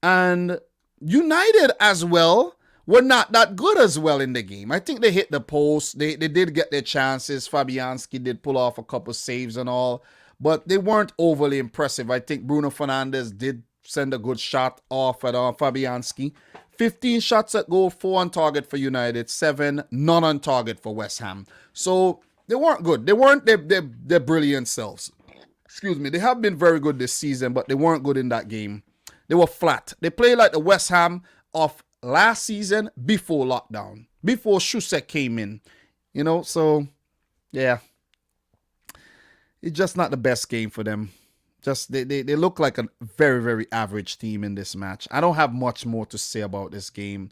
And United as well were not that good as well in the game. I think they hit the post. They did get their chances. Fabianski did pull off a couple saves and all, but they weren't overly impressive. I think Bruno Fernandes did send a good shot off at Fabianski. 15 shots at goal, 4 on target for United, 7 none on target for West Ham. So they weren't good. They weren't their brilliant selves. Excuse me. They have been very good this season, but they weren't good in that game. They were flat. They played like the West Ham of last season before lockdown, before Shusek came in. You know, so yeah, it's just not the best game for them. Just they look like a very, very average team in this match. I don't have much more to say about this game.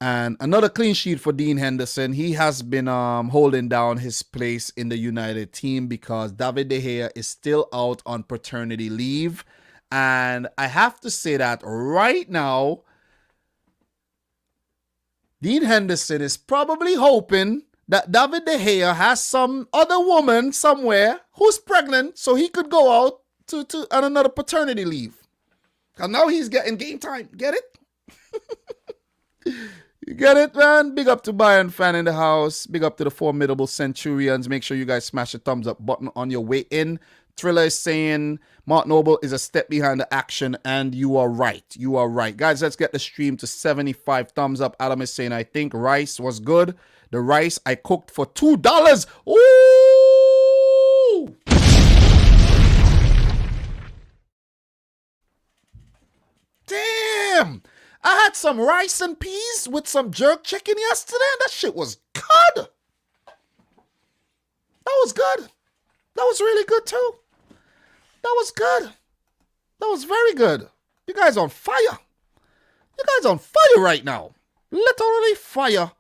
And another clean sheet for Dean Henderson. He has been holding down his place in the United team because David De Gea is still out on paternity leave. And I have to say that right now, Dean Henderson is probably hoping that David De Gea has some other woman somewhere who's pregnant so he could go out on another paternity leave. And now he's getting game time. Get it? You get it, man? Big up to Bayern fan in the house. Big up to the formidable Centurions. Make sure you guys smash the thumbs up button on your way in. Thriller is saying Mark Noble is a step behind the action, and you are right. You are right. Guys, let's get the stream to 75 thumbs up. Adam is saying, I think rice was good. The rice I cooked for $2. Ooh! Damn! I had some rice and peas with some jerk chicken yesterday, and that shit was good. That was good. That was really good, too. That was good. That was very good. You guys on fire. You guys on fire right now. Literally fire.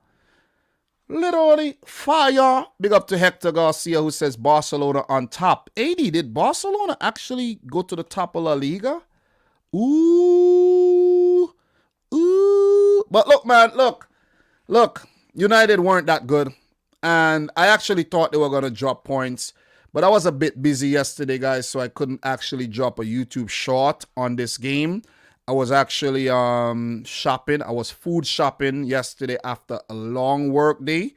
Literally fire. Big up to Hector Garcia who says Barcelona on top. AD, did Barcelona actually go to the top of La Liga? Ooh. Ooh. But look, man, look. United weren't that good. And I actually thought they were going to drop points. But I was a bit busy yesterday, guys, so I couldn't actually drop a YouTube short on this game. I was actually shopping. I was food shopping yesterday after a long work day.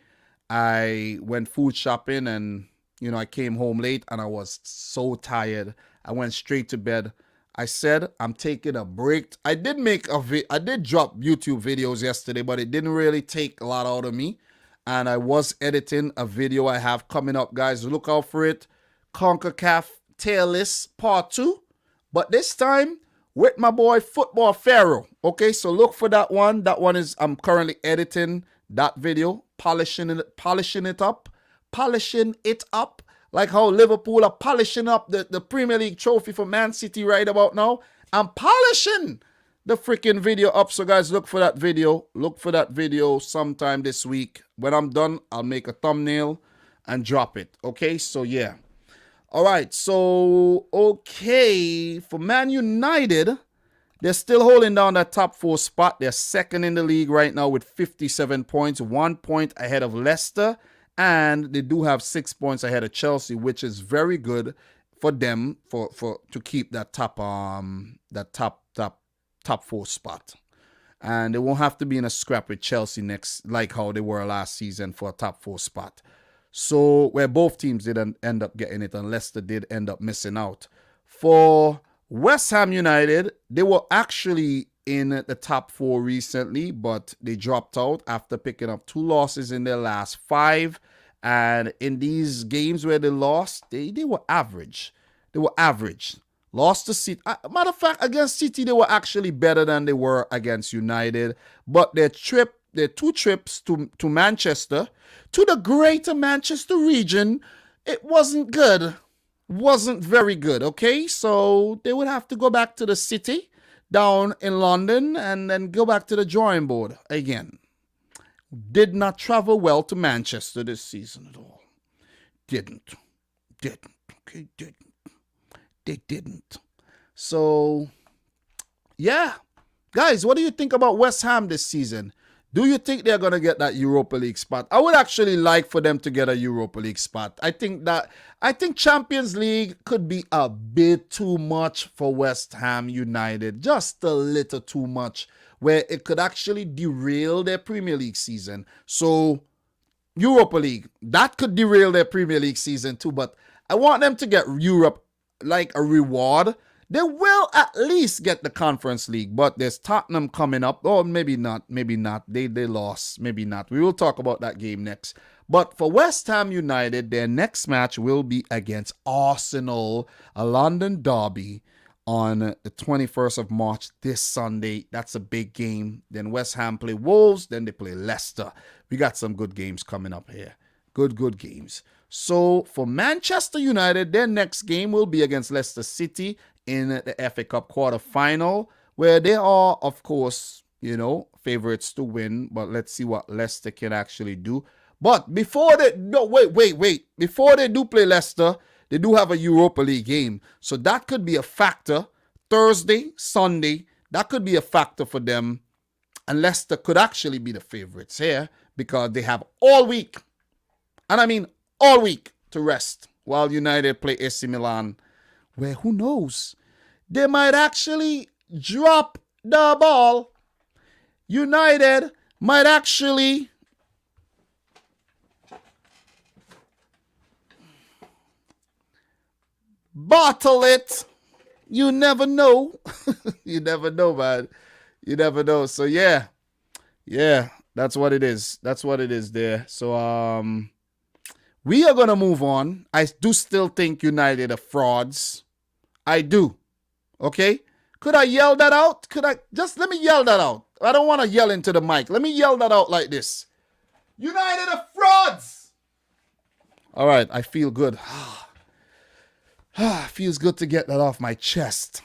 I went food shopping and, you know, I came home late and I was so tired. I went straight to bed. I said, I'm taking a break. I did drop YouTube videos yesterday, but it didn't really take a lot out of me. And I was editing a video I have coming up, guys. Look out for it. CONCACAF Tier List Part 2. But this time with my boy Football Pharaoh. Okay, so look for that one. That one is, I'm currently editing that video, polishing it up. Like how Liverpool are polishing up the Premier League trophy for Man City right about now. I'm polishing the freaking video up. So guys, look for that video. Look for that video sometime this week. When I'm done, I'll make a thumbnail and drop it. Okay, so yeah. All right, so okay, for Man United, they're still holding down that top 4 spot. They're second in the league right now with 57 points, 1 point ahead of Leicester. And they do have 6 points ahead of Chelsea, which is very good for them to keep that top 4 spot. And they won't have to be in a scrap with Chelsea next, like how they were last season for a top 4 spot. So where both teams didn't end up getting it and Leicester did end up missing out. For West Ham United, they were actually in the top 4 recently, but they dropped out after picking up 2 losses in their last 5. And in these games where they lost, they were average. They were average. Lost to City. Matter of fact, against City, they were actually better than they were against United. But their 2 trips to Manchester, to the greater Manchester region, it wasn't good. Wasn't very good, okay? So they would have to go back to the city down in London and then go back to the drawing board again. Did not travel well to Manchester this season at all. Didn't. Okay, didn't. They didn't. So, yeah. Guys, what do you think about West Ham this season? Do you think they're going to get that Europa League spot? I would actually like for them to get a Europa League spot. I think Champions League could be a bit too much for West Ham United. Just a little too much, where it could actually derail their Premier League season. So, Europa League, that could derail their Premier League season too. But I want them to get Europe like a reward. They will at least get the Conference League, but there's Tottenham coming up. Oh, maybe not. They lost. Maybe not. We will talk about that game next. But for West Ham United, their next match will be against Arsenal, a London derby on the 21st of March, this Sunday. That's a big game. Then West Ham play Wolves. Then they play Leicester. We got some good games coming up here. Good games. So for Manchester United, their next game will be against Leicester City in the FA Cup quarterfinal, where they are, of course, favorites to win. But let's see what Leicester can actually do. But before they, no, wait. Before they do play Leicester, they do have a Europa League game. So that could be a factor. Thursday, Sunday, that could be a factor for them. And Leicester could actually be the favorites here because they have all week. And I mean all week to rest while United play AC Milan, where who knows? They might actually drop the ball. United might actually bottle it. You never know. You never know, man. You never know. So yeah, that's what it is. That's what it is there. So we are gonna move on. I do still think United are frauds. I do. Okay? Could I yell that out? Let me yell that out. I don't want to yell into the mic. Let me yell that out like this. United are frauds. All right, I feel good. Feels good to get that off my chest.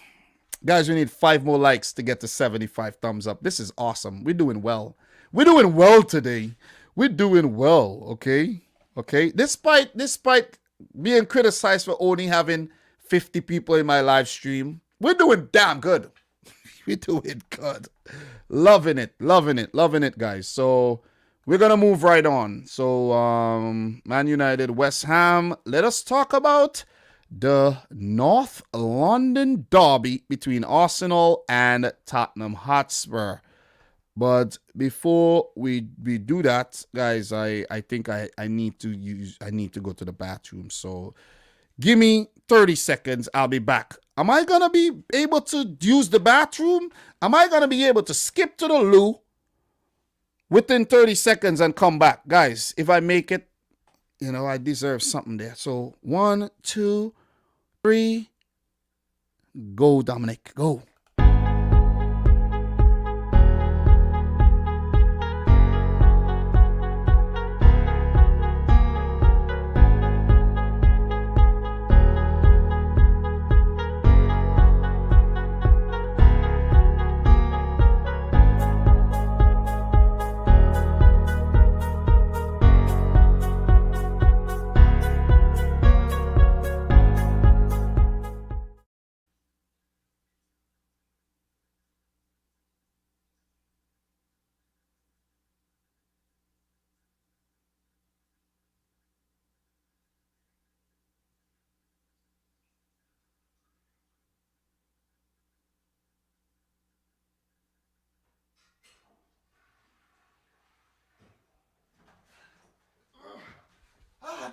Guys, we need 5 more likes to get to 75 thumbs up. This is awesome. We're doing well. We're doing well today. We're doing well, okay? Okay? Despite being criticized for only having 50 people in my live stream, we're doing damn good. We're doing good. Loving it, guys. So we're going to move right on. So Man United, West Ham. Let us talk about the North London derby between Arsenal and Tottenham Hotspur. But before we do that, guys, I think I need to go to the bathroom. So give me 30 seconds. I'll be back. Am I going to be able to use the bathroom? Am I going to be able to skip to the loo within 30 seconds and come back? Guys, if I make it, I deserve something there. So 1, 2, 3, go, Dominic, go.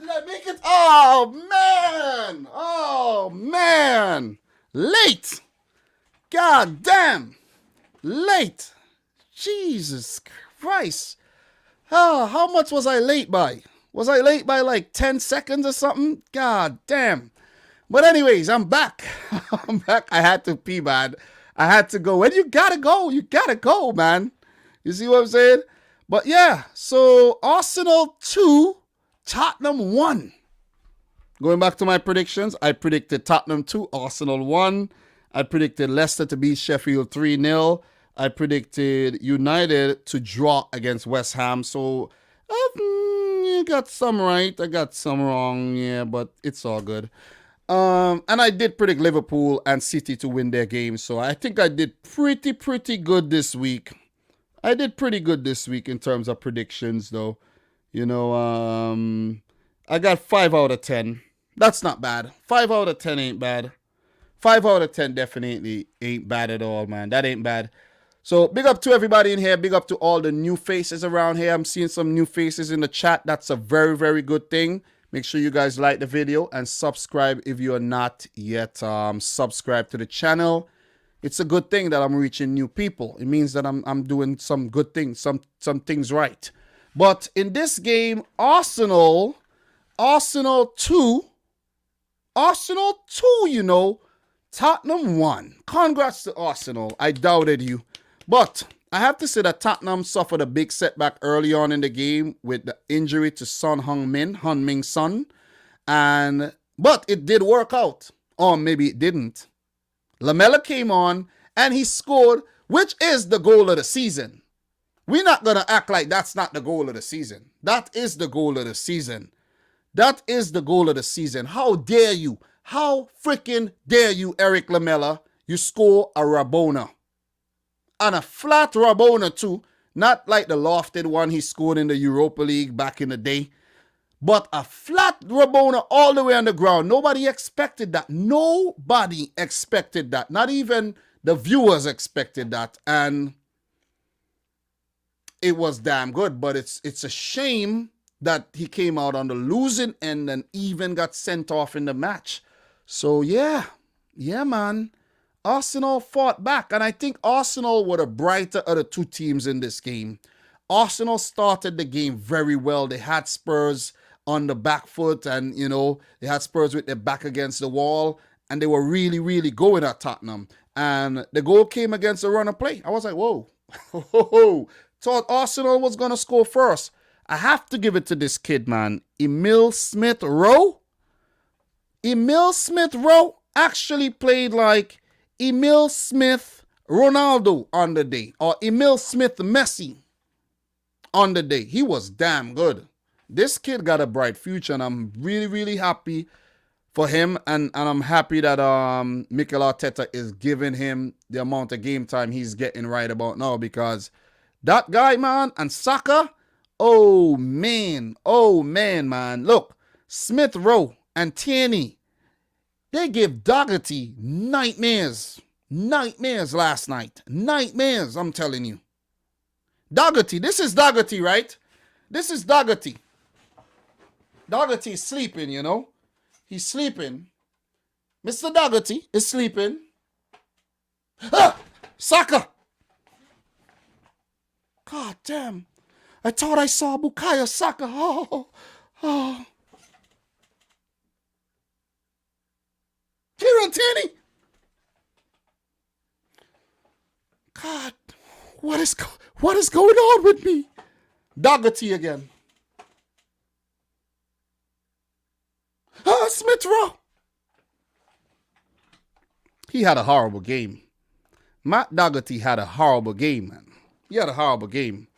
Did I make it? Oh, man. Late. God damn. Late. Jesus Christ. How much was I late by? Was I late by like 10 seconds or something? God damn. But anyways, I'm back. I'm back. I had to pee, man. I had to go. And you gotta go, man. You see what I'm saying? But yeah, so Arsenal 2, Tottenham 1. Going back to my predictions, I predicted Tottenham 2, Arsenal 1. I predicted Leicester to beat Sheffield 3-0. I predicted United to draw against West Ham. So, you got some right. I got some wrong. Yeah, but it's all good. And I did predict Liverpool and City to win their games. So, I think I did pretty good this week. I did pretty good this week in terms of predictions, though. I got 5 out of 10. That's not bad. 5 out of 10 ain't bad. 5 out of 10 definitely ain't bad at all, man. That ain't bad. So big up to everybody in here. Big up to all the new faces around here. I'm seeing some new faces in the chat. That's a very good thing. Make sure you guys like the video and subscribe if you are not yet subscribed to the channel. It's a good thing that I'm reaching new people. It means that I'm doing some good things, some things right. But in this game, Arsenal 2, Tottenham won. Congrats to Arsenal. I doubted you. But I have to say that Tottenham suffered a big setback early on in the game with the injury to Son Heung-min Son. But it did work out. Or maybe it didn't. Lamela came on and he scored, which is the goal of the season. We're not going to act like that's not the goal of the season. That is the goal of the season. That is the goal of the season. How dare you? How freaking dare you, Eric Lamela? You score a Rabona. And a flat Rabona too. Not like the lofted one he scored in the Europa League back in the day. But a flat Rabona all the way on the ground. Nobody expected that. Nobody expected that. Not even the viewers expected that. And it was damn good. But it's a shame that he came out on the losing end and even got sent off in the match. So, yeah, man. Arsenal fought back, and I think Arsenal were the brighter of the two teams in this game. Arsenal started the game very well. They had Spurs on the back foot, and, they had Spurs with their back against the wall, and they were really, really going at Tottenham. And the goal came against a run of play. I was like, whoa. Thought Arsenal was going to score first. I have to give it to this kid, man. Emil Smith-Rowe. Emil Smith-Rowe actually played like Emil Smith Ronaldo on the day. Or Emil Smith Messi on the day. He was damn good. This kid got a bright future, and I'm really, really happy for him. And I'm happy that Mikel Arteta is giving him the amount of game time he's getting right about now. Because that guy, man, and Saka... Oh, man, man. Look, Smith-Rowe and Tierney, they give Doherty nightmares. Nightmares last night. Nightmares, I'm telling you. Doherty, this is Doherty, right? This is Doherty. Doherty is sleeping, He's sleeping. Mr. Doherty is sleeping. Saka! God damn. I thought I saw Bukayo Saka. Oh. Kieran Tierney. God, what is going on with me? Doherty again. Smith-Rowe. He had a horrible game. Matt Doherty had a horrible game, man. He had a horrible game.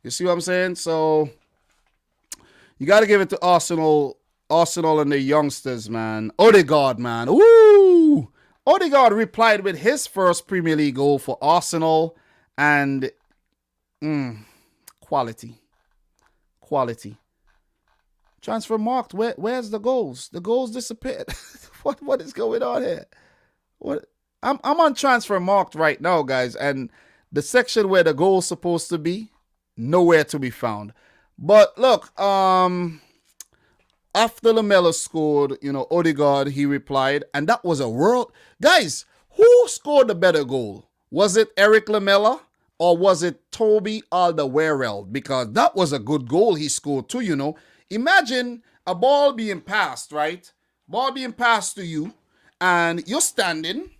You see what I'm saying? So, you got to give it to Arsenal and the youngsters, man. Odegaard, man. Woo! Odegaard replied with his first Premier League goal for Arsenal. And, quality. Transfer marked. Where's the goals? The goals disappeared. What is going on here? I'm on transfer marked right now, guys. And the section where the goal's supposed to be, nowhere to be found. But look, after Lamela scored, Odegaard, he replied, and that was a world. Guys, who scored the better goal? Was it Eric Lamela or was it Toby Alderweireld? Because that was a good goal he scored too, Imagine a ball being passed, right? Ball being passed to you, and you're standing,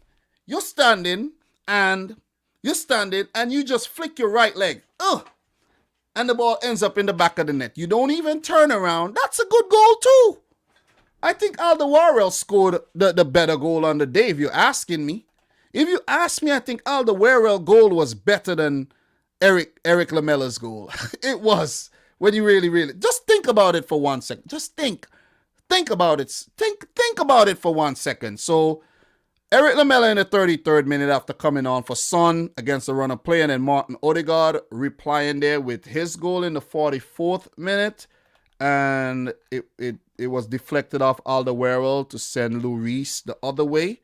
and you just flick your right leg. And the ball ends up in the back of the net. You don't even turn around. That's a good goal too. I think Alderweireld scored the better goal on the day, if you're asking me. If you ask me, I think Alderweireld's goal was better than Eric Lamela's goal. It was. When you really, just think about it for 1 second. Just think about it. Think about it for 1 second. So, Eric Lamela in the 33rd minute after coming on for Son against the run of play, and then Martin Odegaard replying there with his goal in the 44th minute, and it was deflected off Alderweireld to send Lloris the other way.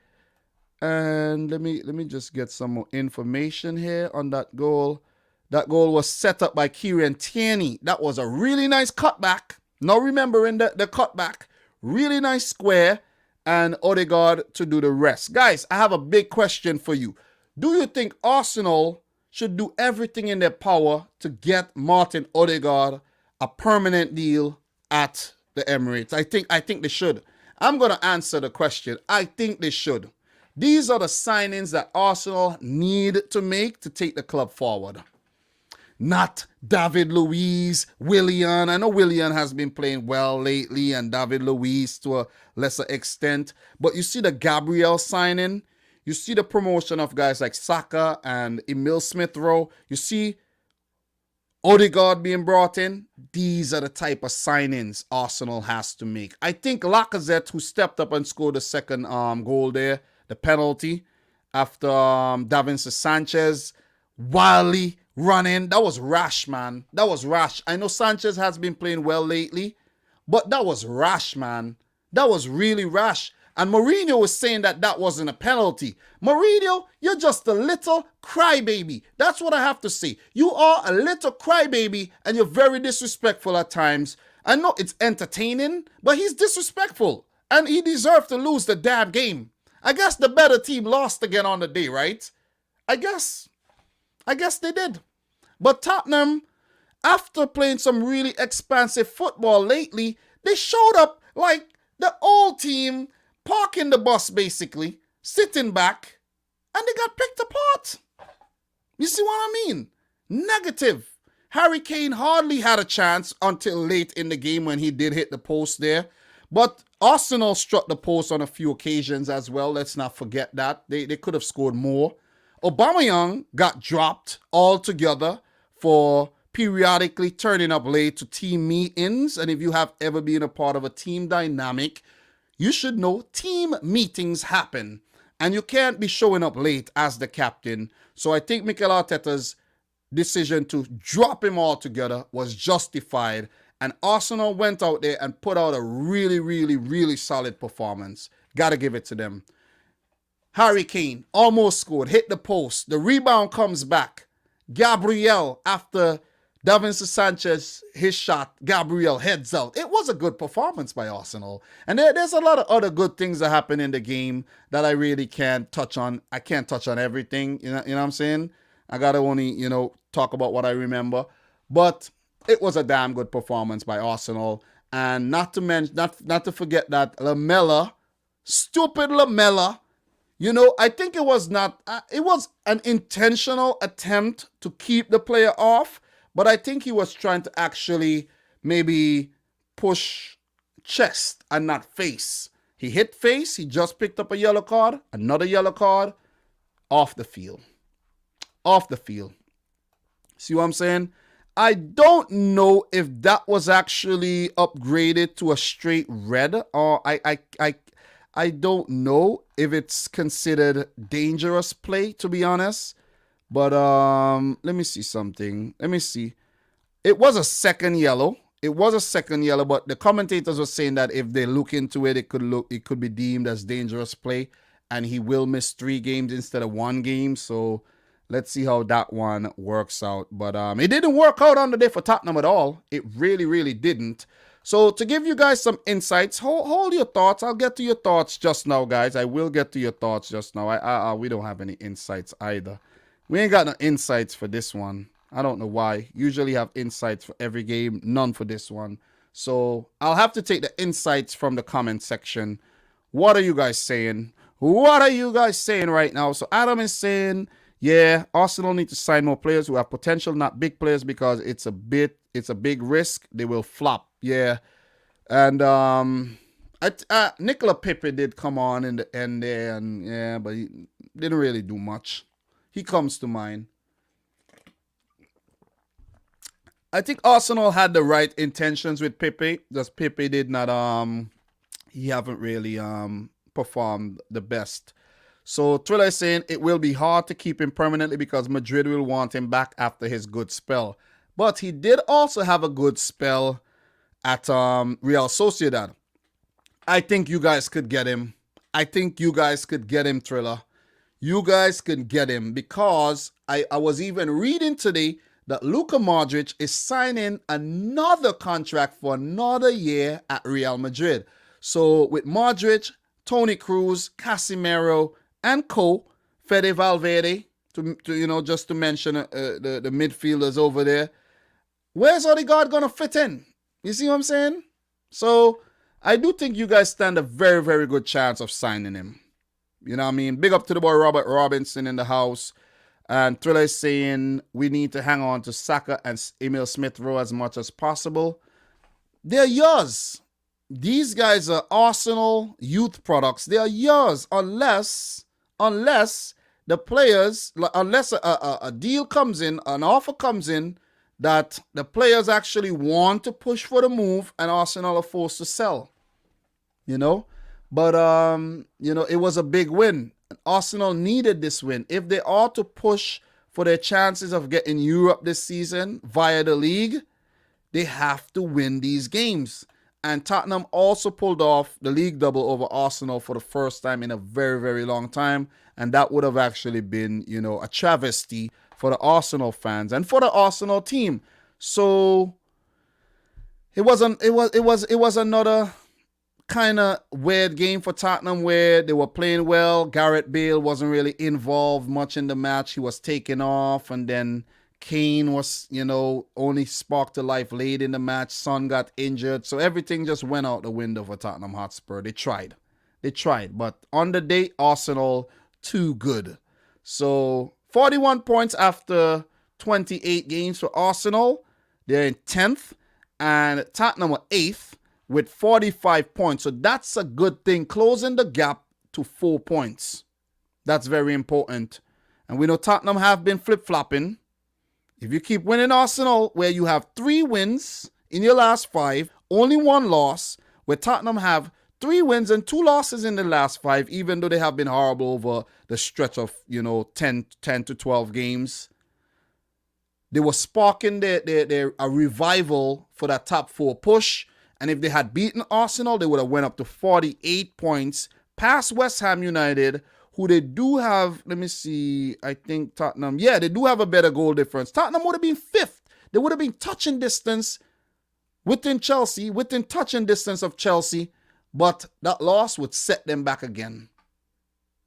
And let me just get some more information here on that goal. That goal was set up by Kieran Tierney. That was a really nice cutback. Now remembering the cutback. Really nice square. And Odegaard to do the rest. Guys, I have a big question for you. Do you think Arsenal should do everything in their power to get Martin Odegaard a permanent deal at the Emirates? I think they should. I'm going to answer the question. I think they should. These are the signings that Arsenal need to make to take the club forward. Not David Luiz, Willian. I know Willian has been playing well lately and David Luiz to a lesser extent. But you see the Gabriel signing. You see the promotion of guys like Saka and Emil Smith-Rowe. You see Odegaard being brought in. These are the type of signings Arsenal has to make. I think Lacazette, who stepped up and scored the second goal there, the penalty, after Davinson Sanchez wildly running. That was rash, man. That was rash. I know Sanchez has been playing well lately, but that was rash, man. That was really rash. And Mourinho was saying that that wasn't a penalty. Mourinho, you're just a little crybaby. That's what I have to say. You are a little crybaby and you're very disrespectful at times. I know it's entertaining, but he's disrespectful. And he deserved to lose the damn game. I guess the better team lost again on the day, right? I guess they did. But Tottenham, after playing some really expansive football lately, they showed up like the old team, parking the bus basically, sitting back, and they got picked apart. You see what I mean? Negative. Harry Kane hardly had a chance until late in the game when he did hit the post there. But Arsenal struck the post on a few occasions as well. Let's not forget that. They could have scored more. Aubameyang got dropped altogether for periodically turning up late to team meetings. And if you have ever been a part of a team dynamic, you should know team meetings happen. And you can't be showing up late as the captain. So I think Mikel Arteta's decision to drop him altogether was justified. And Arsenal went out there and put out a really, really, really solid performance. Gotta give it to them. Harry Kane almost scored, hit the post. The rebound comes back. Gabriel, after Davinson Sanchez, his shot, Gabriel heads out. It was a good performance by Arsenal. And there's a lot of other good things that happen in the game that I really can't touch on. I can't touch on everything, you know what I'm saying? I gotta only, talk about what I remember. But it was a damn good performance by Arsenal. And not to forget that Lamela, stupid Lamela, I think it was an intentional attempt to keep the player off, but I think he was trying to actually maybe push chest and not face. He hit face, he just picked up a yellow card, another yellow card, off the field. Off the field. See what I'm saying? I don't know if that was actually upgraded to a straight red, or I don't know if it's considered dangerous play, to be honest. But let me see something. Let me see. It was a second yellow. It was a second yellow, but the commentators were saying that if they look into it, it could be deemed as dangerous play, and he will miss 3 games instead of 1 game. So let's see how that one works out. But it didn't work out on the day for Tottenham at all. It really, really didn't. So to give you guys some insights, hold your thoughts. I'll get to your thoughts just now, guys. I will get to your thoughts just now. We don't have any insights either. We ain't got no insights for this one. I don't know why. Usually have insights for every game. None for this one. So I'll have to take the insights from the comment section. What are you guys saying? What are you guys saying right now? So Adam is saying, yeah, Arsenal need to sign more players who have potential, not big players, because it's a big risk. They will flop. Yeah. And Nicola Pepe did come on in the end there, and yeah, but he didn't really do much. He comes to mind. I think Arsenal had the right intentions with Pepe. Just Pepe did not he haven't really performed the best. So Thriller is saying it will be hard to keep him permanently because Madrid will want him back after his good spell. But he did also have a good spell at Real Sociedad. I think you guys could get him. I think you guys could get him, Thriller. You guys could get him because I was even reading today that Luka Modric is signing another contract for another year at Real Madrid. So with Modric, Toni Kroos, Casemiro, and Fede Valverde, just to mention the midfielders over there, where's Odegaard going to fit in? You see what I'm saying? So I do think you guys stand a very, very good chance of signing him. You know what I mean? Big up to the boy Robert Robinson in the house. And Thriller is saying we need to hang on to Saka and Emil Smith Rowe as much as possible. They're yours. These guys are Arsenal youth products. They are yours unless the players, unless a deal comes in, an offer comes in that the players actually want to push for the move and Arsenal are forced to sell. You know? But, it was a big win. Arsenal needed this win. If they are to push for their chances of getting Europe this season via the league, they have to win these games. And Tottenham also pulled off the league double over Arsenal for the first time in a very, very long time. And that would have actually been, a travesty for the Arsenal fans and for the Arsenal team. So it was another kind of weird game for Tottenham where they were playing well. Gareth Bale wasn't really involved much in the match. He was taken off, and then Kane was, only sparked to life late in the match. Son got injured. So everything just went out the window for Tottenham Hotspur. They tried. But on the day, Arsenal, too good. So 41 points after 28 games for Arsenal. They're in 10th. And Tottenham are 8th. With 45 points. So that's a good thing. Closing the gap to 4 points. That's very important. And we know Tottenham have been flip-flopping. If you keep winning Arsenal, where you have 3 wins in your last 5, only 1 loss, where Tottenham have 3 wins and 2 losses in the last 5, even though they have been horrible over the stretch of, 10 to 12 games. They were sparking a revival for that top 4 push. And if they had beaten Arsenal, they would have went up to 48 points past West Ham United, who they do have, let me see, I think Tottenham, they do have a better goal difference. Tottenham would have been 5th. They would have been touching distance within touching distance of Chelsea, but that loss would set them back again.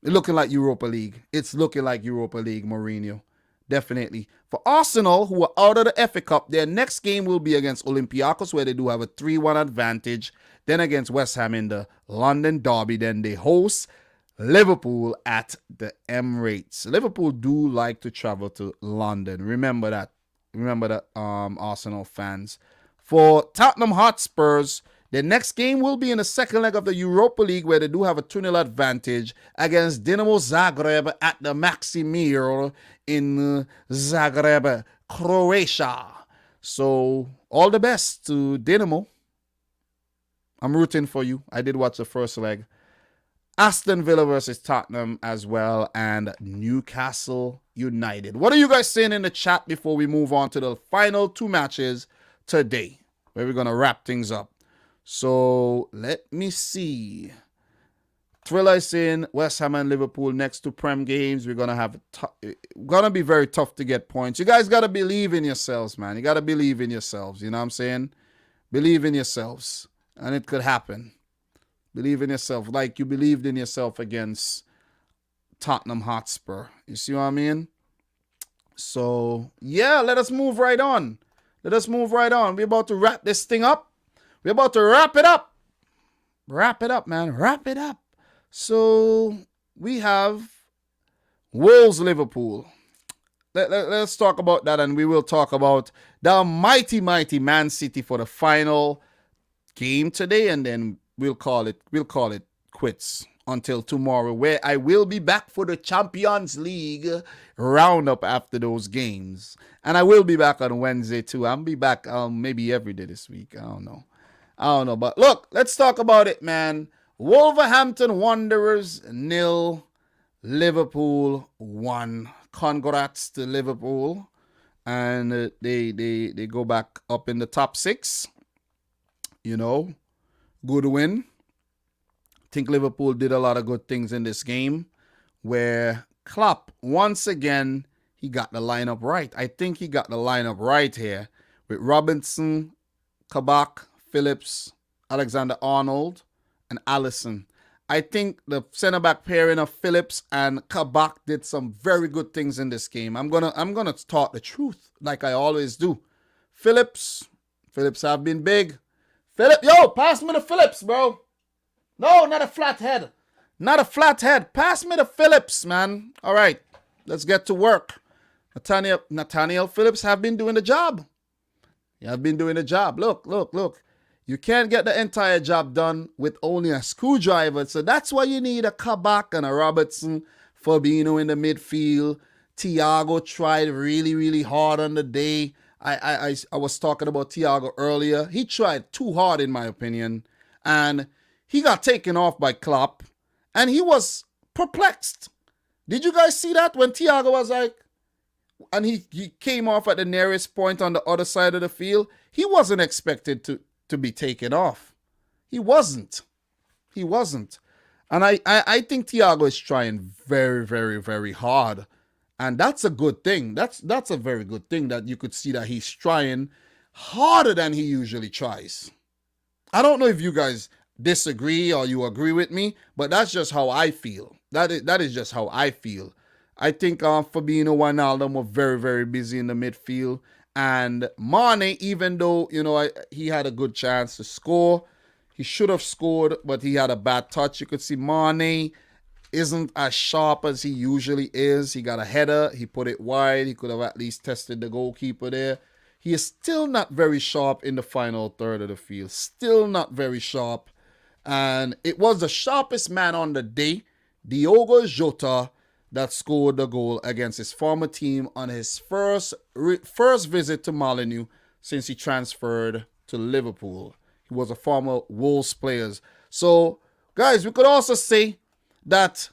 It's looking like Europa League. It's looking like Europa League, Mourinho. Definitely. For Arsenal, who are out of the FA Cup, their next game will be against Olympiacos, where they do have a 3-1 advantage. Then against West Ham in the London derby. Then they host Liverpool at the Emirates. Liverpool do like to travel to London. Remember that. Arsenal fans. For Tottenham Hotspurs, the next game will be in the second leg of the Europa League, where they do have a 2-0 advantage against Dinamo Zagreb at the Maximir in Zagreb, Croatia. So, all the best to Dinamo. I'm rooting for you. I did watch the first leg. Aston Villa versus Tottenham as well, and Newcastle United. What are you guys saying in the chat before we move on to the final 2 matches today, where we're going to wrap things up? So, let me see. Thriller is saying West Ham and Liverpool next to Prem games. We're going to have gonna be very tough to get points. You guys got to believe in yourselves, man. You got to believe in yourselves. You know what I'm saying? Believe in yourselves. And it could happen. Believe in yourself like you believed in yourself against Tottenham Hotspur. You see what I mean? So, let us move right on. We're about to wrap this thing up. We're about to wrap it up. Wrap it up, man. Wrap it up. So, we have Wolves Liverpool. Let's talk about that, and we will talk about the mighty Man City for the final game today, and then we'll call it quits until tomorrow, where I will be back for the Champions League roundup after those games. And I will be back on Wednesday too. I'll be back maybe every day this week. I don't know. But look, let's talk about it, man. Wolverhampton Wanderers 0, Liverpool 1. Congrats to Liverpool. And they go back up in the top 6. Good win. I think Liverpool did a lot of good things in this game, where Klopp, once again, he got the lineup right. I think he got the lineup right here with Robinson, Kabak, Phillips, Alexander-Arnold, and Alisson. I think the center-back pairing of Phillips and Kabak did some very good things in this game. I'm gonna talk the truth, like I always do. Phillips have been big. Pass me the Phillips, bro. No, not a flat head. Not a flathead. Pass me the Phillips, man. All right, let's get to work. Nathaniel Phillips have been doing the job. You have been doing the job. Look. You can't get the entire job done with only a screwdriver. So that's why you need a Kabak and a Robertson, Fabinho in the midfield. Thiago tried really, really hard on the day. I was talking about Thiago earlier. He tried too hard, in my opinion. And he got taken off by Klopp. And he was perplexed. Did you guys see that when Thiago was like, and he came off at the nearest point on the other side of the field? He wasn't expected to be taken off. He wasn't. And I think Thiago is trying very, very, very hard. And that's a good thing. That's a very good thing that you could see that he's trying harder than he usually tries. I don't know if you guys disagree or you agree with me, but that's just how I feel. That is just how I feel. I think Fabinho, Wijnaldum were very, very busy in the midfield. And Mane, even though, he had a good chance to score, he should have scored, but he had a bad touch. You could see Mane isn't as sharp as he usually is. He got a header. He put it wide. He could have at least tested the goalkeeper there. He is still not very sharp in the final third of the field. Still not very sharp. And it was the sharpest man on the day, Diogo Jota, that scored the goal against his former team on his first visit to Molineux since he transferred to Liverpool. He was a former Wolves player. So, guys, we could also say that,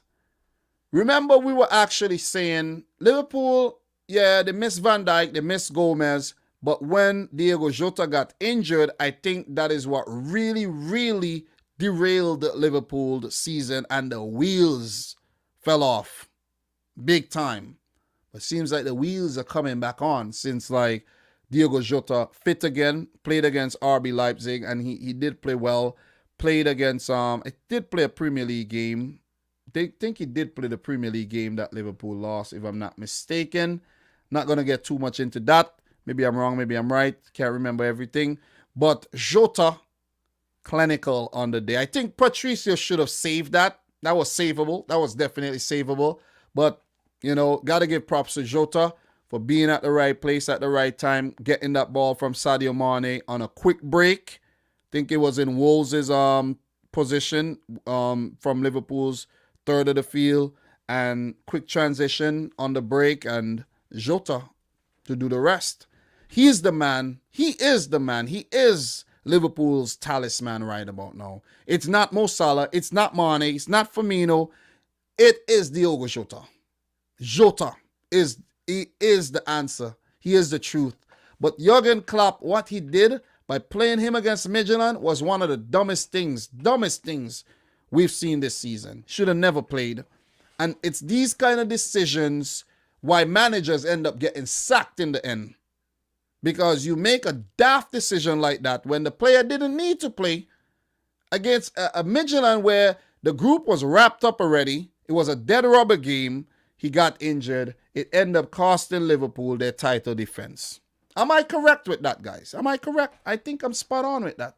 remember, we were actually saying Liverpool, yeah, they missed Van Dijk, they missed Gomez, but when Diogo Jota got injured, I think that is what really, really derailed Liverpool season, and the wheels fell off big time. But it seems like the wheels are coming back on since, like, Diogo Jota fit again, played against RB Leipzig, and he did play well. Played against, it did play a Premier League game. They think he did play the Premier League game that Liverpool lost, if I'm not mistaken. Not going to get too much into that. Maybe I'm wrong, maybe I'm right. Can't remember everything. But Jota, clinical on the day. I think Patricio should have saved that. That was savable. That was definitely savable. But, got to give props to Jota for being at the right place at the right time, getting that ball from Sadio Mane on a quick break. I think it was in Wolves' position from Liverpool's third of the field, and quick transition on the break, and Jota to do the rest. He is the man. He is the man. He is Liverpool's talisman right about now. It's not Mo Salah. It's not Mane. It's not Firmino. It is Diogo Jota. Jota is the answer. He is the truth. But Jurgen Klopp, what he did by playing him against Midtjylland was one of the dumbest things we've seen this season. Should have never played. And it's these kind of decisions why managers end up getting sacked in the end. Because you make a daft decision like that when the player didn't need to play against a Midtjylland where the group was wrapped up already. It was a dead rubber game. He got injured. It ended up costing Liverpool their title defense. Am I correct with that, guys? Am I correct? I think I'm spot on with that.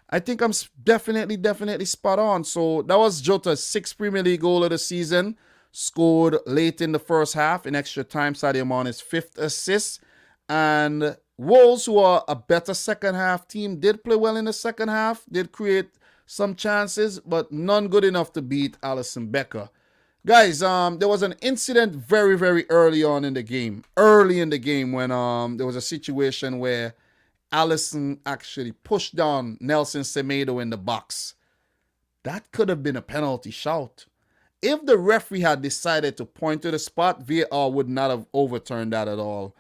I think I'm definitely spot on. So that was Jota's 6th Premier League goal of the season. Scored late in the first half in extra time. Sadio Mane's 5th assist. And Wolves, who are a better second half team, did play well in the second half. Did create some chances, but none good enough to beat Alisson Becker. Guys, there was an incident very, very early on in the game. Early in the game when there was a situation where Alisson actually pushed down Nelson Semedo in the box. That could have been a penalty shout. If the referee had decided to point to the spot, VAR would not have overturned that at all.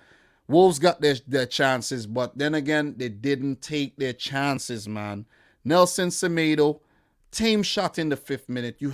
Wolves got their chances, but then again, they didn't take their chances, man. Nelson Semedo, tame shot in the 5th minute. You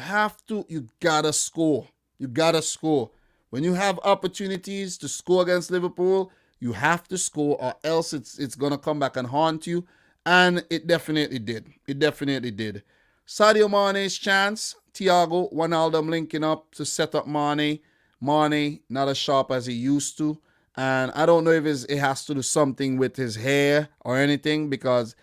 gotta score. You gotta score. When you have opportunities to score against Liverpool, you have to score, or else it's going to come back and haunt you. And it definitely did. It definitely did. Sadio Mane's chance. Thiago, Wijnaldum linking up to set up Mane. Mane, not as sharp as he used to. And I don't know if it has to do something with his hair or anything, because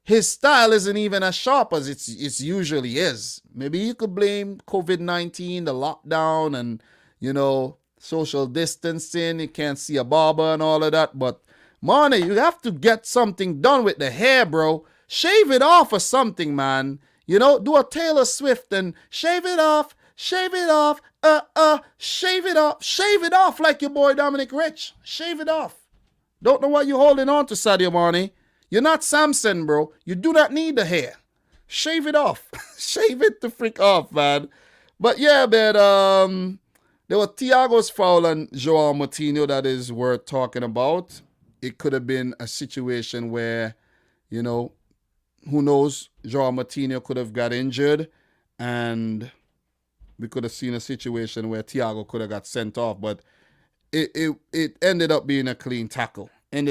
his style isn't even as sharp as it usually is. Maybe you could blame COVID-19, the lockdown, and, social distancing. You can't see a barber and all of that. But, Mane, you have to get something done with the hair, bro. Shave it off or something, man. Do a Taylor Swift and shave it off, shave it off, shave it off like your boy Dominic Rich. Shave it off. Don't know why you're holding on to Sadio Mane. You're not Samson, bro. You do not need the hair. Shave it off. Shave it the freak off, man. But yeah, man, there was Thiago's foul and Joao Moutinho that is worth talking about. It could have been a situation where, who knows, Joao Moutinho could have got injured and we could have seen a situation where Thiago could have got sent off. But it ended up being a clean tackle. And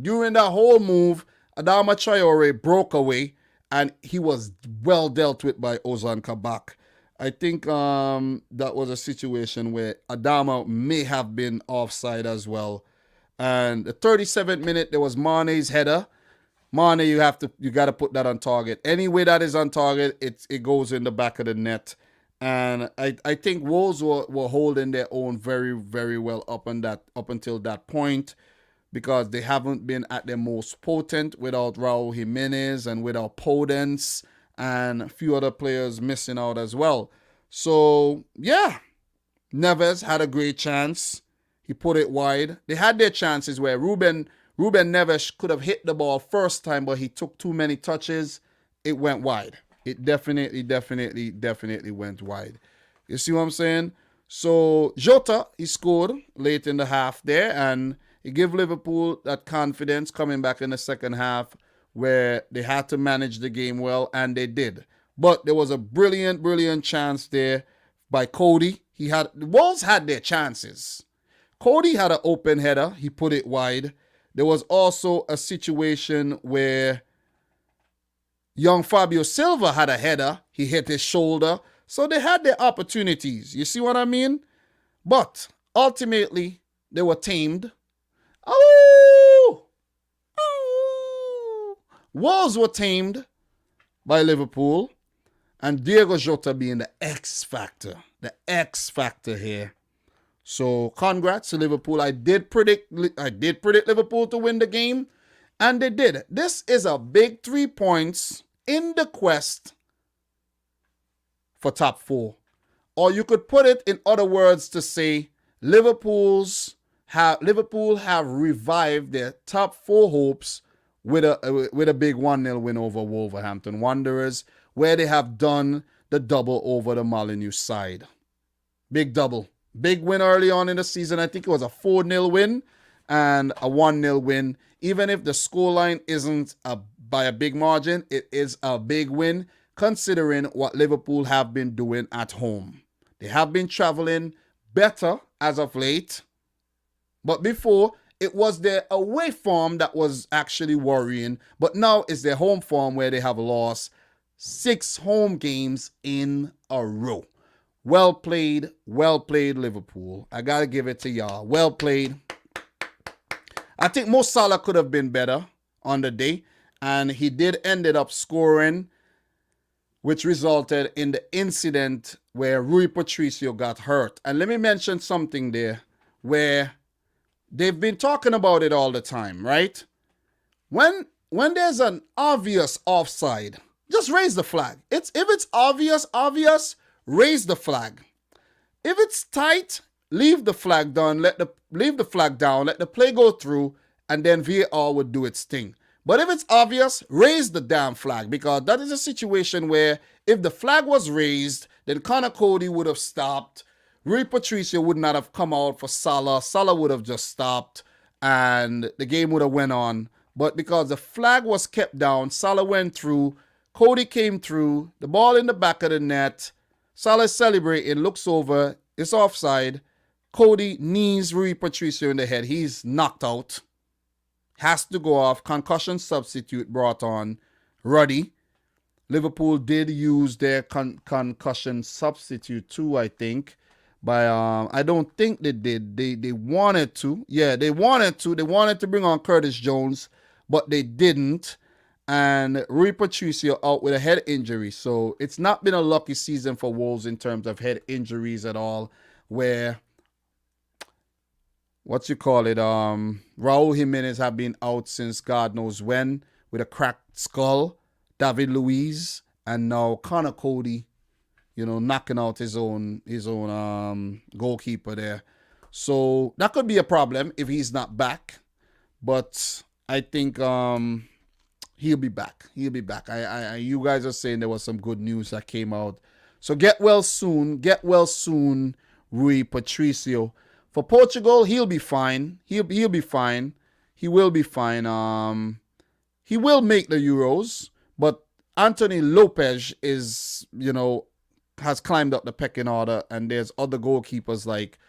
during that whole move, Adama Traore broke away and he was well dealt with by Ozan Kabak. I think that was a situation where Adama may have been offside as well. And the 37th minute, there was Mane's header. Mane, you got to put that on target. Any way that is on target, it goes in the back of the net. And I think Wolves were holding their own very, very well up until that point, because they haven't been at their most potent without Raul Jimenez and without Podence and a few other players missing out as well. So, yeah, Neves had a great chance. He put it wide. They had their chances where Ruben Neves could have hit the ball first time, but he took too many touches. It went wide. It definitely went wide. You see what I'm saying? So Jota, he scored late in the half there, and it gave Liverpool that confidence coming back in the second half where they had to manage the game well, and they did. But there was a brilliant chance there by Cody. The Wolves had their chances. Cody had an open header. He put it wide. There was also a situation where young Fabio Silva had a header. He hit his shoulder. So they had their opportunities. You see what I mean? But ultimately, they were tamed. Wolves were tamed by Liverpool. And Diego Jota being the X factor. The X factor here. So congrats to Liverpool. I did predict Liverpool to win the game, and they did. This is a big 3 points in the quest for top 4. Or you could put it in other words to say Liverpool have revived their top 4 hopes with a big 1-0 win over Wolverhampton Wanderers, where they have done the double over the Molineux side. Big double. Big win early on in the season. I think it was a 4-0 win and a 1-0 win. Even if the scoreline isn't by a big margin, it is a big win considering what Liverpool have been doing at home. They have been traveling better as of late. But before, it was their away form that was actually worrying. But now it's their home form where they have lost 6 home games in a row. Well played, Liverpool. I got to give it to y'all. Well played. I think Mo Salah could have been better on the day. And he did ended up scoring, which resulted in the incident where Rui Patricio got hurt. And let me mention something there where they've been talking about it all the time, right? When there's an obvious offside, just raise the flag. If it's obvious, raise the flag. If it's tight, leave the flag down, let the play go through, and then VAR would do its thing. But if it's obvious, raise the damn flag, because that is a situation where if the flag was raised, then Connor Cody would have stopped. Rui Patricio would not have come out for Salah. Salah would have just stopped, and the game would have went on. But because the flag was kept down, Salah went through, Cody came through, the ball in the back of the net, Salah celebrating, looks over, it's offside. Cody knees Rui Patricio in the head. He's knocked out. Has to go off. Concussion substitute brought on. Ruddy. Liverpool did use their concussion substitute too, I think. But I don't think they did. They wanted to. Yeah, they wanted to. They wanted to bring on Curtis Jones, but they didn't. and Rui Patricio out with a head injury. So it's not been a lucky season for Wolves in terms of head injuries at all, where Raul Jimenez have been out since God knows when with a cracked skull. David Luiz and now Connor Cody, knocking out his own goalkeeper there. So that could be a problem if he's not back. But I think he'll be back. He'll be back. You guys are saying there was some good news that came out. So get well soon. Get well soon, Rui Patricio. For Portugal, he'll be fine. He'll be fine. He will be fine. He will make the Euros, but Anthony Lopez is, has climbed up the pecking order, and there's other goalkeepers like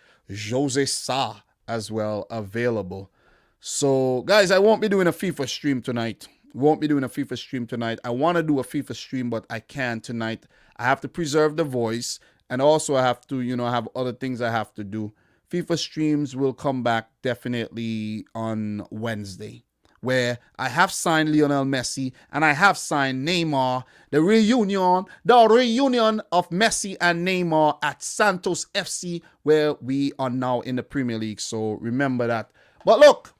Jose Sa as well available. So, guys, I won't be doing a FIFA stream tonight. I want to do a FIFA stream, but I can't tonight. I have to preserve the voice, and also I have to, have other things I have to do. FIFA streams will come back definitely on Wednesday, where I have signed Lionel Messi and I have signed Neymar. The reunion of Messi and Neymar at Santos FC, where we are now in the Premier League. So remember that. But look,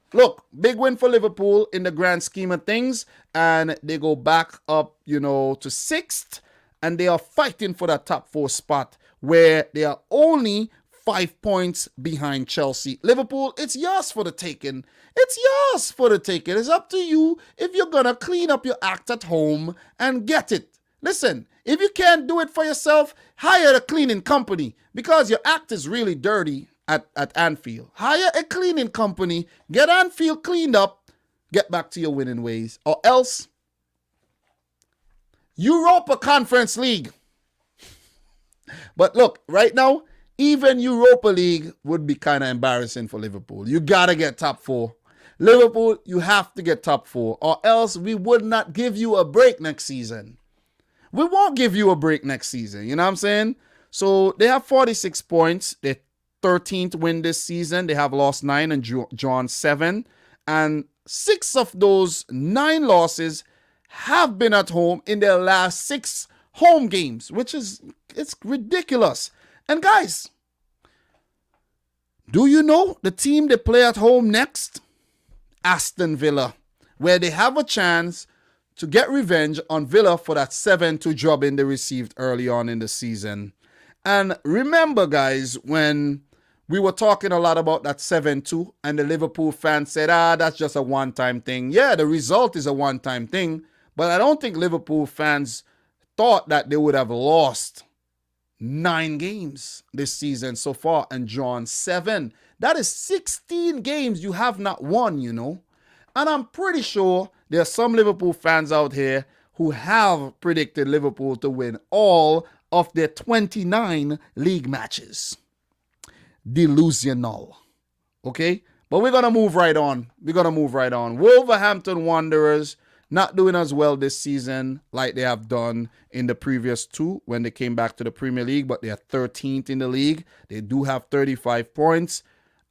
big win for Liverpool in the grand scheme of things, and they go back up, to 6th, and they are fighting for that top 4 spot, where they are only 5 points behind Chelsea. Liverpool, it's yours for the taking. It's yours for the taking. It's up to you if you're going to clean up your act at home and get it. Listen, if you can't do it for yourself, hire a cleaning company, because your act is really dirty at Anfield. Hire a cleaning company, get Anfield cleaned up, get back to your winning ways. Or else, Europa Conference League. But look, right now, even Europa League would be kind of embarrassing for Liverpool. You got to get top 4. Liverpool, you have to get top 4, or else we would not give you a break next season. We won't give you a break next season. You know what I'm saying? So they have 46 points. They're 13th win this season. They have lost 9 and drawn 7. And 6 of those 9 losses have been at home in their last 6 home games, which is, it's ridiculous. And guys, do you know the team they play at home next? Aston Villa, where they have a chance to get revenge on Villa for that 7-2 drubbing they received early on in the season. And remember, guys, when we were talking a lot about that 7-2 and the Liverpool fans said, that's just a one-time thing. Yeah, the result is a one-time thing, but I don't think Liverpool fans thought that they would have lost 9 games this season so far and drawn 7. That is 16 games you have not won, And I'm pretty sure there are some Liverpool fans out here who have predicted Liverpool to win all of their 29 league matches. Delusional. Okay? But we're going to move right on. Wolverhampton Wanderers, not doing as well this season like they have done in the previous 2 when they came back to the Premier League, but they are 13th in the league. They do have 35 points,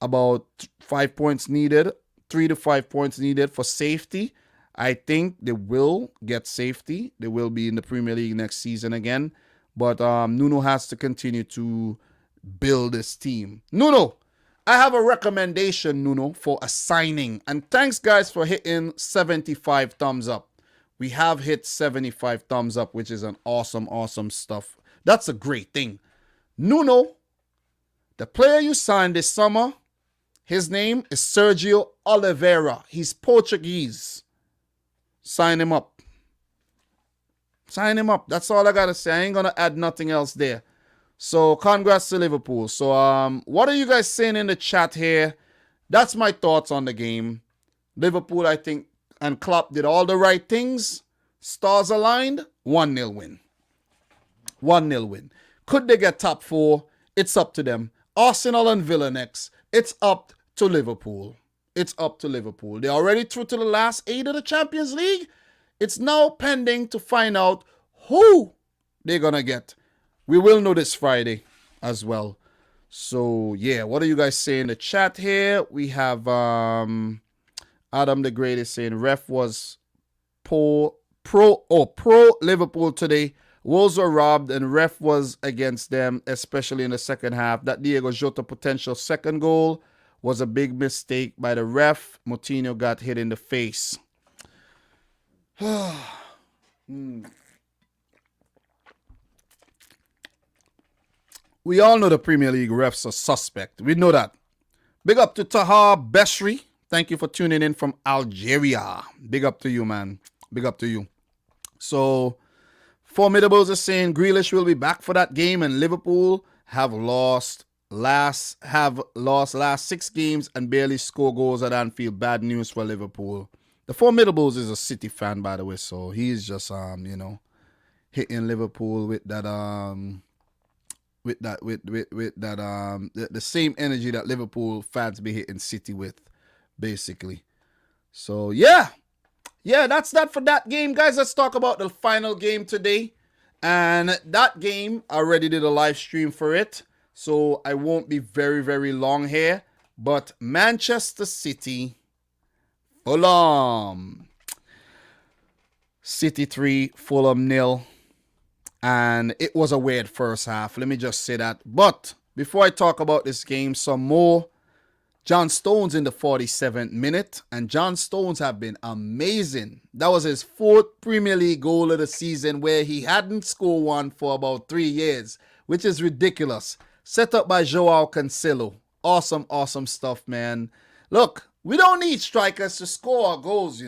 about 5 points needed, 3 to 5 points needed for safety. I think they will get safety. They will be in the Premier League next season again. But Nuno has to continue to build this team. Nuno, I have a recommendation, Nuno, for a signing. And thanks, guys, for hitting 75 thumbs up. We have hit 75 thumbs up, which is an awesome stuff. That's a great thing. Nuno, the player you signed this summer, his name is Sergio Oliveira. He's Portuguese. Sign him up. That's all I got to say. I ain't going to add nothing else there. So, congrats to Liverpool. So, what are you guys saying in the chat here? That's my thoughts on the game. Liverpool, I think, and Klopp did all the right things. Stars aligned. 1-0 win. 1-0 win. Could they get top 4? It's up to them. Arsenal and Villa next. It's up to Liverpool. They're already through to the last 8 of the Champions League. It's now pending to find out who they're going to get. We will know this Friday as well. So, yeah, what are you guys saying in the chat here? We have Adam the Great is saying ref was pro Liverpool today. Wolves were robbed and ref was against them, especially in the second half. That Diego Jota potential second goal was a big mistake by the ref. Moutinho got hit in the face. We all know the Premier League refs are suspect. We know that. Big up to Tahar Beshri. Thank you for tuning in from Algeria. Big up to you, man. Big up to you. So, Formidables are saying Grealish will be back for that game, and Liverpool have lost last 6 games and barely score goals at Anfield. Bad news for Liverpool. The Formidables is a City fan, by the way, so he's just hitting Liverpool with that the same energy that Liverpool fans be hitting City with, basically. So yeah, that's that for that game, guys. Let's talk about the final game today. And that game, I already did a live stream for it, so I won't be very, very long here. But Manchester City, Fulham. City 3, Fulham 0. And it was a weird first half. Let me just say that. But before I talk about this game some more, John Stones in the 47th minute. And John Stones have been amazing. That was his 4th Premier League goal of the season, where he hadn't scored one for about 3 years, which is ridiculous. Set up by Joao Cancelo. Awesome, awesome stuff, man. Look, we don't need strikers to score our goals,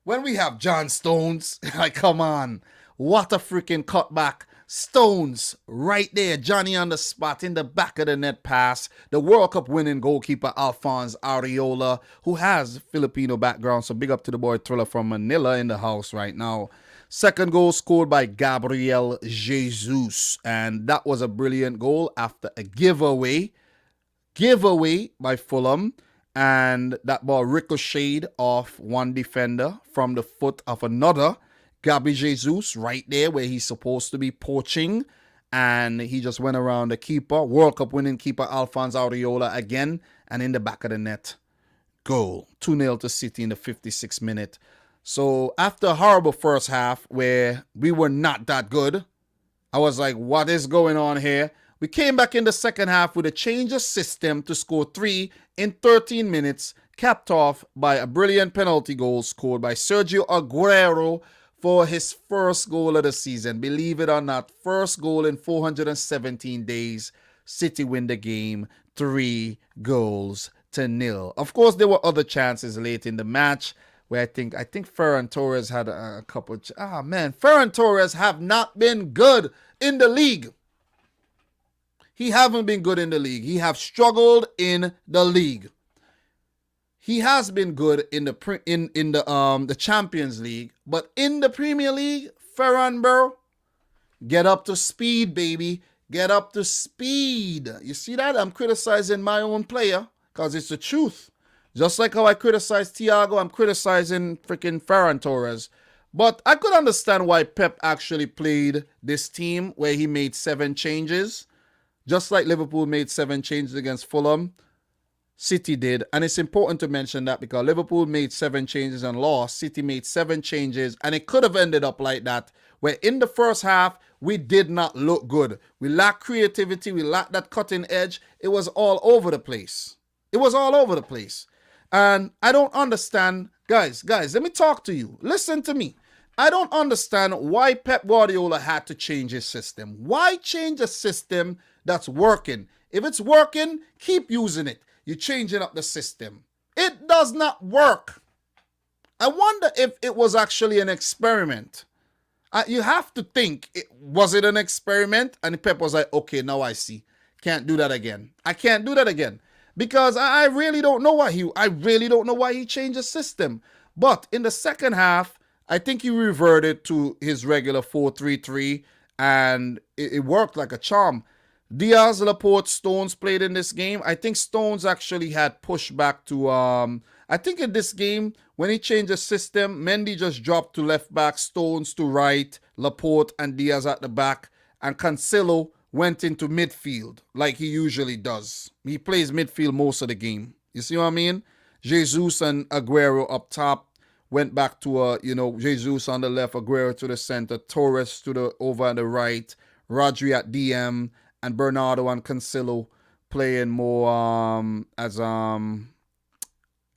when we have John Stones. Like, come on. What a freaking cutback. Stones right there. Johnny on the spot in the back of the net pass. The World Cup winning goalkeeper Alphonse Areola, who has Filipino background. So big up to the boy Thriller from Manila in the house right now. Second goal scored by Gabriel Jesus. And that was a brilliant goal after a giveaway by Fulham. And that ball ricocheted off one defender from the foot of another. Gabi Jesus right there where he's supposed to be poaching, and he just went around the keeper. World Cup winning keeper Alphonse Areola again, and in the back of the net. Goal. 2-0 to City in the 56th minute. So after a horrible first half where we were not that good, I was like, what is going on here? We came back in the second half with a change of system to score 3 in 13 minutes, capped off by a brilliant penalty goal scored by Sergio Aguero for his first goal of the season. Believe it or not, first goal in 417 days. City win the game 3-0. Of course, there were other chances late in the match where I think Ferran Torres had a couple. Ferran Torres have not been good in the league. He haven't been good in the league. He have struggled in the league. He has been good in the Champions League, but in the Premier League, Ferran, bro, get up to speed, baby. Get up to speed. You see that? I'm criticizing my own player because it's the truth. Just like how I criticize Thiago, I'm criticizing freaking Ferran Torres. But I could understand why Pep actually played this team where he made 7 changes. Just like Liverpool made 7 changes against Fulham. City did, and it's important to mention that because Liverpool made 7 changes and lost. City made 7 changes, and it could have ended up like that, where in the first half, we did not look good. We lacked creativity. We lacked that cutting edge. It was all over the place. And I don't understand. Guys, let me talk to you. Listen to me. I don't understand why Pep Guardiola had to change his system. Why change a system that's working? If it's working, keep using it. You're changing up the system. It does not work. I wonder if it was actually an experiment. You have to think, was it an experiment? And Pep was like, okay, now I see. Can't do that again. I can't do that again. Because I really don't know why he changed the system. But in the second half, I think he reverted to his regular 4-3-3, and it worked like a charm. Diaz, Laporte, Stones played in this game. I think Stones actually had pushback to, I think in this game, when he changed the system, Mendy just dropped to left back, Stones to right, Laporte and Diaz at the back, and Cancelo went into midfield like he usually does. He plays midfield most of the game. You see what I mean? Jesus and Aguero up top went back to Jesus on the left, Aguero to the center, Torres to the over on the right, Rodri at DM, and Bernardo and Cancelo playing more as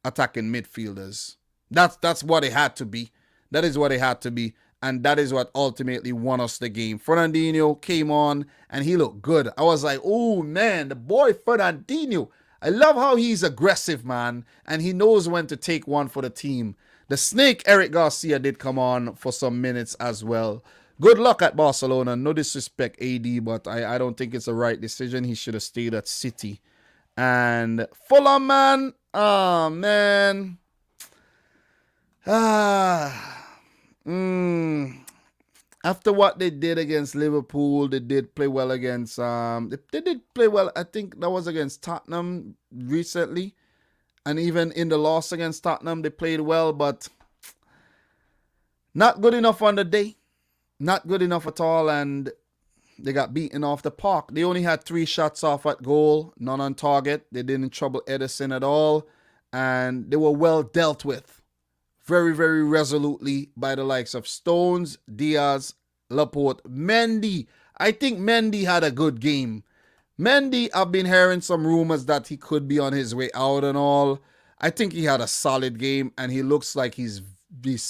attacking midfielders. That's what it had to be. That is what it had to be. And that is what ultimately won us the game. Fernandinho came on and he looked good. I was like, oh man, the boy Fernandinho. I love how he's aggressive, man. And he knows when to take one for the team. The snake, Eric Garcia, did come on for some minutes as well. Good luck at Barcelona. No disrespect, AD, but I don't think it's the right decision. He should have stayed at City. And Fulham, man. Oh, man. After what they did against Liverpool, they did play well against they did play well. I think that was against Tottenham recently, and even in the loss against Tottenham, they played well, but not good enough on the day. Not good enough at all, and they got beaten off the park. They only had 3 shots off at goal, none on target. They didn't trouble Edison at all, and they were well dealt with. Very, very resolutely by the likes of Stones, Diaz, Laporte, Mendy. I think Mendy had a good game. Mendy, I've been hearing some rumors that he could be on his way out and all. I think he had a solid game, and he looks like he's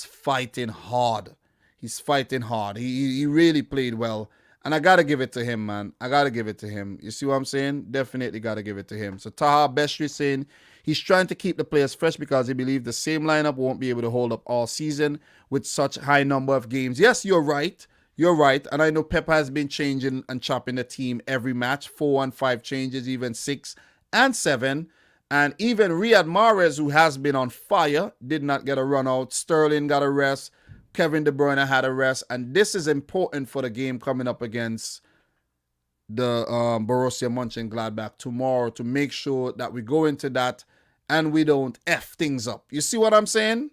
fighting hard. He's fighting hard. He really played well. And I got to give it to him, man. I got to give it to him. You see what I'm saying? Definitely got to give it to him. So Taha Beshri saying he's trying to keep the players fresh because he believes the same lineup won't be able to hold up all season with such high number of games. Yes, you're right. You're right. And I know Pep has been changing and chopping the team every match. 4 and 5 changes, even 6 and 7. And even Riyad Mahrez, who has been on fire, did not get a run out. Sterling got a rest. Kevin De Bruyne had a rest. And this is important for the game coming up against the Borussia Mönchengladbach tomorrow, to make sure that we go into that and we don't F things up. You see what I'm saying?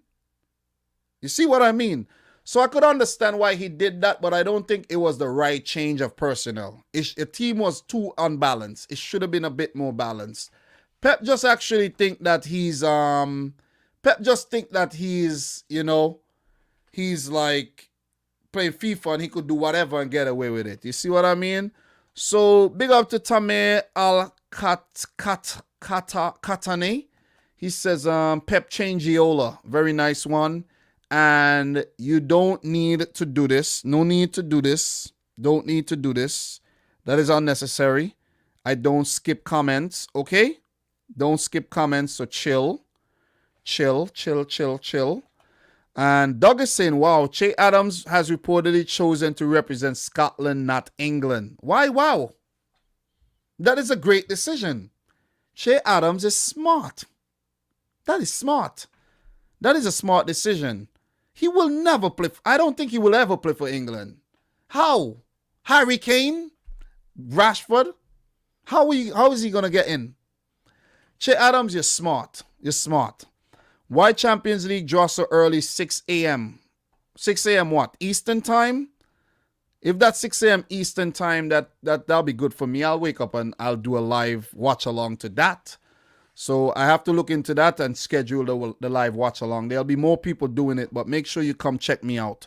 You see what I mean? So I could understand why he did that, but I don't think it was the right change of personnel. The team was too unbalanced. It should have been a bit more balanced. Pep just actually think that he's he's like playing FIFA and he could do whatever and get away with it. You see what I mean? So big up to Tameh Al-Katane. He says, Pep Changiola. Very nice one. And you don't need to do this. No need to do this. Don't need to do this. That is unnecessary. I don't skip comments, okay? Don't skip comments, so chill. Chill. And Doug is saying, wow, Che Adams has reportedly chosen to represent Scotland, not England. Why, wow? That is a great decision. Che Adams is smart. That is smart. That is a smart decision. He will never play. I don't think he will ever play for England. How? Harry Kane? Rashford? How is he going to get in? Che Adams, you're smart. You're smart. Why Champions League draw so early, 6 a.m.? 6 a.m. what? Eastern time? If that's 6 a.m. Eastern time, that'll be good for me. I'll wake up and I'll do a live watch along to that. So I have to look into that and schedule the live watch along. There'll be more people doing it, but make sure you come check me out.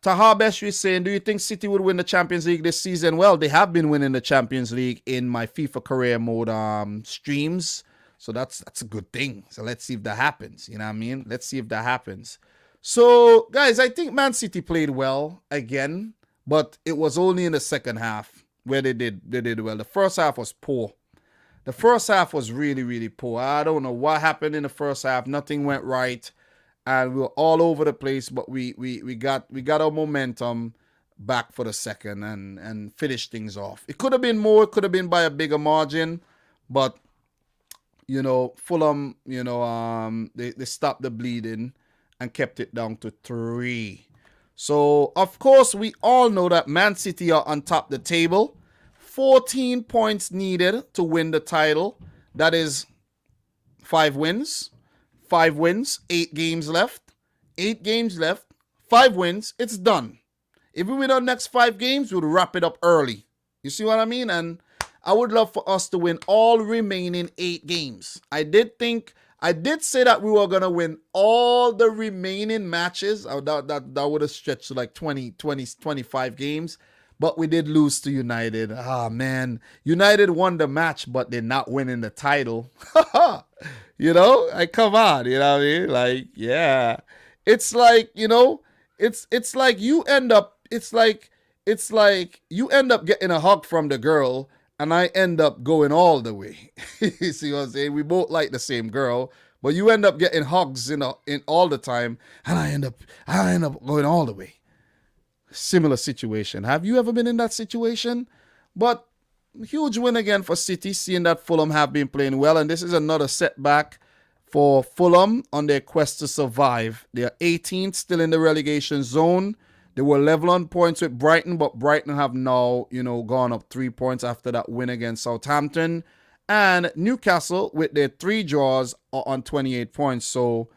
Taha Beshri is saying, do you think City would win the Champions League this season? Well, they have been winning the Champions League in my FIFA career mode streams. So that's a good thing. So let's see if that happens. You know what I mean? Let's see if that happens. So, guys, I think Man City played well again, but it was only in the second half where they did well. The first half was poor. The first half was really, really poor. I don't know what happened in the first half. Nothing went right, and we were all over the place. But we got our momentum back for the second and finished things off. It could have been more. It could have been by a bigger margin, but Fulham, they stopped the bleeding and kept it down to 3. So of course we all know that Man City are on top of the table. 14 points needed to win the title. That is 5 wins. 5 wins. 8 games left. 8 games left. 5 wins. It's done. If we win our next 5 games, we'll wrap it up early. You see what I mean? And I would love for us to win all remaining 8 games. I did think I did say that we were going to win all the remaining matches. That would have stretched to like 25 games. But we did lose to United. Ah, man. United won the match, but they're not winning the title. Come on. You know what I mean? Like, yeah. It's like, it's like you end up, it's like you end up getting a hug from the girl, and I end up going all the way. You see what I'm saying? We both like the same girl, but you end up getting hugs in all the time, and I end up going all the way. Similar situation. Have you ever been in that situation? But huge win again for City, seeing that Fulham have been playing well, and this is another setback for Fulham on their quest to survive. They are 18th, still in the relegation zone. They were level on points with Brighton, but Brighton have now, gone up 3 points after that win against Southampton. And Newcastle, with their 3 draws, are on 28 points. So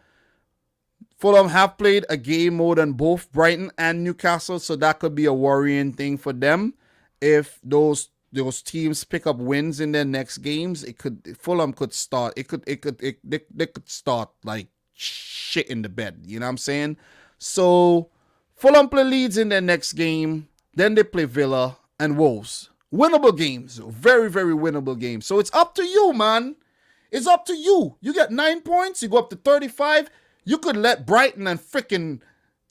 Fulham have played a game more than both Brighton and Newcastle, so that could be a worrying thing for them. If those teams pick up wins in their next games, Fulham could start. They could start like shit in the bed. You know what I'm saying? So Fulham play Leeds in their next game. Then they play Villa and Wolves. Winnable games. Very, very winnable games. So it's up to you, man. It's up to you. You get 9 points. You go up to 35. You could let Brighton and freaking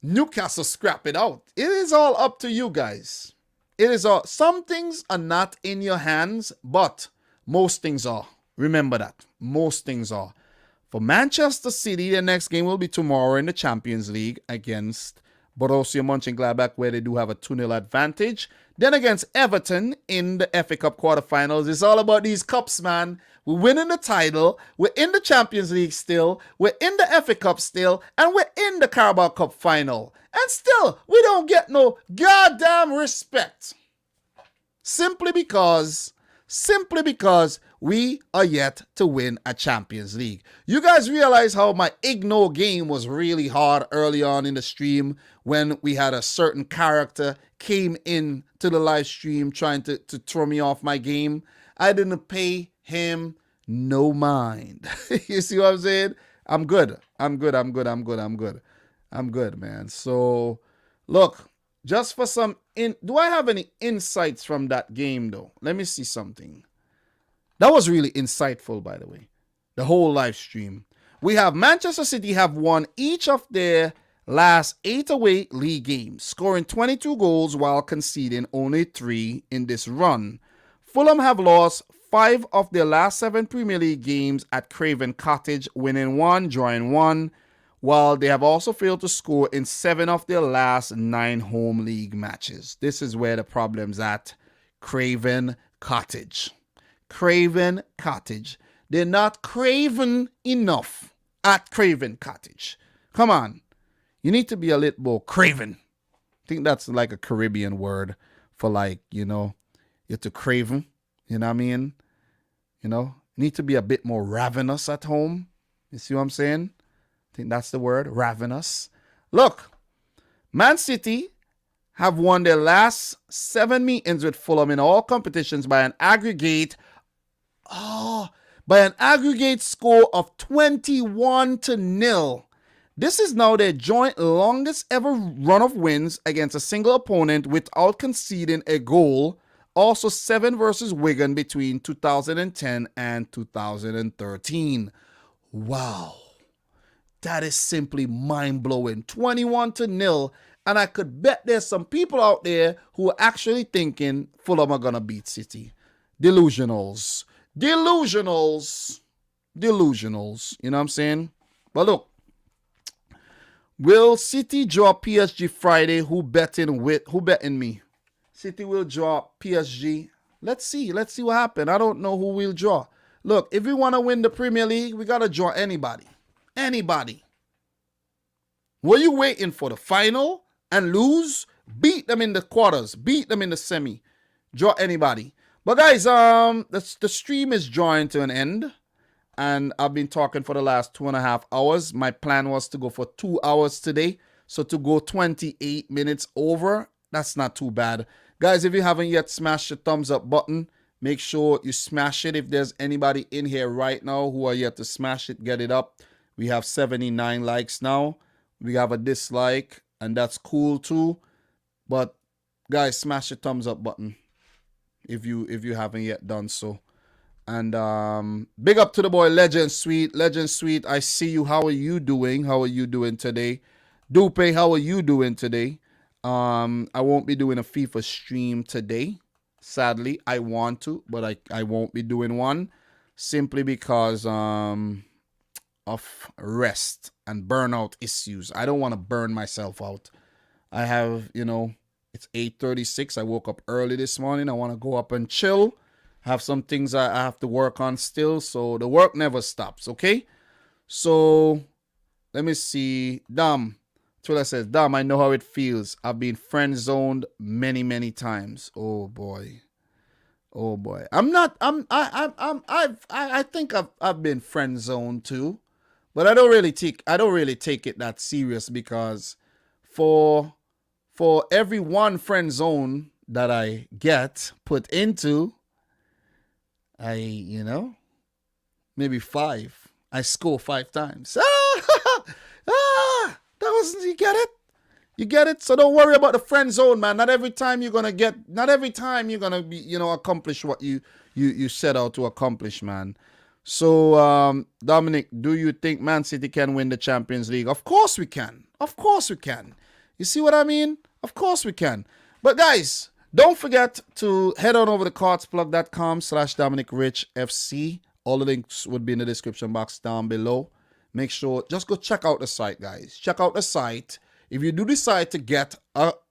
Newcastle scrap it out. It is all up to you guys. It is all. Some things are not in your hands, but most things are. Remember that. Most things are. For Manchester City, the next game will be tomorrow in the Champions League against Borussia Mönchengladbach, where they do have a 2-0 advantage. Then against Everton in the FA Cup quarterfinals. It's all about these cups, man. We're winning the title. We're in the Champions League still. We're in the FA Cup still. And we're in the Carabao Cup final. And still, we don't get no goddamn respect. Simply because we are yet to win a Champions League. You guys realize how my ignore game was really hard early on in the stream when we had a certain character came in to the live stream trying to throw me off my game? I didn't pay him no mind. You see what I'm saying? I'm good, man. So, look, just for some... do I have any insights from that game, though? Let me see something. That was really insightful, by the way. The whole live stream. We have Manchester City have won each of their last 8 away league games, scoring 22 goals while conceding only 3 in this run. Fulham have lost 5 of their last 7 Premier League games at Craven Cottage, winning 1, drawing 1, while they have also failed to score in 7 of their last 9 home league matches. This is where the problem's at. Craven Cottage. Craven Cottage. They're not craven enough at Craven Cottage. Come on. You need to be a little more craven. I think that's like a Caribbean word for like, you're to craven. You know what I mean? Need to be a bit more ravenous at home. You see what I'm saying? I think that's the word, ravenous. Look, Man City have won their last 7 meetings with Fulham in all competitions by an aggregate score of 21-0. This is now their joint longest ever run of wins against a single opponent without conceding a goal. Also 7 versus Wigan between 2010 and 2013. Wow. That is simply mind-blowing. 21-0. And I could bet there's some people out there who are actually thinking Fulham are going to beat City. Delusionals. You know what I'm saying? But look. Will City draw PSG Friday? Who betting me? City will draw PSG. Let's see what happens. I don't know who will draw. Look, if we want to win the Premier League, we got to draw anybody. Anybody. Were you waiting for the final and lose? Beat them in the quarters. Beat them in the semi. Draw anybody. But guys, the stream is drawing to an end. And I've been talking for the last 2.5 hours. My plan was to go for 2 hours today. So to go 28 minutes over, that's not too bad. Guys, if you haven't yet smashed the thumbs up button, Make sure you smash it. If there's anybody in here right now who are yet to smash it, get it up. We have 79 likes now. We have a dislike, and that's cool too. But guys, smash the thumbs up button if you haven't yet done so. And big up to the boy Legend Sweet. Legend Sweet, I see you. How are you doing? How are you doing today? Dupe, how are you doing today? I won't be doing a FIFA stream today. Sadly, I want to, but I won't be doing one simply because of rest and burnout issues. I don't want to burn myself out. I have, it's 8:36. I woke up early this morning. I want to go up and chill. Have some things I have to work on still. So the work never stops, okay? So let me see. Dom. Twilla says, Dom, I know how it feels. I've been friend zoned many, many times. Oh boy. Oh boy. I think I've been friend zoned too. But I don't really take it that serious, because for every one friend zone that I get put into, maybe 5. I score 5 times. That was, you get it? You get it? So don't worry about the friend zone, man. Not every time you're gonna be, accomplish what you set out to accomplish, man. So, Dominic, do you think Man City can win the Champions League? Of course we can. Of course we can. You see what I mean? Of course we can. But guys, don't forget to head on over to cardsplug.com/dominicrichfc. All the links would be in the description box down below. Make sure, just go check out the site, guys. Check out the site. If you do decide to get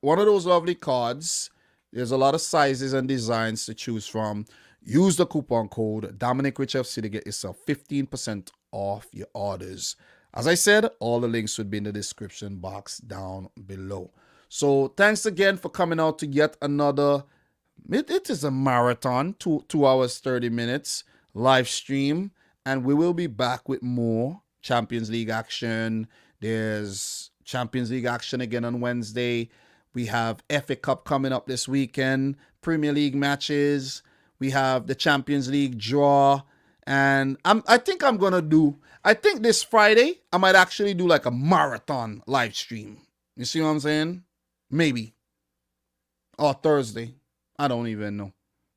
one of those lovely cards, there's a lot of sizes and designs to choose from. Use the coupon code dominicrichfc to get yourself 15% off your orders. As I said, all the links would be in the description box down below. So thanks again for coming out to yet another, it is a marathon, 2 hours, 30 minutes live stream. And we will be back with more Champions League action. There's Champions League action again on Wednesday. We have FA Cup coming up this weekend. Premier League matches. We have the Champions League draw. And I think this Friday, I might actually do like a marathon live stream. You see what I'm saying? Maybe. Or Thursday. I don't even know.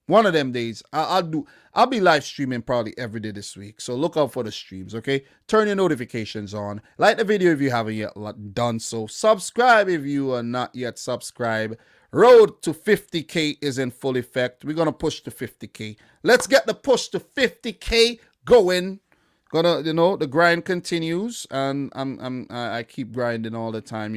One of them days, I'll be live streaming probably every day this week. So look out for the streams, okay? Turn your notifications on. Like the video if you haven't yet done so. Subscribe if you are not yet subscribed. Road to 50K is in full effect. We're going to push to 50K. Let's get the push to 50K going. The grind continues. And I keep grinding all the time,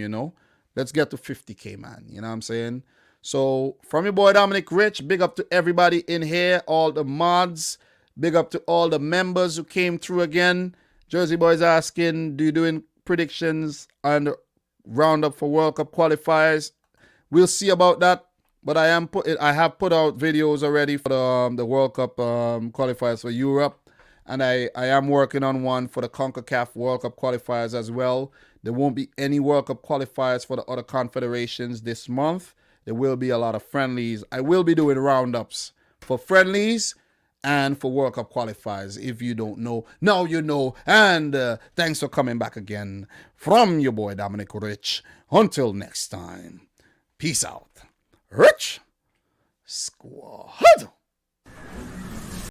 Let's get to 50K, man. You know what I'm saying? So, from your boy Dominic Rich, big up to everybody in here, all the mods. Big up to all the members who came through again. Jersey Boys asking, do you doing predictions and roundup for World Cup qualifiers? We'll see about that. But I have put out videos already for the World Cup qualifiers for Europe. And I am working on one for the CONCACAF World Cup qualifiers as well. There won't be any World Cup qualifiers for the other confederations this month. There will be a lot of friendlies. I will be doing roundups for friendlies and for World Cup qualifiers. If you don't know, now you know. And thanks for coming back again from your boy Dominic Rich. Until next time, peace out. Rich Squad.